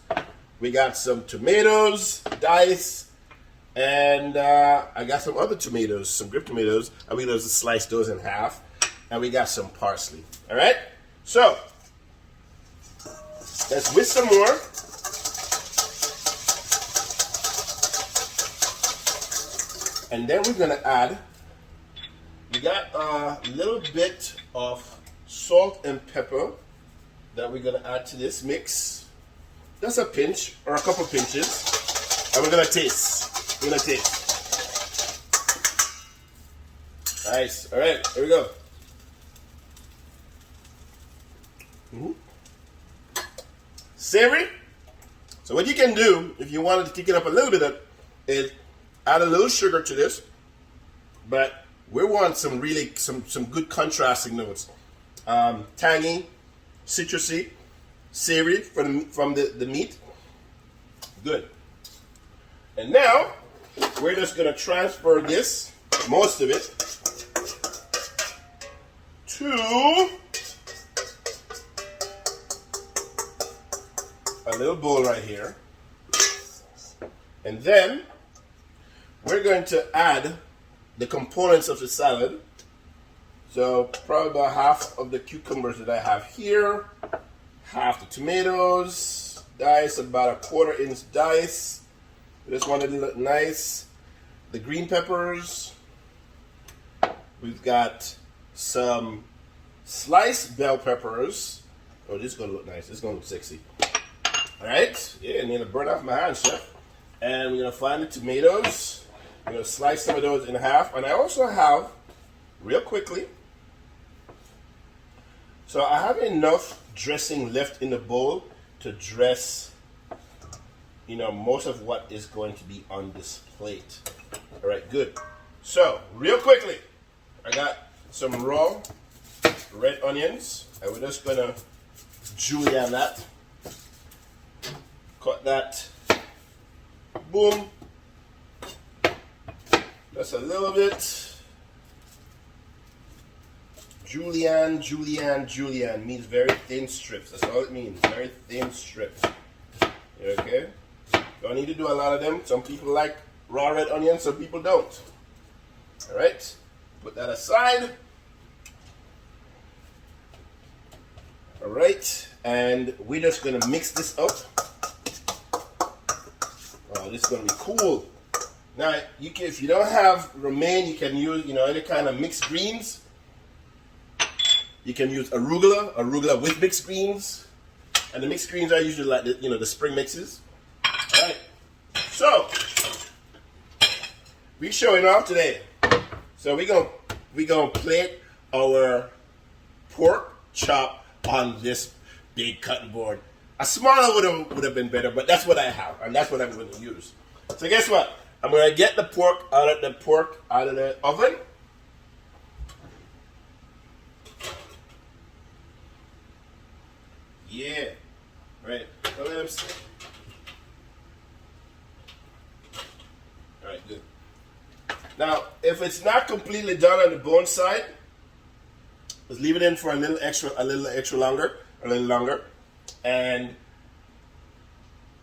We got some tomatoes, diced, and I got some other tomatoes, some grape tomatoes, and we just slice those in half. And we got some parsley, all right? So, let's whisk some more. And then we're going to add, we got a little bit of salt and pepper that we're going to add to this mix. Just a pinch or a couple pinches. And we're going to taste. We're going to taste. Nice. All right, here we go. Savory. So what you can do, if you wanted to kick it up a little bit, is add a little sugar to this. But we want some really, some good contrasting notes. Tangy, citrusy, savory from the meat. Good. And now, we're just going to transfer this, most of it, to a little bowl right here. And then, we're going to add the components of the salad. So probably about half of the cucumbers that I have here, half the tomatoes, dice about a 1/4 inch dice. I just wanted to look nice. The green peppers. We've got some sliced bell peppers. Oh, this is gonna look nice. This is gonna look sexy. All right, yeah, and then to burn off my hands, chef. And we're gonna find the tomatoes. I'm gonna slice some of those in half, and I also have, real quickly. So I have enough dressing left in the bowl to dress, most of what is going to be on this plate. All right, good. So, real quickly, I got some raw red onions, and we're just gonna julienne that. Cut that. Boom. Just a little bit. Julienne means very thin strips. That's all it means. Very thin strips. Okay? Don't need to do a lot of them. Some people like raw red onions, some people don't. Alright? Put that aside. Alright, and we're just gonna mix this up. Oh, this is gonna be cool. Now, if you don't have romaine, you can use, any kind of mixed greens. You can use arugula with mixed greens. And the mixed greens are usually like the spring mixes. Alright. So we're showing off today. So we're gonna plate our pork chop on this big cutting board. A smaller would have been better, but that's what I have, and that's what I'm going to use. So guess what? I'm gonna get the pork out of the oven. Yeah. Right. So let him sit. Alright, good. Now, if it's not completely done on the bone side, just leave it in for a little longer, and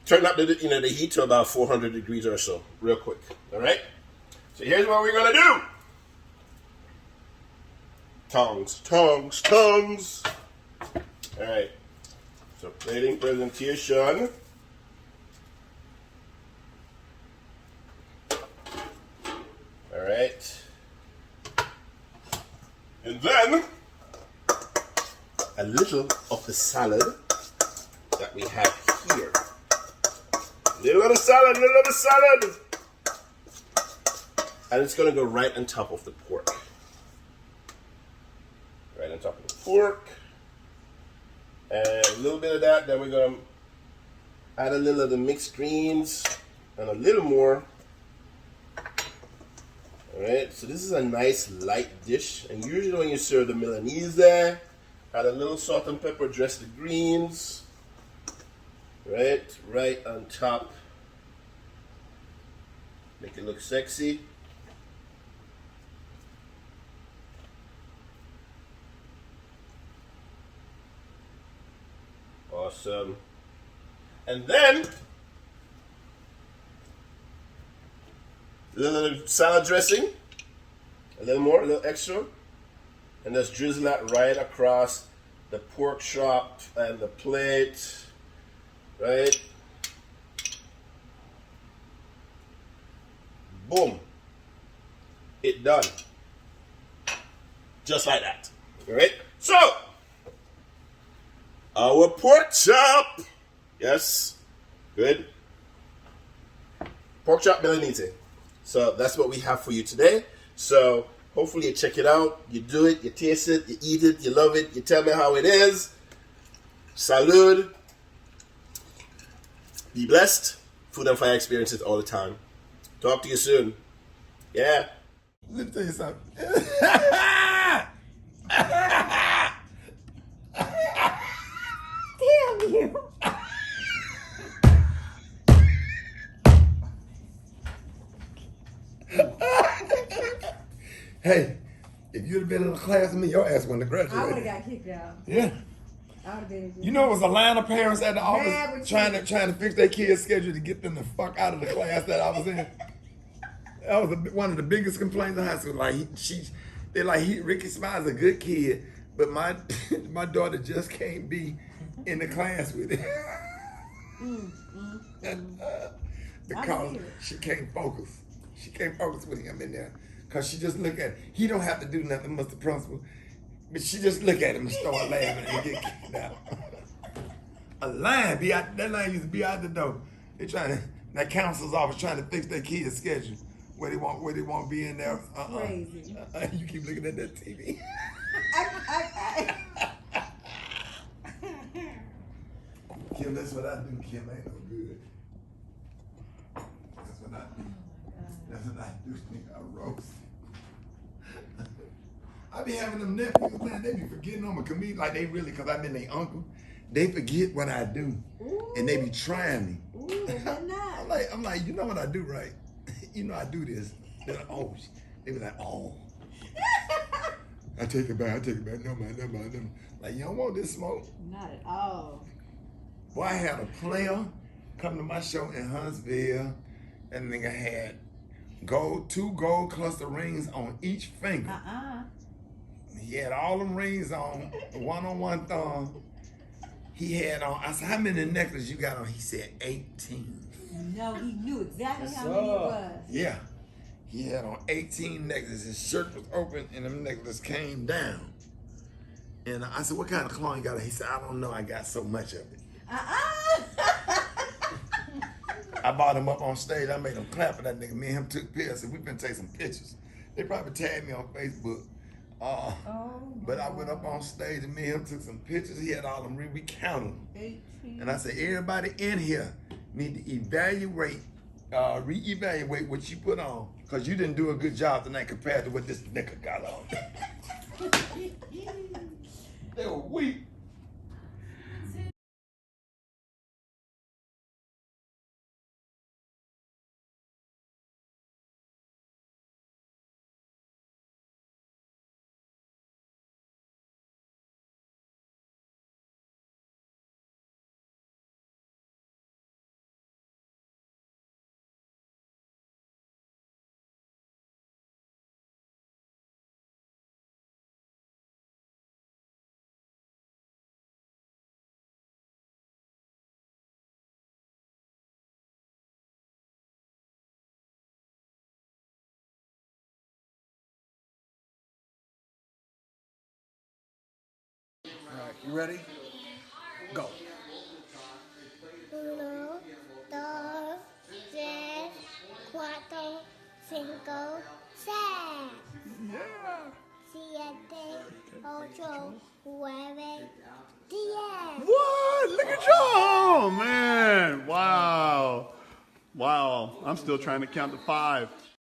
turn up the heat to about 400 degrees or so, real quick. Alright? So here's what we're gonna do. Tongs. Alright. So plating presentation. Alright. And then a little of the salad that we have here. Little of the salad. And it's gonna go right on top of the pork. Right on top of the pork. And a little bit of that, then we're gonna add a little of the mixed greens and a little more. Alright, so this is a nice light dish, and usually when you serve the Milanese there, add a little salt and pepper, dress the greens, right on top. Make it look sexy. Awesome. And then a little salad dressing, a little more, a little extra, and just drizzle that right across the pork chop and the plate, right? Boom. It done. Just like that. All right? So, our pork chop. Yes. Good. Pork chop Milanese. So that's what we have for you today. So hopefully you check it out. You do it. You taste it. You eat it. You love it. You tell me how it is. Salud. Be blessed. Food and fire experiences all the time. Talk to you soon. Yeah. Let me tell you something. Damn you. If you'd have been in the class with me, your ass wouldn't have graduated. I would have got kicked out. Yeah. I would have been. You know, it was a line of parents at the Mad office with trying you. to fix their kids' schedule to get them the fuck out of the class that I was in. That was one of the biggest complaints in high school. Like Rickey Smiley's a good kid, but my daughter just can't be in the class with him because she can't focus. She can't focus with him in there because she just look at it. He don't have to do nothing, Mr. Principal, but she just look at him and start laughing and get kicked out. A line that line used to be out the door. They trying to that counselor's office trying to fix their kid's schedule. Where they won't be in there. Crazy. You keep looking at that TV. Kim, that's what I do. Kim ain't no good. That's what I do. That's what I do. I roast. I be having them nephews, man. They be forgetting I'm a comedian. Like they really, cause I've been their uncle. They forget what I do, and they be trying me. I'm like, you know what I do, right? You know I do this. They're like, oh, they be like, oh. I take it back. No man. Like, you don't want this smoke? Not at all. Boy, I had a player come to my show in Huntsville. That nigga had two gold cluster rings on each finger. He had all them rings on one thumb. He had on, I said, how many necklaces you got on? He said 18. No, he knew exactly how many it was. Yeah. He had on 18 necklaces. His shirt was open and them necklaces came down. And I said, what kind of cologne you got on? He said, I don't know. I got so much of it. I brought him up on stage. I made him clap for that nigga. Me and him took pictures. And we been take some pictures. They probably tagged me on Facebook. But I went up on stage and me and him took some pictures. He had all them, we counted them. 18. And I said, everybody in here need to reevaluate what you put on, because you didn't do a good job tonight compared to what this nigga got on. They were weak. All right, you ready? Go. 1, 2, 3, 4, 5, 6. Yeah. 7, 8, 9, 10. What? Look at y'all, man. Wow. I'm still trying to count to 5.